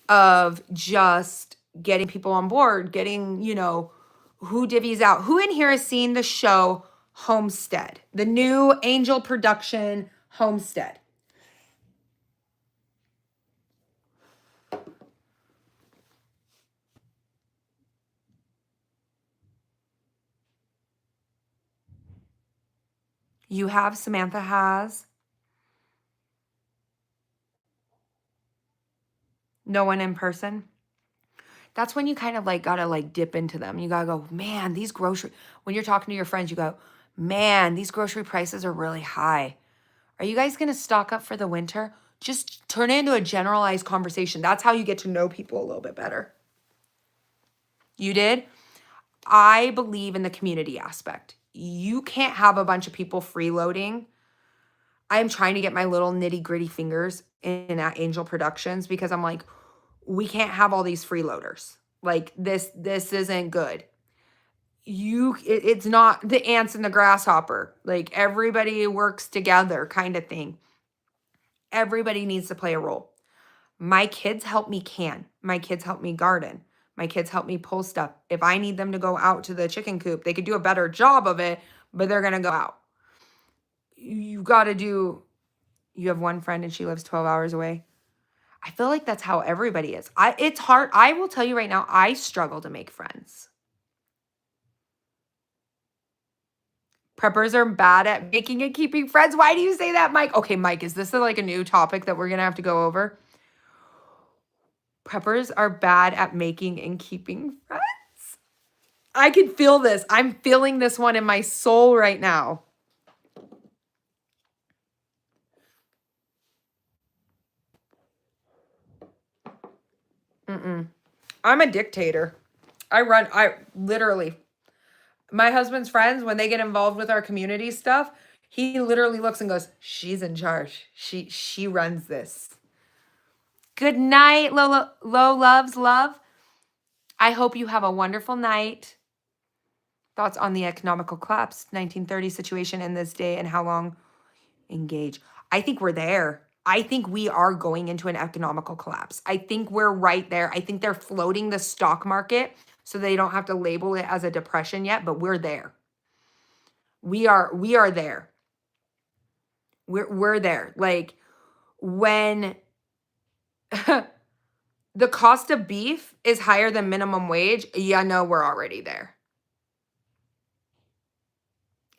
of just getting people on board, getting, who divvies out. Who in here has seen the show Homestead? The new Angel production Homestead. You have, Samantha has. No one in person. That's when you kind of like gotta like dip into them. You gotta go, man, when you're talking to your friends, you go, man, these grocery prices are really high. Are you guys gonna stock up for the winter? Just turn it into a generalized conversation. That's how you get to know people a little bit better. You did? I believe in the community aspect. You can't have a bunch of people freeloading I am trying to get my little nitty gritty fingers in at Angel Productions because I'm like, we can't have all these freeloaders. Like this isn't good. It's not the ants and the grasshopper. Like everybody works together kind of thing. Everybody needs to play a role. My kids help me can. My kids help me garden. My kids help me pull stuff. If I need them to go out to the chicken coop, they could do a better job of it, but they're going to go out. You got to do, you have one friend and she lives 12 hours away. I feel like that's how everybody is. It's hard. I will tell you right now, I struggle to make friends. Preppers are bad at making and keeping friends. Why do you say that, Mike? Okay, Mike, is this like a new topic that we're going to have to go over? Preppers are bad at making and keeping friends. I can feel this. I'm feeling this one in my soul right now. I'm a dictator. I literally, my husband's friends, when they get involved with our community stuff, he literally looks and goes, she's in charge. She runs this. Good night, Low Loves Love. I hope you have a wonderful night. Thoughts on the economical collapse, 1930 situation in this day and how long? Engage. I think we're there. I think we are going into an economical collapse. I think we're right there. I think they're floating the stock market so they don't have to label it as a depression yet, but we're there. We are there. We're there. Like when the cost of beef is higher than minimum wage, yeah, no, we're already there.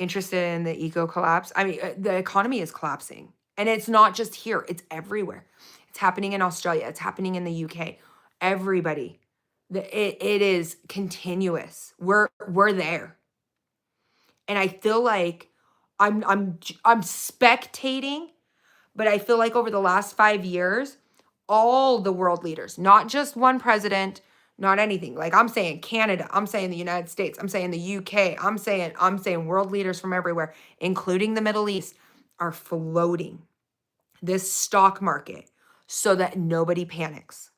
Interested in the eco collapse? I mean, the economy is collapsing. And it's not just here, it's everywhere. It's happening in Australia, it's happening in the UK. Everybody. It is continuous. We're there. And I feel like I'm spectating, but I feel like over the last 5 years, all the world leaders, not just one president, not anything. Like I'm saying Canada, I'm saying the United States, I'm saying the UK, I'm saying world leaders from everywhere, including the Middle East, are floating this stock market so that nobody panics.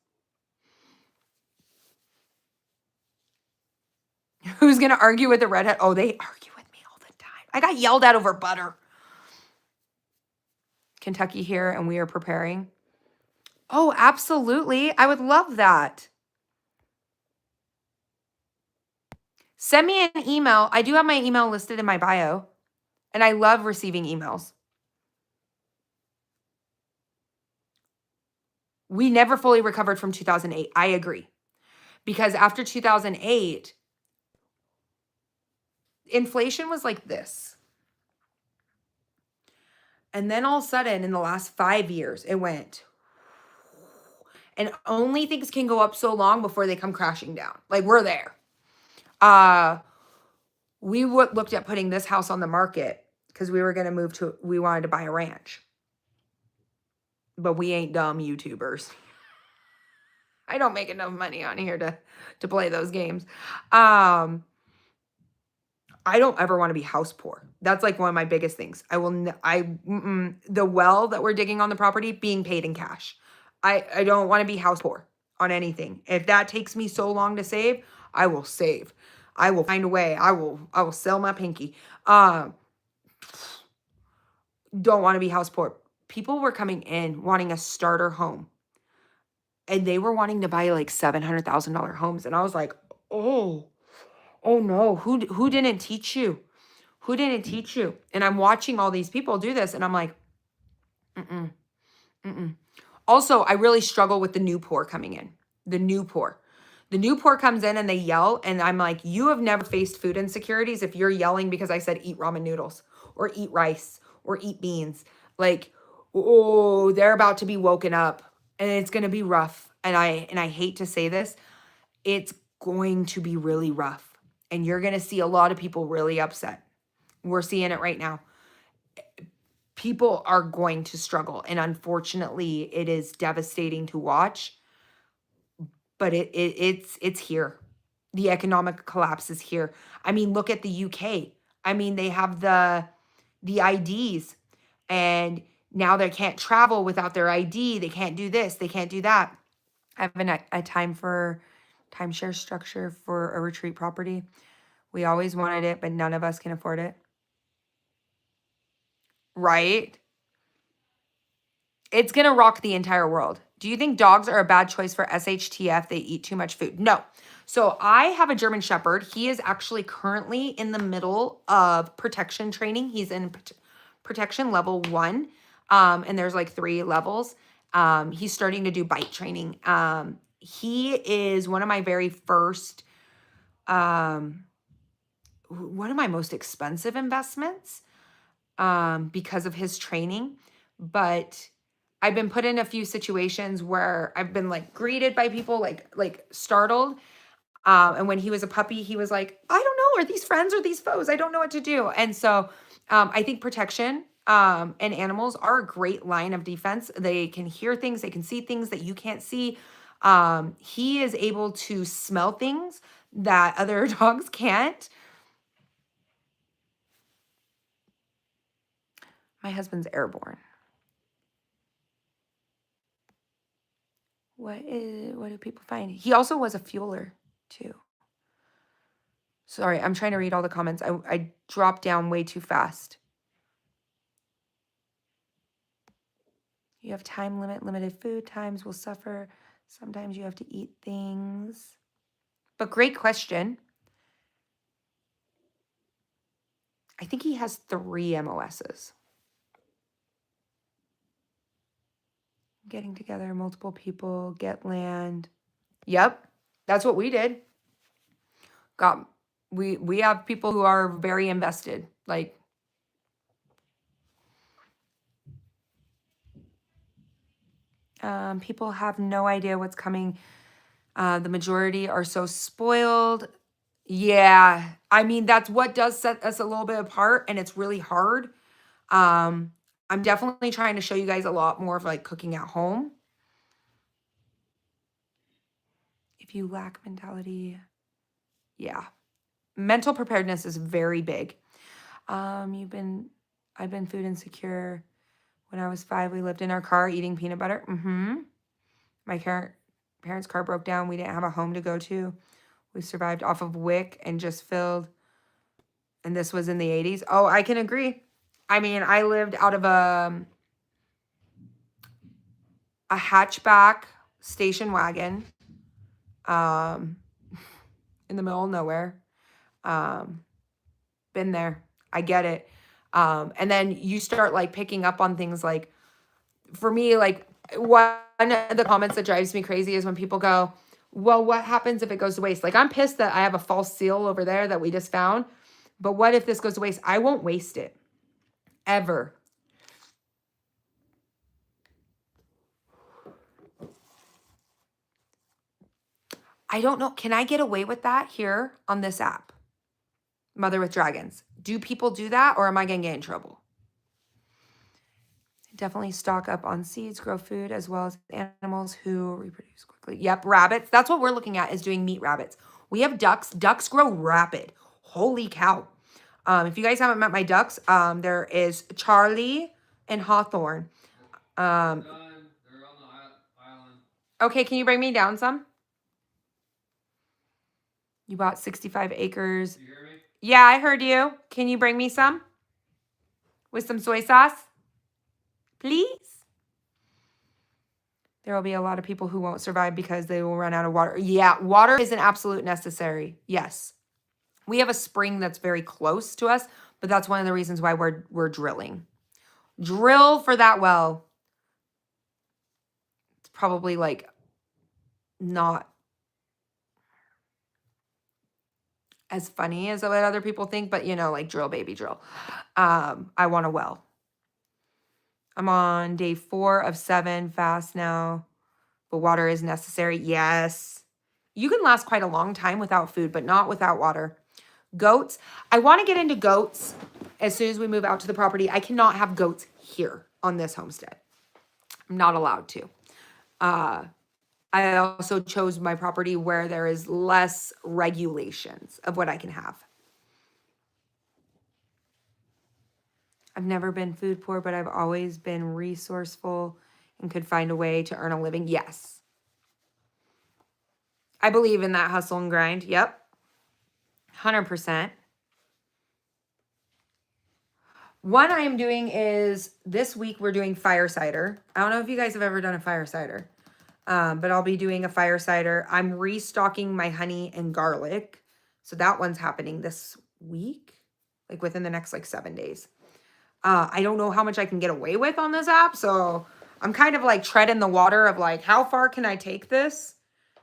Who's going to argue with the redhead? Oh, they argue with me all the time. I got yelled at over butter. Kentucky here, and we are preparing. Oh, absolutely. I would love that. Send me an email. I do have my email listed in my bio, and I love receiving emails. We never fully recovered from 2008. I agree. Because after 2008, inflation was like this. And then all of a sudden, in the last 5 years, it went. And only things can go up so long before they come crashing down. Like, we're there. We looked at putting this house on the market because we wanted to buy a ranch. But we ain't dumb YouTubers. I don't make enough money on here to play those games. I don't ever want to be house poor. That's like one of my biggest things. The well that we're digging on the property being paid in cash. I don't want to be house poor on anything. If that takes me so long to save, I will save. I will find a way. I will sell my pinky. Don't want to be house poor. People were coming in wanting a starter home. And they were wanting to buy like $700,000 homes. And I was like, oh no, who didn't teach you? Who didn't teach you? And I'm watching all these people do this and I'm like, Also, I really struggle with the new poor coming in. The new poor. The new poor comes in and they yell and I'm like, you have never faced food insecurities if you're yelling because I said eat ramen noodles or eat rice or eat beans. Like, oh, they're about to be woken up and it's going to be rough. And I hate to say this, it's going to be really rough. And you're going to see a lot of people really upset. We're seeing it right now. People are going to struggle. And unfortunately, it is devastating to watch. But it's here. The economic collapse is here. I mean, look at the UK. I mean, they have the IDs. and now they can't travel without their ID. They can't do this. They can't do that. I have a timeshare structure for a retreat property. We always wanted it, but none of us can afford it. Right? It's going to rock the entire world. Do you think dogs are a bad choice for SHTF? They eat too much food. No. So I have a German Shepherd. He is actually currently in the middle of protection training. He's in protection level 1. And there's like 3 levels. He's starting to do bite training. He is one of my very first, one of my most expensive investments, because of his training. But I've been put in a few situations where I've been like greeted by people like startled. And when he was a puppy, he was like, I don't know, are these friends or these foes? I don't know what to do. And so I think protection and animals are a great line of defense. They can hear things, they can see things that you can't see. He is able to smell things that other dogs can't. My husband's airborne. What do people find? He also was a fueler too. Sorry, I'm trying to read all the comments. I dropped down way too fast. You have time limit, limited food times will suffer. Sometimes you have to eat things. But great question. I think he has 3 MOSs. Getting together, multiple people, get land. Yep, that's what we did. We have people who are very invested. Like, people have no idea what's coming. The majority are so spoiled. Yeah, I mean, that's what does set us a little bit apart, and it's really hard. I'm definitely trying to show you guys a lot more of like cooking at home. If you lack mentality, yeah. Mental preparedness is very big. I've been food insecure. When I was 5, we lived in our car eating peanut butter. My parents' car broke down. We didn't have a home to go to. We survived off of WIC and just filled. And this was in the 80s. Oh, I can agree. I mean, I lived out of a hatchback station wagon, in the middle of nowhere. Been there. I get it. And then you start like picking up on things like, for me, like one of the comments that drives me crazy is when people go, well, what happens if it goes to waste? Like, I'm pissed that I have a false seal over there that we just found. But what if this goes to waste? I won't waste it. Ever. I don't know. Can I get away with that here on this app? Mother with Dragons. Do people do that, or am I going to get in trouble? Definitely stock up on seeds, grow food, as well as animals who reproduce quickly. Yep, rabbits. That's what we're looking at, is doing meat rabbits. We have ducks. Ducks grow rapid. Holy cow. If you guys haven't met my ducks, there is Charlie and Hawthorne. They're on the island. Okay, can you bring me down some? You bought 65 acres. You hear me? Yeah, I heard you. Can you bring me some? With some soy sauce? Please? There will be a lot of people who won't survive because they will run out of water. Yeah, water is an absolute necessary. Yes. We have a spring that's very close to us, but that's one of the reasons why we're drilling. Drill for that well. It's probably like not as funny as what other people think, but you know, like drill, baby, drill. I want a well. I'm on day 4 of 7 fast now, but water is necessary. Yes. You can last quite a long time without food, but not without water. Goats. I want to get into goats as soon as we move out to the property. I cannot have goats here on this homestead. I'm not allowed to. I also chose my property where there is less regulations of what I can have. I've never been food poor, but I've always been resourceful and could find a way to earn a living. Yes. I believe in that hustle and grind. Yep. 100%. One I am doing is this week we're doing fire cider. I don't know if you guys have ever done a fire cider, but I'll be doing a fire cider. I'm restocking my honey and garlic. So that one's happening this week, like within the next like 7 days. I don't know how much I can get away with on this app. So I'm kind of like treading the water of like, how far can I take this?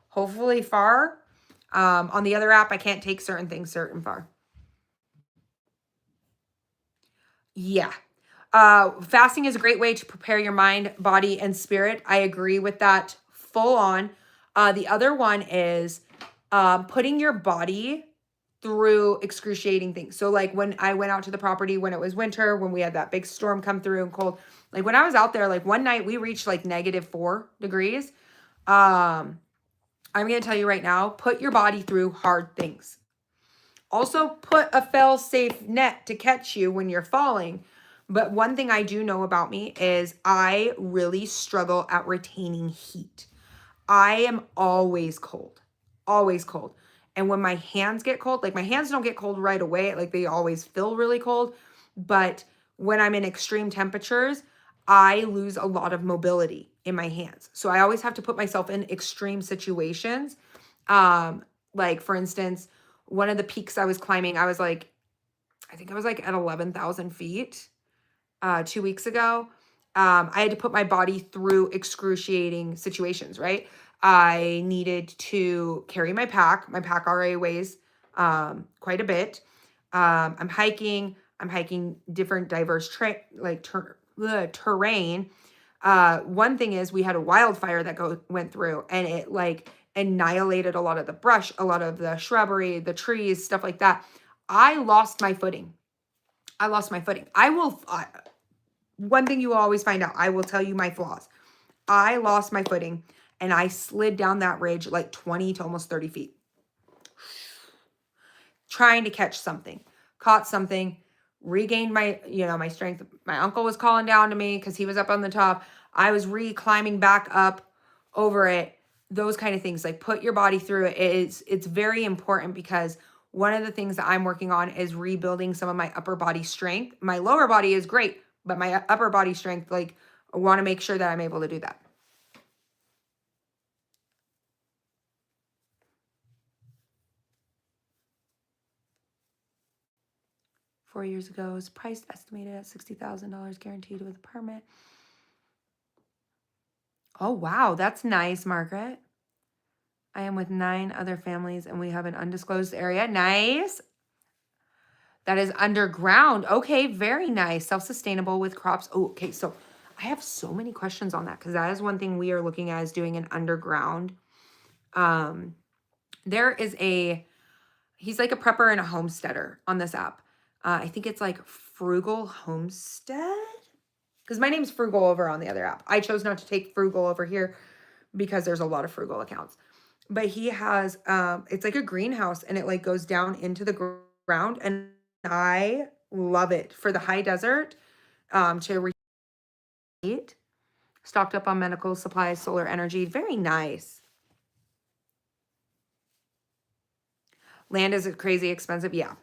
Hopefully far. On the other app, I can't take certain things certain far. Yeah. Fasting is a great way to prepare your mind, body, and spirit. I agree with that full on. The other one is putting your body through excruciating things. So like when I went out to the property when it was winter, when we had that big storm come through and cold, like when I was out there, like one night we reached like -4 degrees. I'm going to tell you right now, put your body through hard things. Also put a fail-safe net to catch you when you're falling. But one thing I do know about me is I really struggle at retaining heat. I am always cold, always cold. And when my hands get cold, like my hands don't get cold right away, like they always feel really cold. But when I'm in extreme temperatures, I lose a lot of mobility in my hands. So I always have to put myself in extreme situations. Like for instance, one of the peaks I was climbing, I think I was like at 11,000 feet 2 weeks ago. I had to put my body through excruciating situations, right? I needed to carry my pack. My pack already weighs quite a bit. I'm hiking different diverse terrain. One thing is we had a wildfire that went through and it like annihilated a lot of the brush, a lot of the shrubbery, the trees, stuff like that. I lost my footing. One thing you will always find out, I will tell you my flaws. I lost my footing and I slid down that ridge like 20 to almost 30 feet. Trying to catch something, caught something, regained my strength. My uncle was calling down to me because he was up on the top. I was climbing back up over it. Those kind of things, like put your body through it. It's very important because one of the things that I'm working on is rebuilding some of my upper body strength. My lower body is great, but my upper body strength, like I want to make sure that I'm able to do that. Four years ago, it was priced estimated at $60,000 guaranteed with a permit. Oh, wow. That's nice, Margaret. I am with 9 other families and we have an undisclosed area. Nice. That is underground. Okay, very nice. Self-sustainable with crops. Oh, okay. So I have so many questions on that because that is one thing we are looking at is doing an underground. He's like a prepper and a homesteader on this app. I think it's like Frugal Homestead. Because my name's Frugal over on the other app. I chose not to take Frugal over here because there's a lot of Frugal accounts. But he has, it's like a greenhouse and it like goes down into the ground. And I love it for the high desert to reheat. Stocked up on medical supplies, solar energy. Very nice. Land is crazy expensive. Yeah.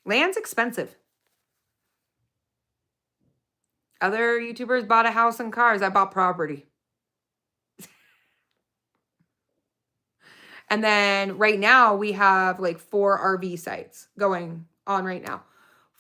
Land's expensive. Other YouTubers bought a house and cars. I bought property. And then right now we have like 4 RV sites going on right now.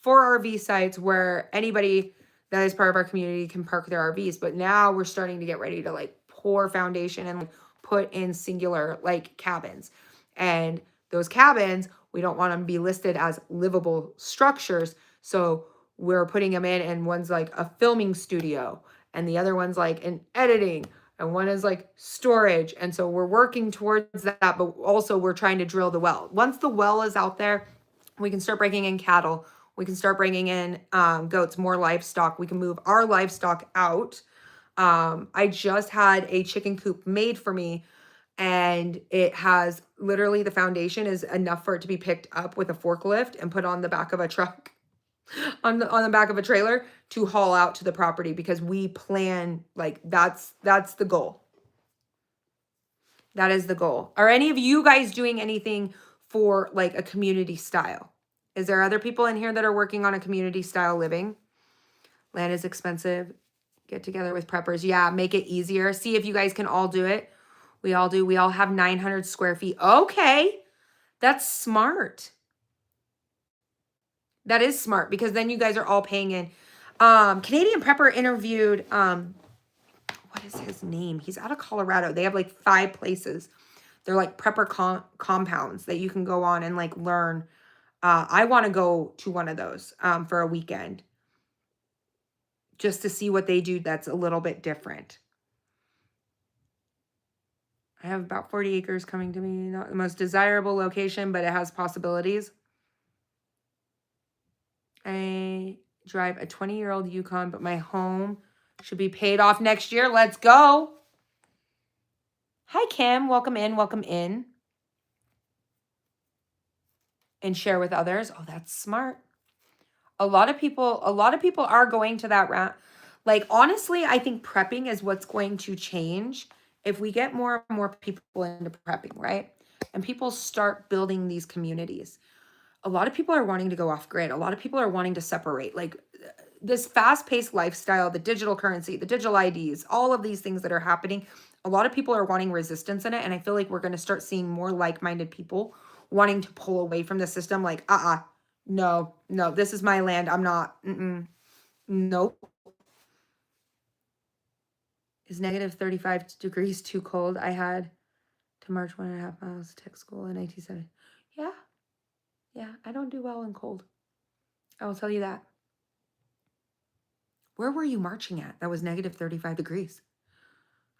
4 RV sites where anybody that is part of our community can park their RVs. But now we're starting to get ready to like pour foundation and like put in singular like cabins. And those cabins, we don't want them to be listed as livable structures. So we're putting them in and one's like a filming studio and the other one's like an editing and one is like storage. And so we're working towards that, but also we're trying to drill the well. Once the well is out there, we can start bringing in cattle. We can start bringing in goats, more livestock. We can move our livestock out. I just had a chicken coop made for me and it has literally the foundation is enough for it to be picked up with a forklift and put on the back of a truck. on the back of a trailer to haul out to the property, because we plan, like, that's the goal. That is the goal. Are any of you guys doing anything for like a community style? Is there other people in here that are working on a community style living? Land is expensive. Get together with preppers. Yeah, make it easier. See if you guys can all do it. We all do. We all have 900 square feet. Okay. That's smart. That is smart, because then you guys are all paying in. Canadian Prepper interviewed, what is his name? He's out of Colorado. They have like 5 places. They're like prepper compounds that you can go on and like learn. I want to go to one of those for a weekend, just to see what they do that's a little bit different. I have about 40 acres coming to me. Not the most desirable location, but it has possibilities. I drive a 20-year-old Yukon, but my home should be paid off next year. Let's go. Hi, Kim. Welcome in. Welcome in. And share with others. Oh, that's smart. A lot of people are going to that route. Like, honestly, I think prepping is what's going to change if we get more and more people into prepping, right? And people start building these communities. A lot of people are wanting to go off grid. A lot of people are wanting to separate. Like, this fast-paced lifestyle, the digital currency, the digital IDs, all of these things that are happening, a lot of people are wanting resistance in it. And I feel like we're going to start seeing more like-minded people wanting to pull away from the system. Like, no, this is my land. I'm not, nope. Is negative 35 degrees too cold? I had to march 1.5 miles to tech school in 1970. Yeah, I don't do well in cold. I will tell you that. Where were you marching at? That was negative 35 degrees.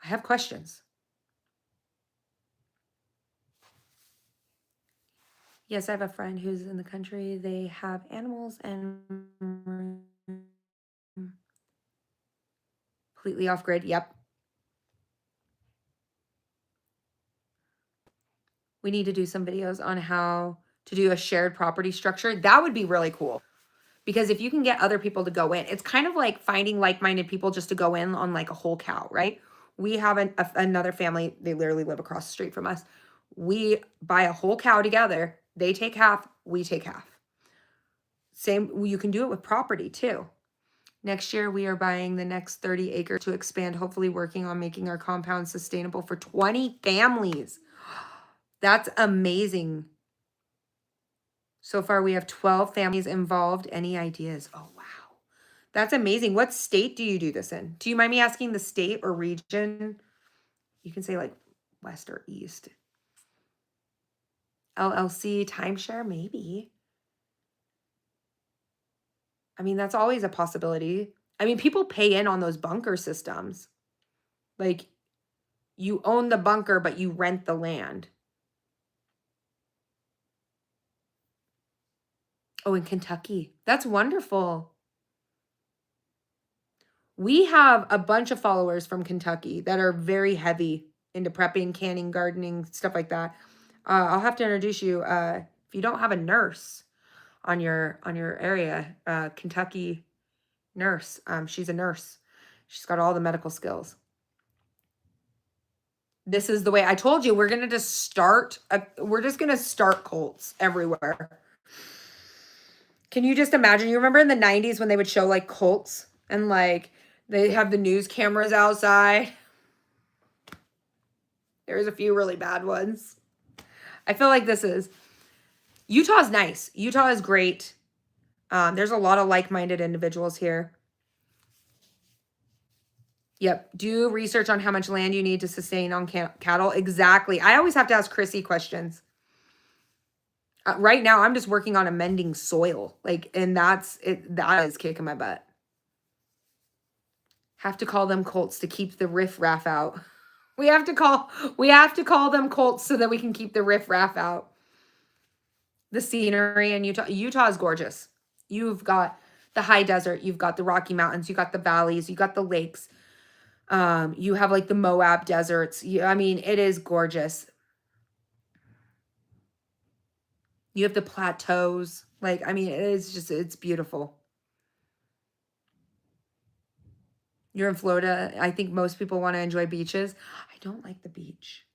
I have questions. Yes, I have a friend who's in the country. They have animals and completely off grid. Yep. We need to do some videos on how to do a shared property structure. That would be really cool. Because if you can get other people to go in, it's kind of like finding like-minded people just to go in on like a whole cow, right? We have another family. They literally live across the street from us. We buy a whole cow together. They take half, we take half. Same, you can do it with property too. Next year, we are buying the next 30 acres to expand, hopefully working on making our compound sustainable for 20 families. That's amazing. So far, we have 12 families involved. Any ideas? Oh, wow. That's amazing. What state do you do this in? Do you mind me asking the state or region? You can say like west or east. LLC, timeshare, maybe. I mean, that's always a possibility. I mean, people pay in on those bunker systems. Like, you own the bunker, but you rent the land. Oh, in Kentucky. That's wonderful. We have a bunch of followers from Kentucky that are very heavy into prepping, canning, gardening, stuff like that. I'll have to introduce you. If you don't have a nurse on your area, Kentucky nurse. She's a nurse. She's got all the medical skills. This is the way I told you. We're gonna just start. We're just gonna start cults everywhere. Can you just imagine? You remember in the 90s when they would show like cults and like they have the news cameras outside? There's a few really bad ones. I feel like Utah's nice. Utah is great. There's a lot of like-minded individuals here. Yep. Do research on how much land you need to sustain on cattle. Exactly. I always have to ask Chrissy questions. Right now, I'm just working on amending soil. Like, and that is kicking my butt. Have to call them cults to keep the riff-raff out. We have to call them cults so that we can keep the riff-raff out. The scenery in Utah. Utah is gorgeous. You've got the high desert. You've got the Rocky Mountains. You got the valleys. You got the lakes. You have like the Moab deserts. I mean, it is gorgeous. You have the plateaus. Like, I mean, it's beautiful. You're in Florida. I think most people want to enjoy beaches. I don't like the beach.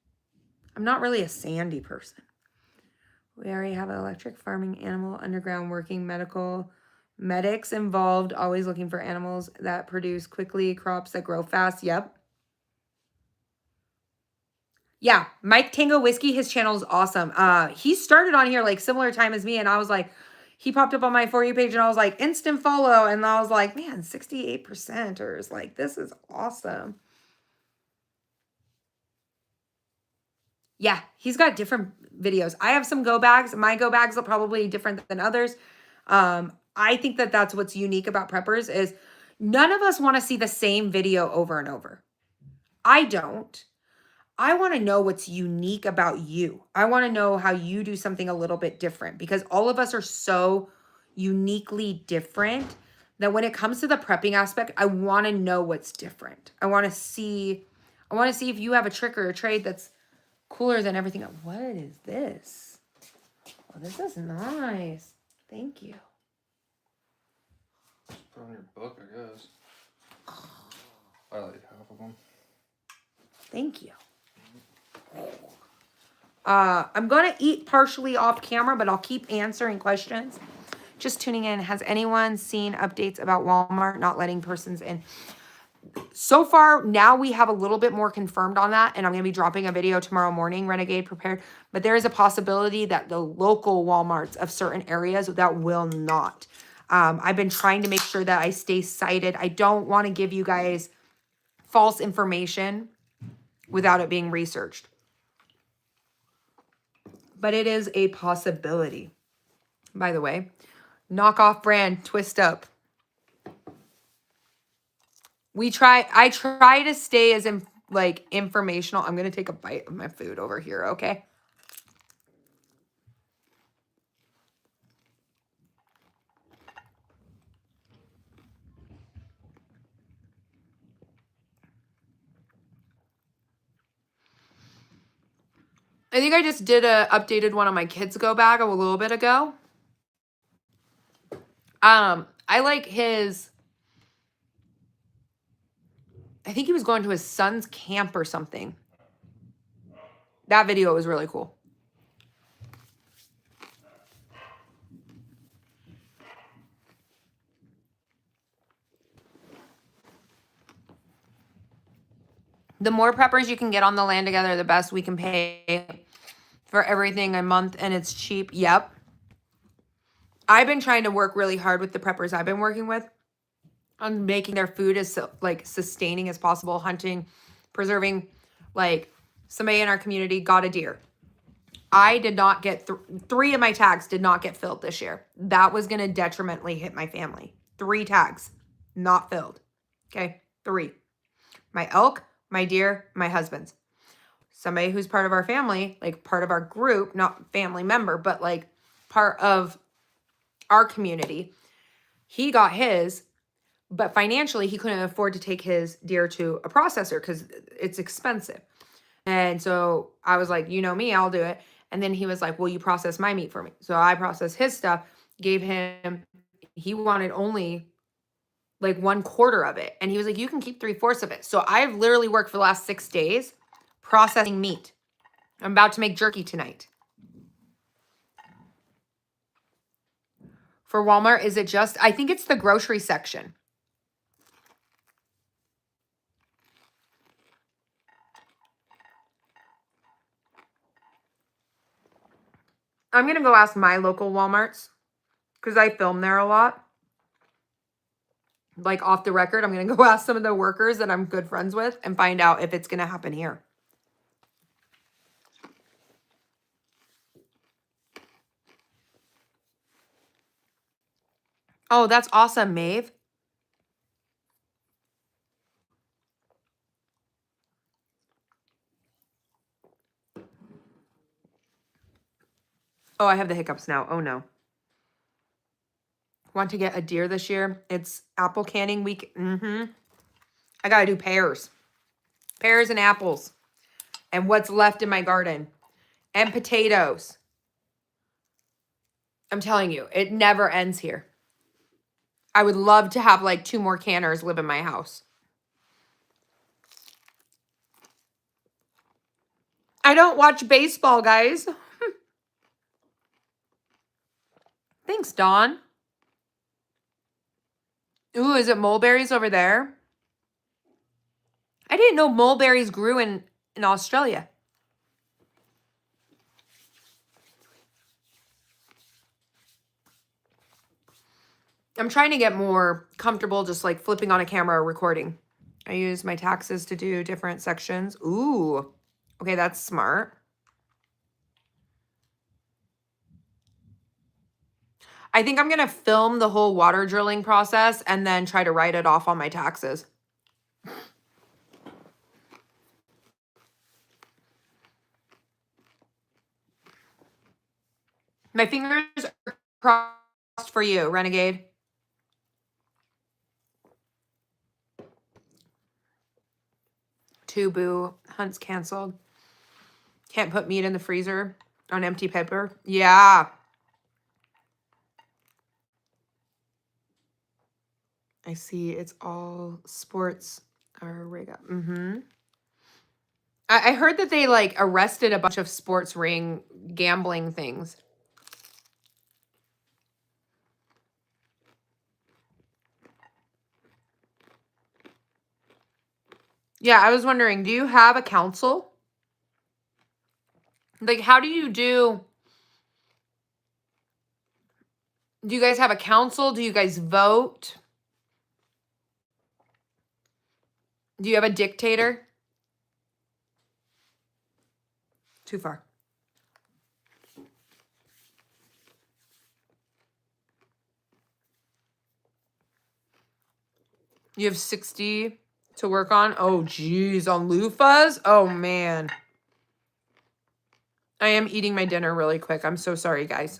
I'm not really a sandy person. We already have an electric farming animal, underground working medical medics involved, always looking for animals that produce quickly, crops that grow fast. Yep. Yeah, Mike Tango Whiskey, his channel is awesome. He started on here like similar time as me, and I was like, he popped up on my For You page, and I was like, instant follow, and I was like, man, 68%ers, like, this is awesome. Yeah, he's got different videos. I have some go bags. My go bags are probably different than others. I think that that's what's unique about preppers is none of us want to see the same video over and over. I don't. I want to know what's unique about you. I want to know how you do something a little bit different because all of us are so uniquely different that when it comes to the prepping aspect, I want to know what's different. I want to see if you have a trick or a trade that's cooler than everything else. What is this? Oh, this is nice. Thank you. Put on your book, I guess. I like half of them. Thank you. I'm going to eat partially off camera, but I'll keep answering questions. Just tuning in. Has anyone seen updates about Walmart not letting persons in? So far, now we have a little bit more confirmed on that, and I'm going to be dropping a video tomorrow morning, Renegade Prepared. But there is a possibility that the local Walmarts of certain areas that will not. I've been trying to make sure that I stay cited. I don't want to give you guys false information without it being researched. But it is a possibility. By the way, knockoff brand, Twist Up. I try to stay as informational. I'm going to take a bite of my food over here, okay? I think I just did a updated one on my kids go bag a little bit ago. I like his, I think he was going to his son's camp or something. That video was really cool. The more preppers you can get on the land together, the best. We can pay for everything a month and it's cheap. Yep. I've been trying to work really hard with the preppers I've been working with on making their food as sustaining as possible, hunting, preserving. Like somebody in our community got a deer. I did not get three of my tags did not get filled this year. That was going to detrimentally hit my family. 3 tags not filled. Okay. 3. My elk, my deer, my husband's. Somebody who's part of our family, like part of our group, not family member, but like part of our community. He got his, but financially he couldn't afford to take his deer to a processor because it's expensive. And so I was like, you know me, I'll do it. And then he was like, will you process my meat for me? So I processed his stuff, gave him, he wanted only like 1/4 of it. And he was like, you can keep 3/4 of it. So I've literally worked for the last 6 days processing meat. I'm about to make jerky tonight. For Walmart, is it just, I think it's the grocery section. I'm going to go ask my local Walmarts because I film there a lot. Like off the record, I'm going to go ask some of the workers that I'm good friends with and find out if it's going to happen here. Oh, that's awesome, Maeve. Oh, I have the hiccups now. Oh, no. Want to get a deer this year? It's apple canning week. I got to do pears. Pears and apples. And what's left in my garden. And potatoes. I'm telling you, it never ends here. I would love to have like 2 more canners live in my house. I don't watch baseball, guys. Thanks, Dawn. Ooh, is it mulberries over there? I didn't know mulberries grew in Australia. I'm trying to get more comfortable just like flipping on a camera or recording. I use my taxes to do different sections. Ooh, okay, that's smart. I think I'm going to film the whole water drilling process and then try to write it off on my taxes. My fingers are crossed for you, Renegade. Two boo. Hunt's canceled. Can't put meat in the freezer on empty paper. Yeah. I see it's all sports or rig up. I heard that they like arrested a bunch of sports ring gambling things. Yeah, I was wondering, do you have a council? Like, how do you do you guys have a council? Do you guys vote? Do you have a dictator? Too far. You have 60 to work on? Oh, geez. On loofahs? Oh, man. I am eating my dinner really quick. I'm so sorry, guys.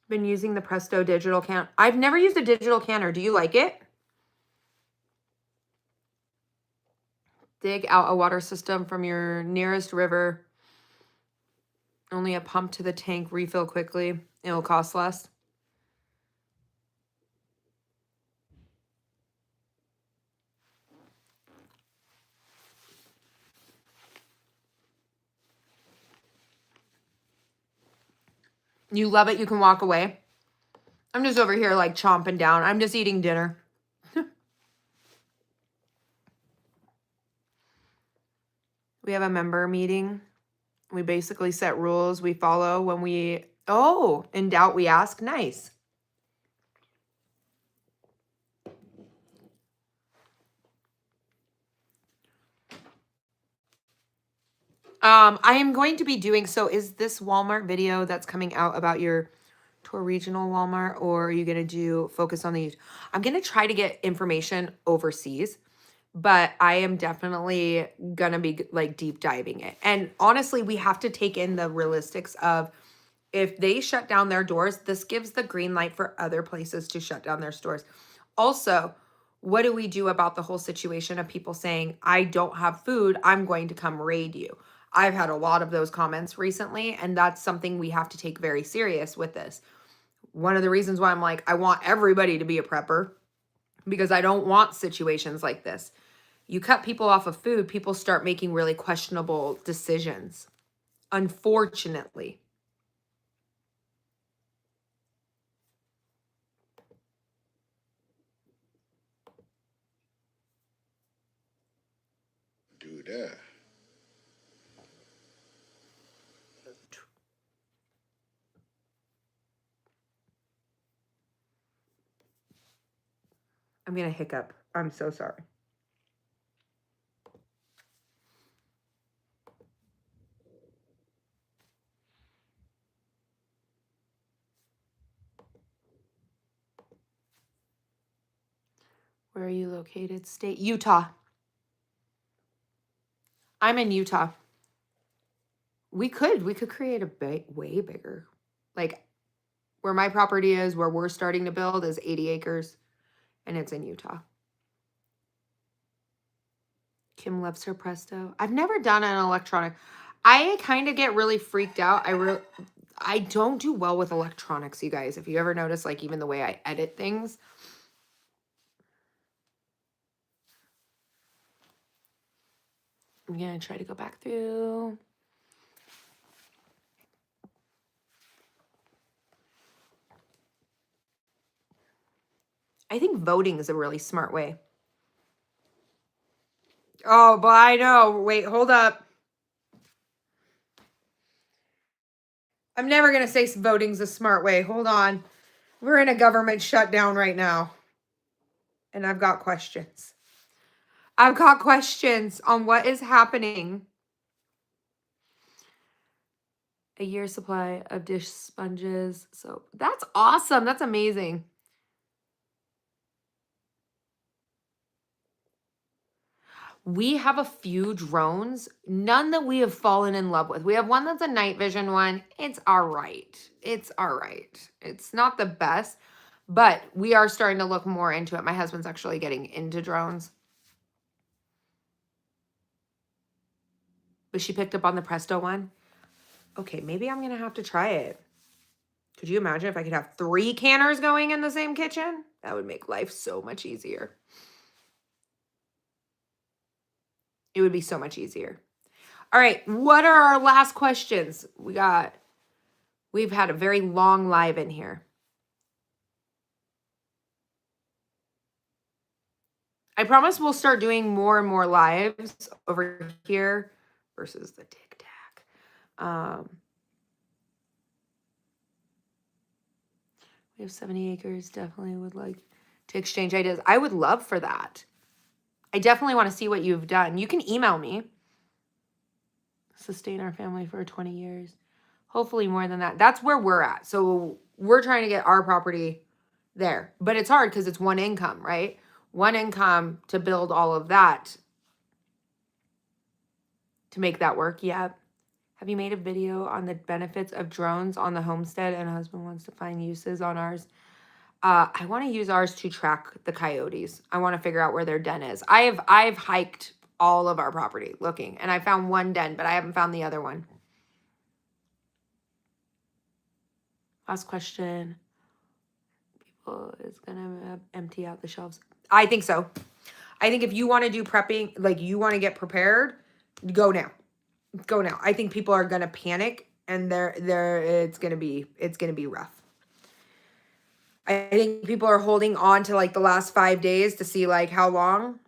Been using the Presto digital can. I've never used a digital canner. Do you like it? Dig out a water system from your nearest river. Only a pump to the tank. Refill quickly. It'll cost less. You love it. You can walk away. I'm just over here like chomping down. I'm just eating dinner. We have a member meeting. We basically set rules we follow when we, oh, in doubt we ask. Nice. I am going to be doing, so is this Walmart video that's coming out about your tour regional Walmart, or are you going to do focus on the, I'm going to try to get information overseas, but I am definitely going to be like deep diving it. And honestly, we have to take in the realistics of if they shut down their doors, this gives the green light for other places to shut down their stores. Also, what do we do about the whole situation of people saying, I don't have food, I'm going to come raid you? I've had a lot of those comments recently, and that's something we have to take very serious with this. One of the reasons why I'm like, I want everybody to be a prepper, because I don't want situations like this. You cut people off of food, people start making really questionable decisions, unfortunately. Do that. I'm going to hiccup. I'm so sorry. Where are you located? State? Utah. I'm in Utah. We could create a way bigger. Like where my property is, where we're starting to build is 80 acres and it's in Utah. Kim loves her Presto. I've never done an electronic. I kind of get really freaked out. I don't do well with electronics, you guys. If you ever notice, like even the way I edit things. I'm going to try to go back through. I think voting is a really smart way. Oh, but I know. Wait, hold up. I'm never going to say voting's a smart way. Hold on. We're in a government shutdown right now. And I've got questions. I've got questions on what is happening. A year supply of dish sponges. So that's awesome. That's amazing. We have a few drones, none that we have fallen in love with. We have one that's a night vision one. It's all right. It's all right. It's not the best, but we are starting to look more into it. My husband's actually getting into drones. But she picked up on the Presto one. Okay, maybe I'm going to have to try it. Could you imagine if I could have 3 canners going in the same kitchen? That would make life so much easier. It would be so much easier. All right, what are our last questions? We've had a very long live in here. I promise we'll start doing more and more lives over here versus the Tic Tac. We have 70 acres. Definitely would like to exchange ideas. I would love for that. I definitely want to see what you've done. You can email me. Sustain our family for 20 years. Hopefully more than that. That's where we're at. So we're trying to get our property there. But it's hard because it's one income, right? One income to build all of that. To make that work. Yeah. Have you made a video on the benefits of drones on the homestead? And husband wants to find uses on ours. I want to use ours to track the coyotes. I want to figure out where their den is. I've hiked all of our property looking, and I found one den, but I haven't found the other one. Last question. People is gonna empty out the shelves. I think so. I think if you want to do prepping, like you want to get prepared, go now. Go now. I think people are gonna panic, and it's gonna be rough. I think people are holding on to like the last 5 days to see like how long.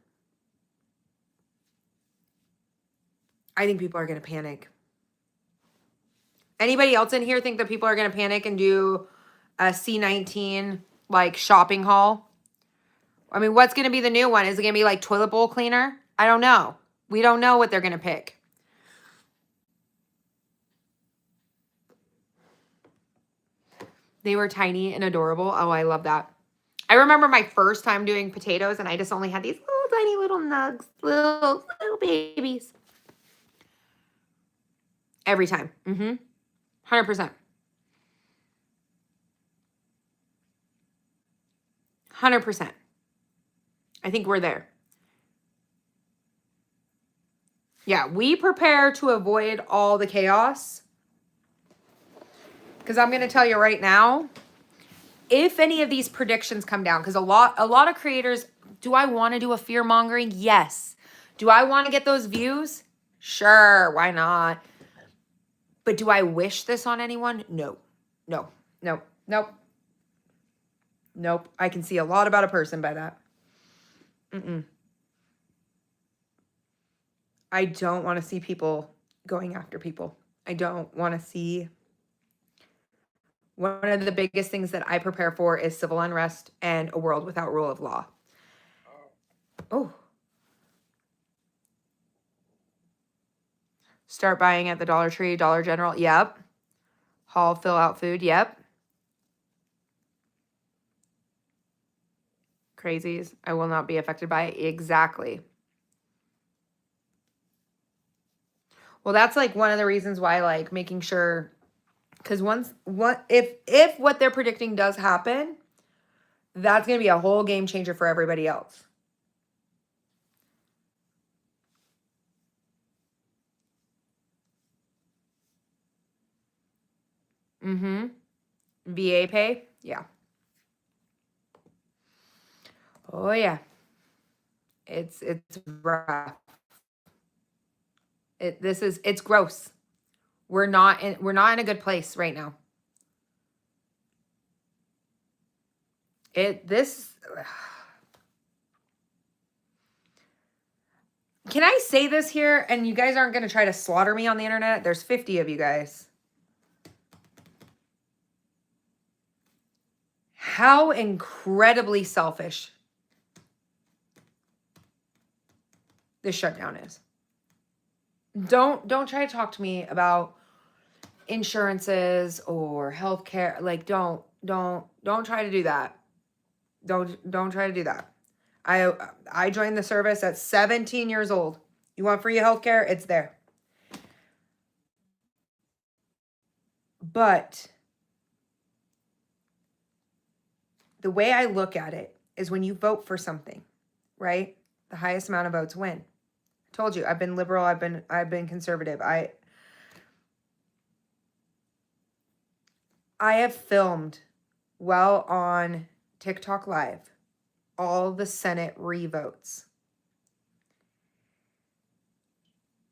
I think people are going to panic. Anybody else in here think that people are going to panic and do a C19 like shopping haul? I mean, what's going to be the new one? Is it going to be like toilet bowl cleaner? I don't know. We don't know what they're going to pick. They were tiny and adorable. Oh, I love that. I remember my first time doing potatoes and I just only had these little tiny little nugs, little babies. Every time. 100%. 100%. I think we're there. Yeah, we prepare to avoid all the chaos. Because I'm going to tell you right now, if any of these predictions come down, because a lot of creators, do I want to do a fear mongering? Yes. Do I want to get those views? Sure, why not? But do I wish this on anyone? No. No. No. Nope. Nope. I can see a lot about a person by that. I don't want to see people going after people. I don't want to see. One of the biggest things that I prepare for is civil unrest and a world without rule of law. Oh. Start buying at the Dollar Tree, Dollar General. Yep. Haul, fill out food. Yep. crazies. I will not be affected by it. Exactly. Well, that's like one of the reasons why, like, making sure, because if what they're predicting does happen, that's going to be a whole game changer for everybody else. Mm-hmm. VA pay? Yeah. Oh yeah. It's rough. It's gross. We're not in a good place right now. Can I say this here and you guys aren't going to try to slaughter me on the internet? There's 50 of you guys. How incredibly selfish this shutdown is. Don't try to talk to me about insurances or healthcare. Like don't try to do that. Don't try to do that. I joined the service at 17 years old. You want free healthcare? It's there. But the way I look at it is when you vote for something, right? The highest amount of votes win. I told you, I've been liberal, I've been conservative. I have filmed while on TikTok Live all the Senate revotes.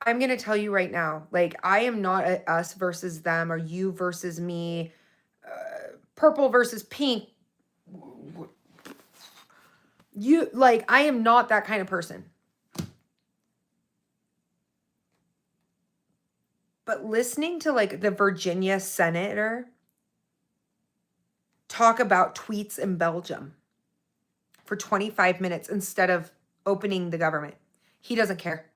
I'm going to tell you right now, like, I am not a us versus them or you versus me, purple versus pink. I am not that kind of person. But listening to, like, the Virginia senator talk about tweets in Belgium for 25 minutes instead of opening the government, he doesn't care.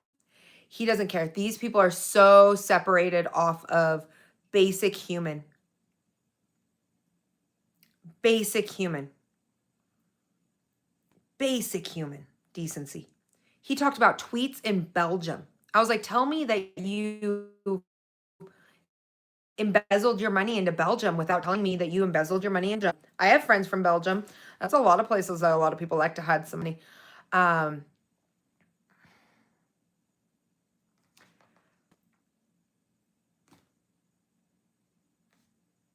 He doesn't care. These people are so separated off of basic human decency. He talked about tweets in Belgium. I was like, tell me that you embezzled your money into Belgium without telling me that you embezzled your money into Belgium. I have friends from Belgium. That's a lot of places that a lot of people like to hide some money.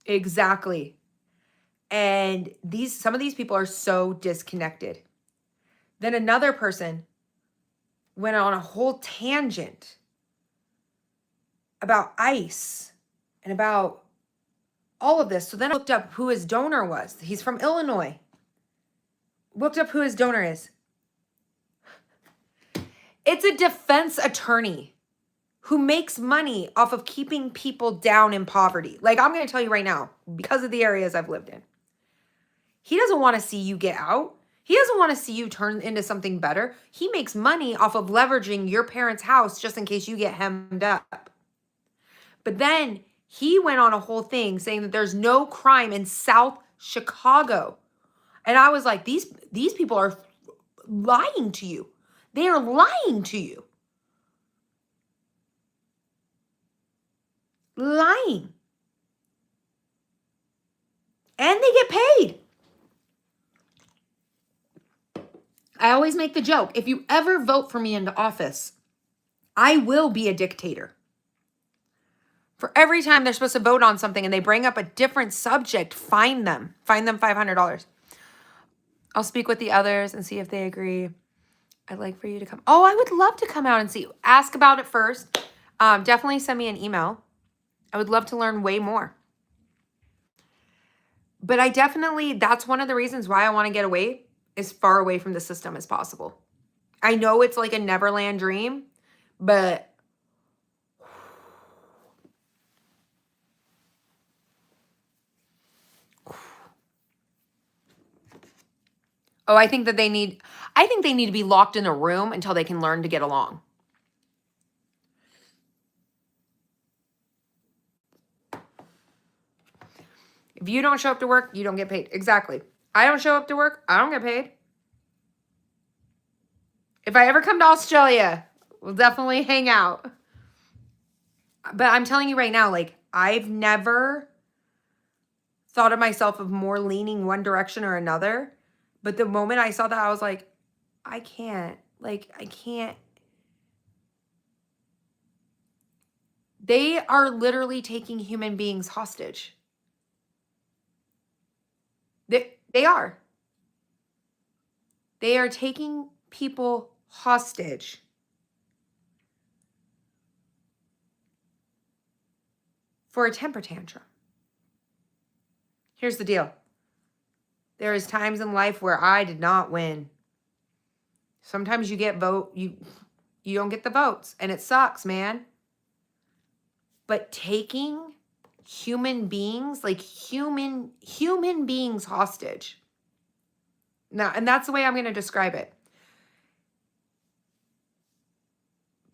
Exactly. And some of these people are so disconnected. Then another person went on a whole tangent about ICE and about all of this. So then I looked up who his donor was. He's from Illinois. Looked up who his donor is. It's a defense attorney who makes money off of keeping people down in poverty. Like, I'm going to tell you right now, because of the areas I've lived in, he doesn't want to see you get out. He doesn't want to see you turn into something better. He makes money off of leveraging your parents' house just in case you get hemmed up. But then he went on a whole thing saying that there's no crime in South Chicago. And I was like, these people are lying to you. They are lying to you. Lying. And they get paid. I always make the joke, if you ever vote for me into office, I will be a dictator. For every time they're supposed to vote on something and they bring up a different subject, fine them. Fine them $500. I'll speak with the others and see if they agree. I'd like for you to come. Oh, I would love to come out and see. Ask about it first. Definitely send me an email. I would love to learn way more. But that's one of the reasons why I want to get away, as far away from the system as possible. I know it's like a Neverland dream, but I think they need to be locked in a room until they can learn to get along. If you don't show up to work, you don't get paid. Exactly. I don't show up to work, I don't get paid. If I ever come to Australia, we'll definitely hang out. But I'm telling you right now, like, I've never thought of myself of more leaning one direction or another. But the moment I saw that, I was like, I can't. Like, I can't. They are literally taking human beings hostage. They are. They are taking people hostage. For a temper tantrum. Here's the deal. There is times in life where I did not win. Sometimes you don't get the votes, and it sucks, man. But taking human beings, like human beings hostage. Now, and that's the way I'm going to describe it.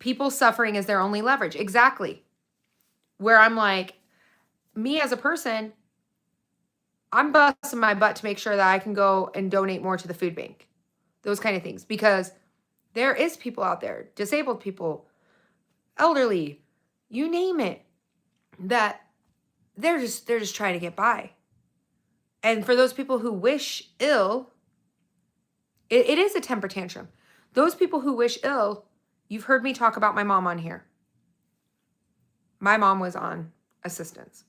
People suffering is their only leverage. Exactly. Where I'm like, me as a person, I'm busting my butt to make sure that I can go and donate more to the food bank. Those kind of things. Because there is people out there, disabled people, elderly, you name it, that they're just trying to get by. And for those people who wish ill, it is a temper tantrum. Those people who wish ill, you've heard me talk about my mom on here. My mom was on assistance.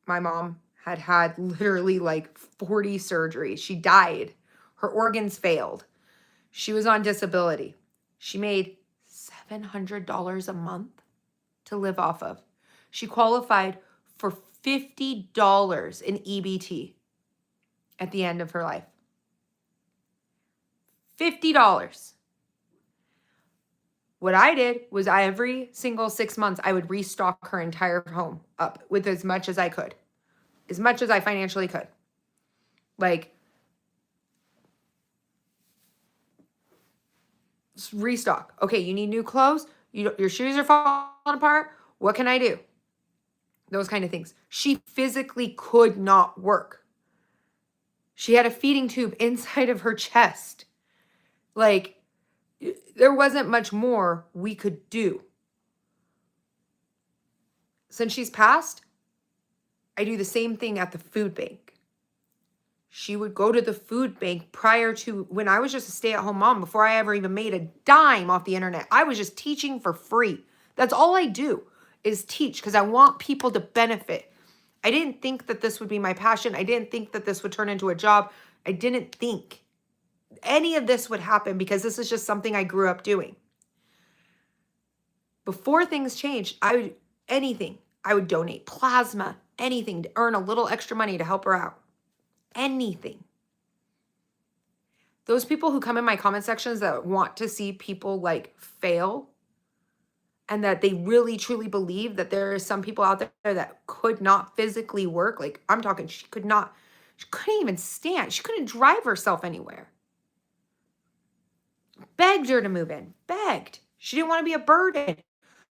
My mom had literally like 40 surgeries. She died. Her organs failed. She was on disability. She made $700 a month to live off of. She qualified for $50 in EBT at the end of her life. $50. What I did was every single 6 months, I would restock her entire home up with as much as I could, as much as I financially could. Like, restock. Okay, you need new clothes. Your shoes are falling apart. What can I do? Those kind of things. She physically could not work. She had a feeding tube inside of her chest. Like, there wasn't much more we could do. Since she's passed, I do the same thing at the food bank. She would go to the food bank prior to when I was just a stay-at-home mom, before I ever even made a dime off the internet. I was just teaching for free. That's all I do is teach because I want people to benefit. I didn't think that this would be my passion. I didn't think that this would turn into a job. I didn't think any of this would happen because this is just something I grew up doing. Before things changed, I would donate plasma, anything to earn a little extra money to help her out. Anything. Those people who come in my comment sections that want to see people like fail and that they really truly believe that there are some people out there that could not physically work. Like, I'm talking, she couldn't even stand. She couldn't drive herself anywhere. Begged her to move in. Begged. She didn't want to be a burden.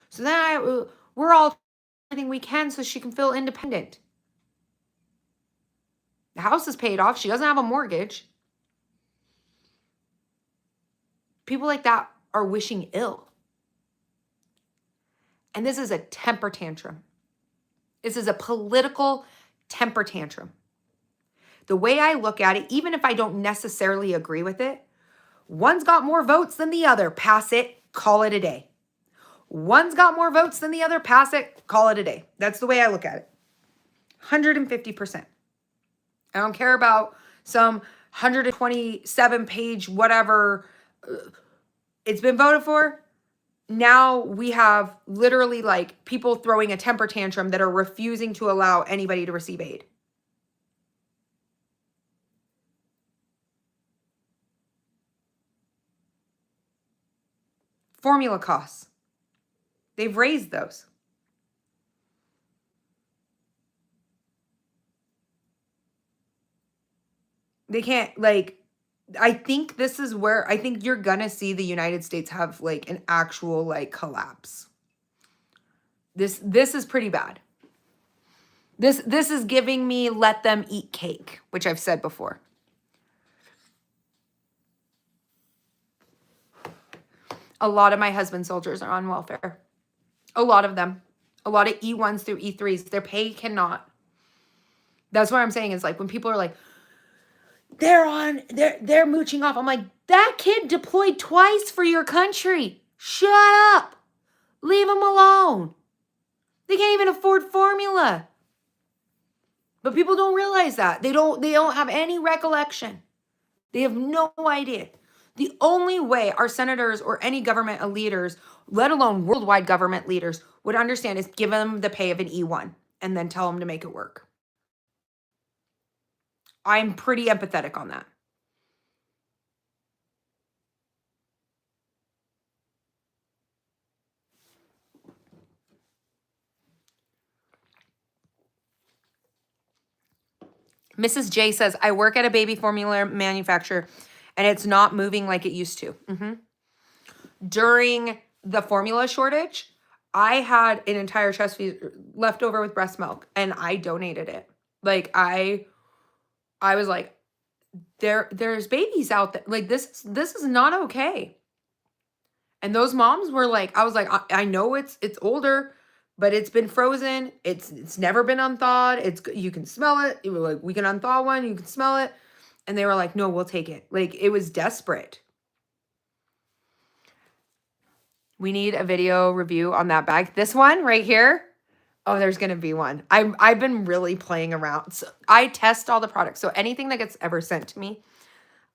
So then we're all doing everything we can so she can feel independent. The house is paid off. She doesn't have a mortgage. People like that are wishing ill. And this is a temper tantrum. This is a political temper tantrum. The way I look at it, even if I don't necessarily agree with it, one's got more votes than the other. Pass it, call it a day. One's got more votes than the other. Pass it, call it a day. That's the way I look at it. 150%. I don't care about some 127 page whatever it's been voted for. Now we have literally like people throwing a temper tantrum that are refusing to allow anybody to receive aid. Formula costs. They've raised those. They can't, like, I think this is where I think you're gonna see the United States have like an actual like collapse. This is pretty bad. This is giving me let them eat cake, which I've said before. A lot of my husband's soldiers are on welfare. A lot of them. A lot of E1s through E3s. Their pay cannot. That's what I'm saying is like when people are like, they're mooching off. I'm like, that kid deployed twice for your country. Shut up. Leave them alone. They can't even afford formula. But people don't realize that. They don't have any recollection. They have no idea. The only way our senators or any government leaders, let alone worldwide government leaders, would understand is give them the pay of an E1 and then tell them to make it work. I'm pretty empathetic on that. Mrs. J says, I work at a baby formula manufacturer and it's not moving like it used to. During the formula shortage, I had an entire chest piece left over with breast milk and I donated it. Like I was like, there's babies out there. Like this is not okay. And those moms were like, I was like, I know it's older, but it's been frozen. It's never been unthawed. You can smell it. You were like, we can unthaw one. You can smell it. And they were like, no, we'll take it. Like it was desperate. We need a video review on that bag. This one right here. Oh, there's going to be one. I've been really playing around. So I test all the products. So anything that gets ever sent to me,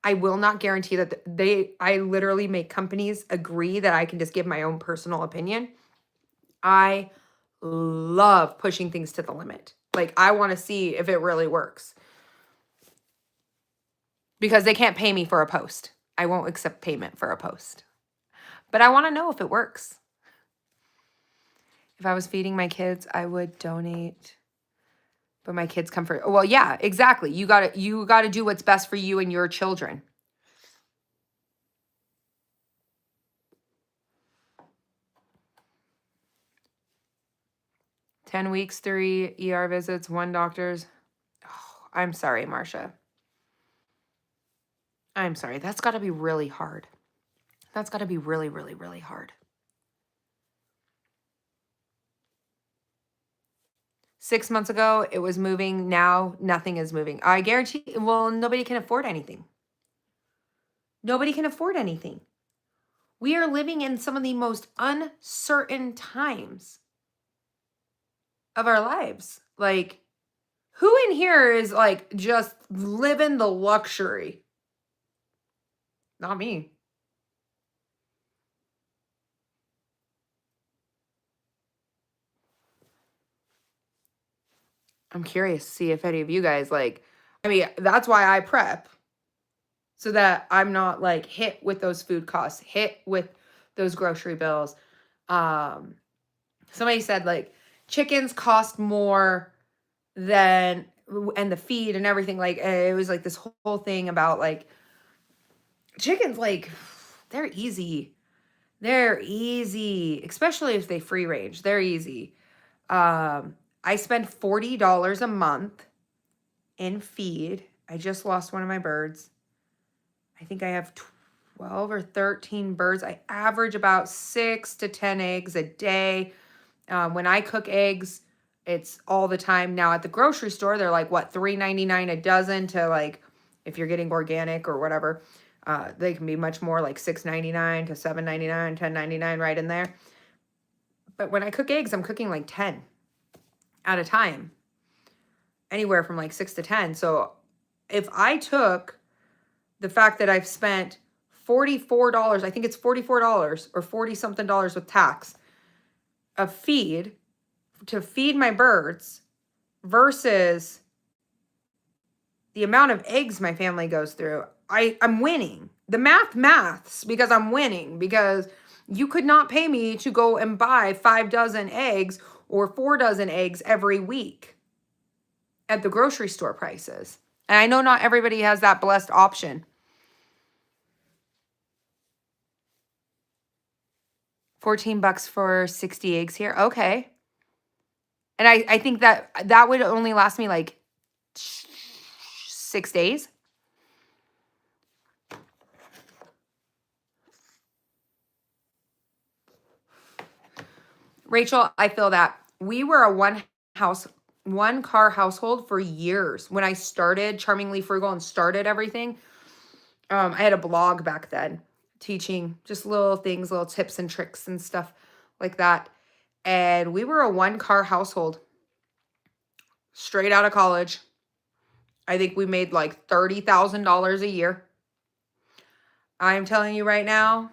I will not guarantee that I literally make companies agree that I can just give my own personal opinion. I love pushing things to the limit. Like I want to see if it really works. Because they can't pay me for a post. I won't accept payment for a post. But I want to know if it works. If I was feeding my kids, I would donate. But my kids come for, well, yeah, exactly. You gotta do what's best for you and your children. "10 weeks, 3 ER visits, 1 doctor's." Oh, I'm sorry, Marcia. I'm sorry. That's got to be really hard. That's got to be really, really, really hard. 6 months ago, it was moving. Now, nothing is moving. I guarantee, well, nobody can afford anything. Nobody can afford anything. We are living in some of the most uncertain times of our lives. Like, who in here is like just living the luxury? Not me. I'm curious to see if any of you guys like, I mean, that's why I prep. So that I'm not like hit with those food costs, hit with those grocery bills. Somebody said like chickens cost more than, and the feed and everything. Like it was like this whole thing about like chickens, like they're easy. They're easy, especially if they free range. They're easy. I spend $40 a month in feed. I just lost one of my birds. I think I have 12 or 13 birds. I average about 6 to 10 eggs a day. When I cook eggs, it's all the time. Now at the grocery store, they're like, what, $3.99 a dozen to like, if you're getting organic or whatever, they can be much more like $6.99 to $7.99, $10.99 right in there. But when I cook eggs, I'm cooking like 10 at a time. Anywhere from like 6 to 10. So if I took the fact that I've spent $44, I think it's $44 or 40 something dollars with tax of feed to feed my birds versus the amount of eggs my family goes through, I'm winning. The maths because I'm winning, because you could not pay me to go and buy 5 dozen eggs or 4 dozen eggs every week at the grocery store prices. And I know not everybody has that blessed option. $14 for 60 eggs here. Okay. And I think that would only last me like 6 days. Rachel, I feel that we were a one car household for years. When I started Charmingly Frugal and started everything, I had a blog back then teaching just little things, little tips and tricks and stuff like that. And we were a one car household straight out of college. I think we made like $30,000 a year. I'm telling you right now,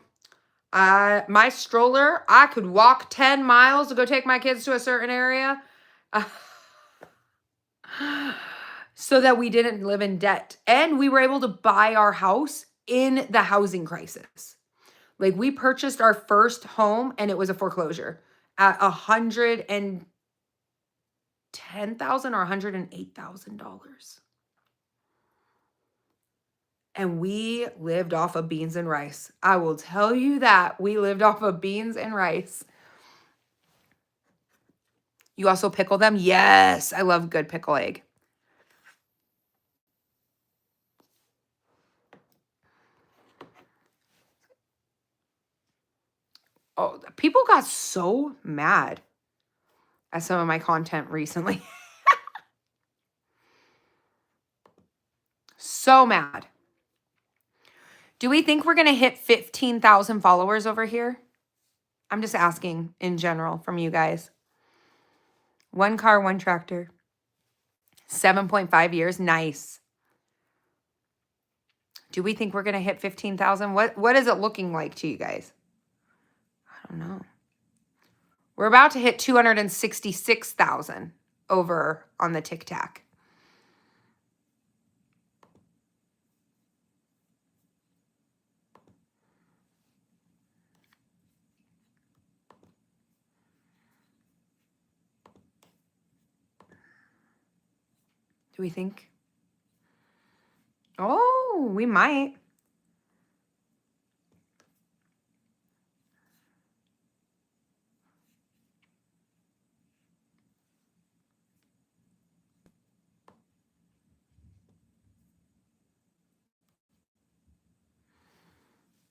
my stroller, I could walk 10 miles to go take my kids to a certain area so that we didn't live in debt. And we were able to buy our house in the housing crisis. Like we purchased our first home and it was a foreclosure at $110,000 or $108,000. And we lived off of beans and rice. I will tell you that we lived off of beans and rice. You also pickle them? Yes, I love good pickle egg. Oh, people got so mad at some of my content recently. So mad. Do we think we're going to hit 15,000 followers over here? I'm just asking in general from you guys. One car, one tractor. 7.5 years. Nice. Do we think we're going to hit 15,000? What is it looking like to you guys? I don't know. We're about to hit 266,000 over on the Tic Tac. Do we think? Oh, we might.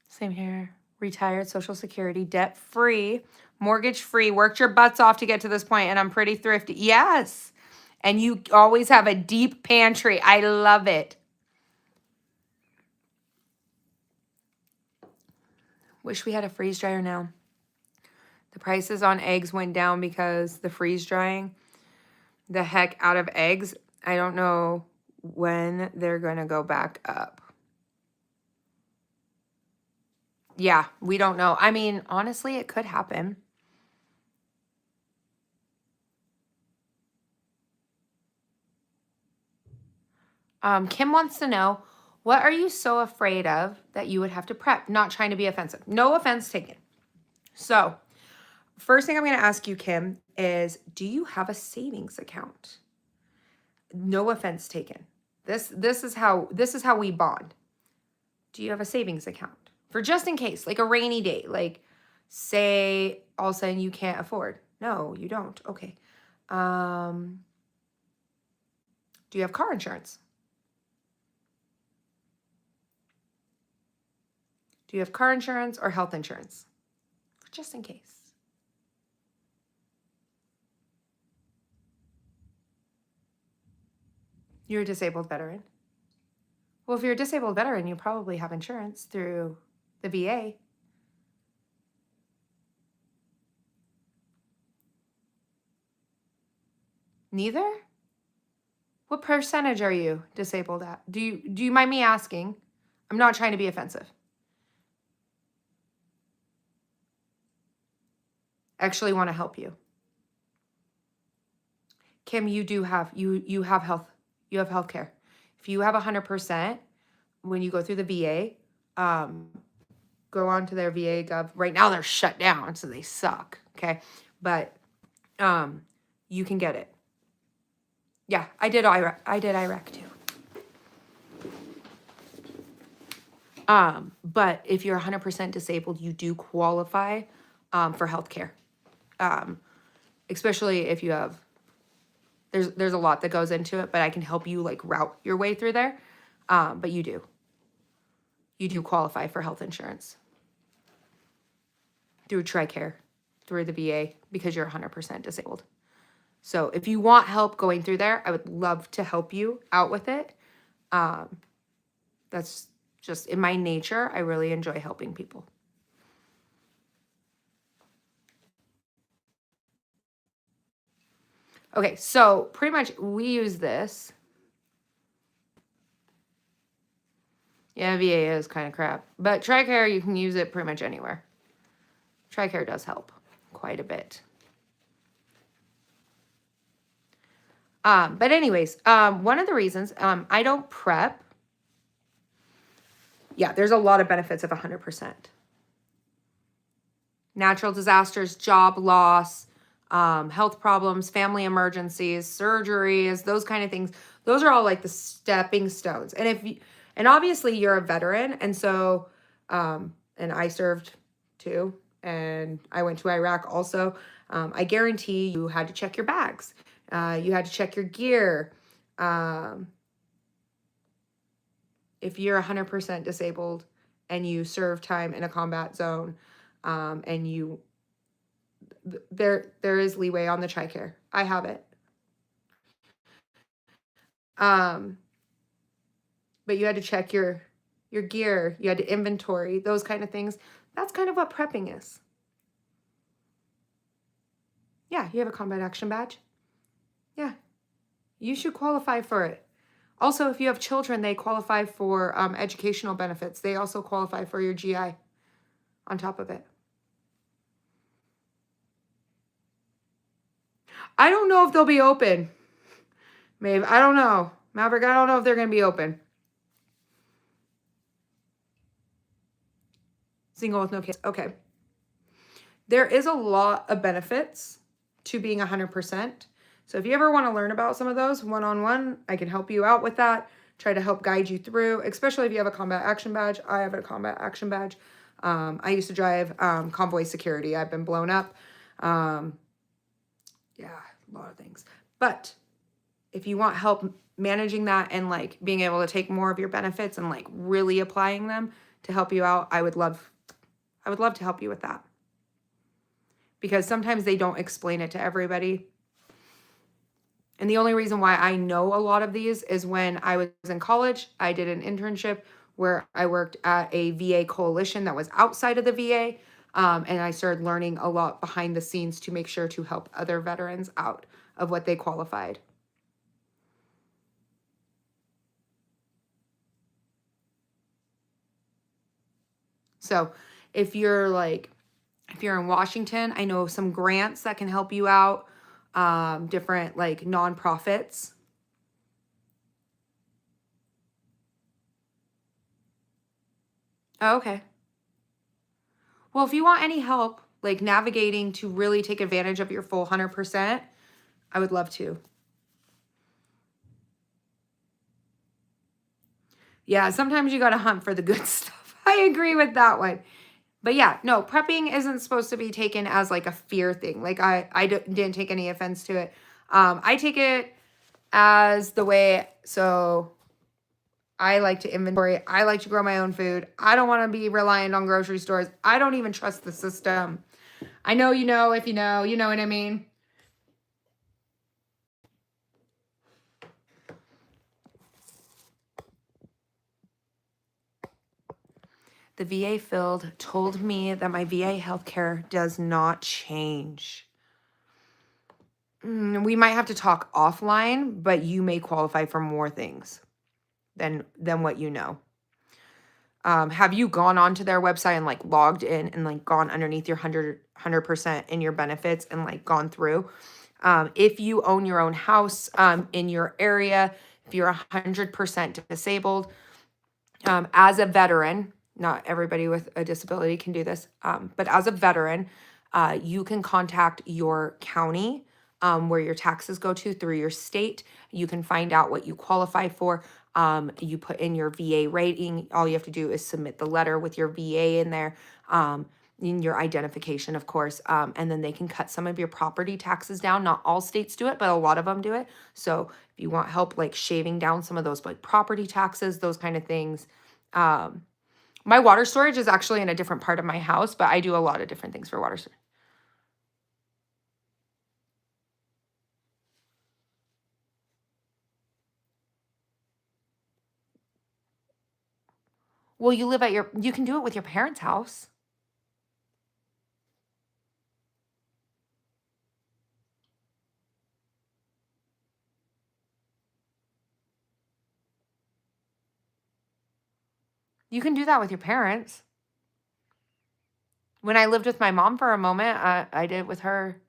Same here. Retired, Social Security, debt free, mortgage free, worked your butts off to get to this point, and I'm pretty thrifty. Yes. And you always have a deep pantry. I love it. Wish we had a freeze dryer now. The prices on eggs went down because the freeze drying the heck out of eggs. I don't know when they're going to go back up. Yeah, we don't know. I mean, honestly, it could happen. Kim wants to know, what are you so afraid of that you would have to prep? Not trying to be offensive. No offense taken. So, first thing I'm going to ask you, Kim, is do you have a savings account? No offense taken. This is how we bond. Do you have a savings account? For just in case, like a rainy day, like say all of a sudden you can't afford. No, you don't. Okay. Do you have car insurance? Do you have car insurance or health insurance? For just in case. You're a disabled veteran. Well, if you're a disabled veteran, you probably have insurance through the VA. Neither? What percentage are you disabled at? Do you mind me asking? I'm not trying to be offensive. I actually want to help you. Kim, you do have you have health. You have health care. If you have 100%, when you go through the VA, go on to their VA Gov. Right now they're shut down, so they suck. Okay, but you can get it. Yeah, I did Iraq too. But if you're 100% disabled, you do qualify for health care. Especially if you have, there's a lot that goes into it, but I can help you like route your way through there. But you do qualify for health insurance through TRICARE. through the VA because you're 100% disabled. So if you want help going through there, I would love to help you out with it. That's just in my nature. I really enjoy helping people. Okay, so pretty much we use this. Yeah, VA is kind of crap. But TRICARE, you can use it pretty much anywhere. TRICARE does help quite a bit. But anyways, one of the reasons I don't prep, yeah, there's a lot of benefits of 100%. Natural disasters, job loss, health problems, family emergencies, surgeries, those kind of things. Those are all like the stepping stones. And if you, and obviously you're a veteran, and so, and I served too, and I went to Iraq also. I guarantee you had to check your bags. You had to check your gear. If you're 100% disabled and you serve time in a combat zone, and you, there is leeway on the TRICARE. I have it. But you had to check your gear, you had to inventory, those kind of things. That's kind of what prepping is. Yeah, you have a combat action badge. Yeah, you should qualify for it. Also, if you have children, they qualify for educational benefits. They also qualify for your GI on top of it. I don't know if they'll be open. Maybe, I don't know. Maverick, I don't know if they're going to be open. Single with no kids. Okay. There is a lot of benefits to being 100%. So if you ever want to learn about some of those one-on-one, I can help you out with that. Try to help guide you through, especially if you have a combat action badge. I have a combat action badge. I used to drive convoy security. I've been blown up. Yeah, a lot of things. But if you want help managing that and like being able to take more of your benefits and like really applying them to help you out, I would love to help you with that. Because sometimes they don't explain it to everybody. And the only reason why I know a lot of these is when I was in college, I did an internship where I worked at a VA coalition that was outside of the VA. And I started learning a lot behind the scenes to make sure to help other veterans out of what they qualified. So if you're in Washington, I know some grants that can help you out, different like nonprofits. Oh, okay. Well, if you want any help, like navigating to really take advantage of your full 100%, I would love to. Yeah, sometimes you got to hunt for the good stuff. I agree with that one. But yeah, no, prepping isn't supposed to be taken as like a fear thing. Like I didn't take any offense to it. I take it as the way, so I like to inventory. I like to grow my own food. I don't want to be reliant on grocery stores. I don't even trust the system. I know, you know, if you know what I mean? The VA field told me that my VA healthcare does not change. We might have to talk offline, but you may qualify for more things than what you know. Have you gone onto their website and like logged in and like gone underneath your 100% in your benefits and like gone through? If you own your own house in your area, if you're 100% disabled, as a veteran, not everybody with a disability can do this, but as a veteran, you can contact your county where your taxes go to through your state. You can find out what you qualify for. You put in your VA rating. All you have to do is submit the letter with your VA in there, in your identification, of course, and then they can cut some of your property taxes down. Not all states do it, but a lot of them do it. So if you want help like shaving down some of those like property taxes, those kind of things. My water storage is actually in a different part of my house, but I do a lot of different things for water storage. Well, you live at you can do it with your parents' house. You can do that with your parents. When I lived with my mom for a moment, I did it with her.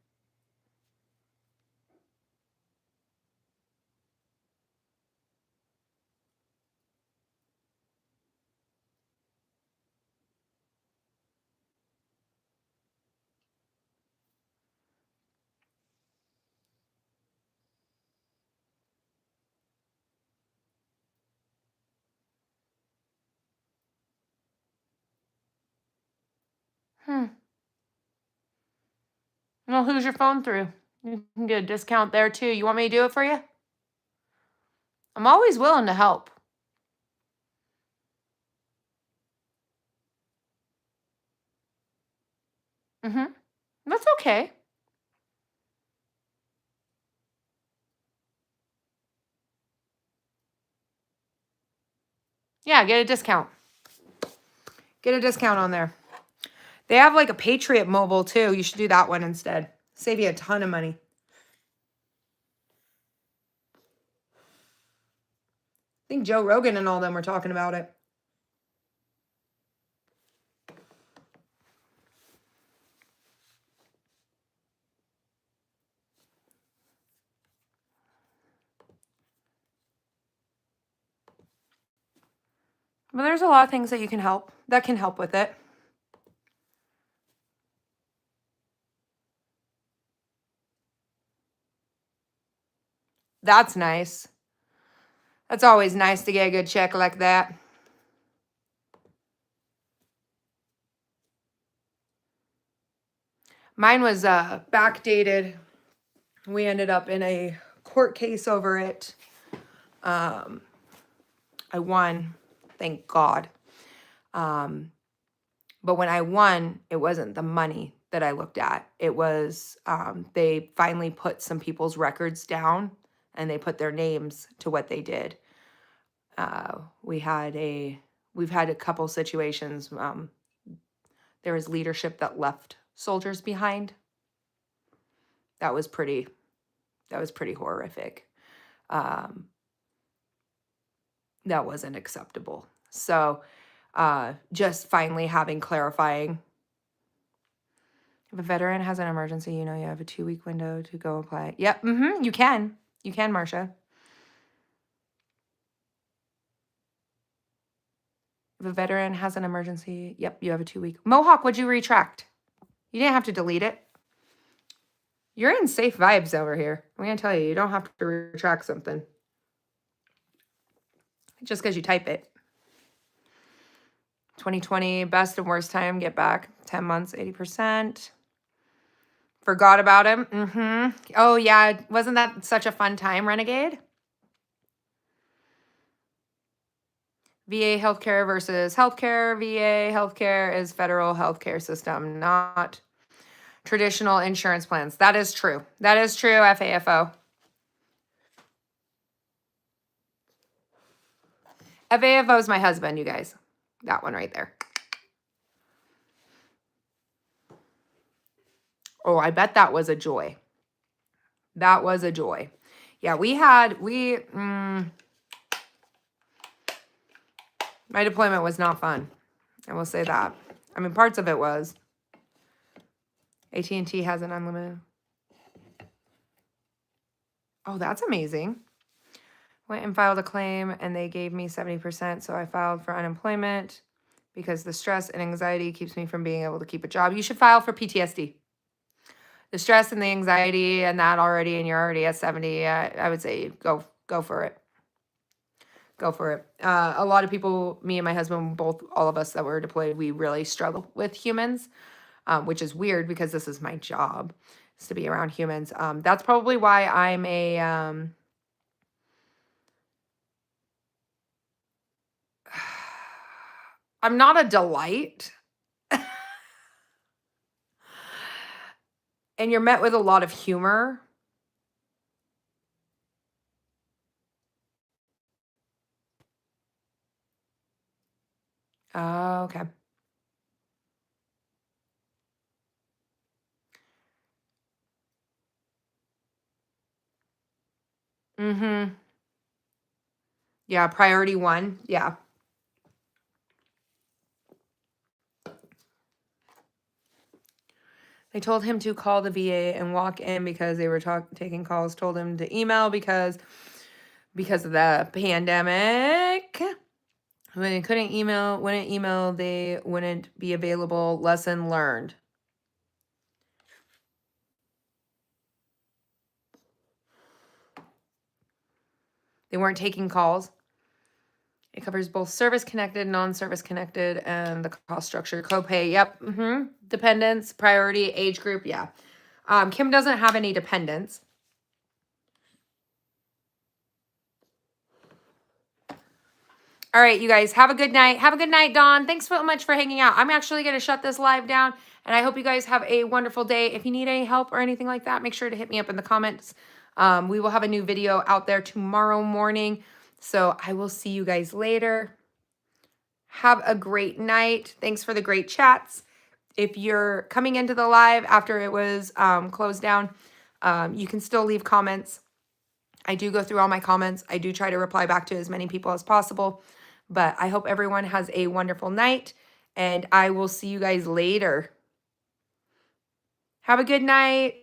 Hmm. Well, who's your phone through? You can get a discount there too. You want me to do it for you? I'm always willing to help. Mm-hmm. That's okay. Yeah, get a discount. Get a discount on there. They have like a Patriot Mobile too. You should do that one instead. Save you a ton of money. I think Joe Rogan and all them were talking about it. But there's a lot of things that you can help that can help with it. That's nice. That's always nice to get a good check like that. Mine was backdated. We ended up in a court case over it. I won, thank God. But when I won, it wasn't the money that I looked at. It was they finally put some people's records down and they put their names to what they did. We've had a couple situations. There was leadership that left soldiers behind. That was pretty horrific. That wasn't acceptable. So just finally having clarifying. If a veteran has an emergency, you have a 2-week window to go apply. Yep. You can. You can, Marcia. If a veteran has an emergency, yep, you have a 2-week. Mohawk, would you retract? You didn't have to delete it. You're in safe vibes over here. I'm going to tell you don't have to retract something. Just because you type it. 2020, best and worst time, get back. 10 months, 80%. Forgot about him. Oh, yeah. Wasn't that such a fun time, Renegade? VA healthcare versus healthcare. VA healthcare is federal healthcare system, not traditional insurance plans. That is true. That is true, FAFO. FAFO is my husband, you guys. That one right there. Oh, I bet that was a joy. That was a joy. Yeah, my deployment was not fun. I will say that. I mean, parts of it was. AT&T has an unlimited. Oh, that's amazing. Went and filed a claim and they gave me 70%. So I filed for unemployment because the stress and anxiety keeps me from being able to keep a job. You should file for PTSD. The stress and the anxiety and that already, and you're already at 70, I would say go for it. Go for it. A lot of people, me and my husband, both, all of us that were deployed, we really struggle with humans, which is weird because this is my job, is to be around humans. That's probably why I'm I'm not a delight. And you're met with a lot of humor. Oh, okay. Mm-hmm. Yeah, priority 1. Yeah. They told him to call the VA and walk in because they were taking calls. Told him to email because of the pandemic. When they wouldn't email, they wouldn't be available. Lesson learned. They weren't taking calls. It covers both service connected, non-service connected, and the cost structure, copay. Yep. Dependents, priority, age group. Yeah. Kim doesn't have any dependents. All right, you guys, have a good night. Have a good night, Dawn. Thanks so much for hanging out. I'm actually going to shut this live down, and I hope you guys have a wonderful day. If you need any help or anything like that, make sure to hit me up in the comments. We will have a new video out there tomorrow morning, so I will see you guys later. Have a great night. Thanks for the great chats. If you're coming into the live after it was closed down, you can still leave comments. I do go through all my comments. I do try to reply back to as many people as possible. But I hope everyone has a wonderful night, and I will see you guys later. Have a good night.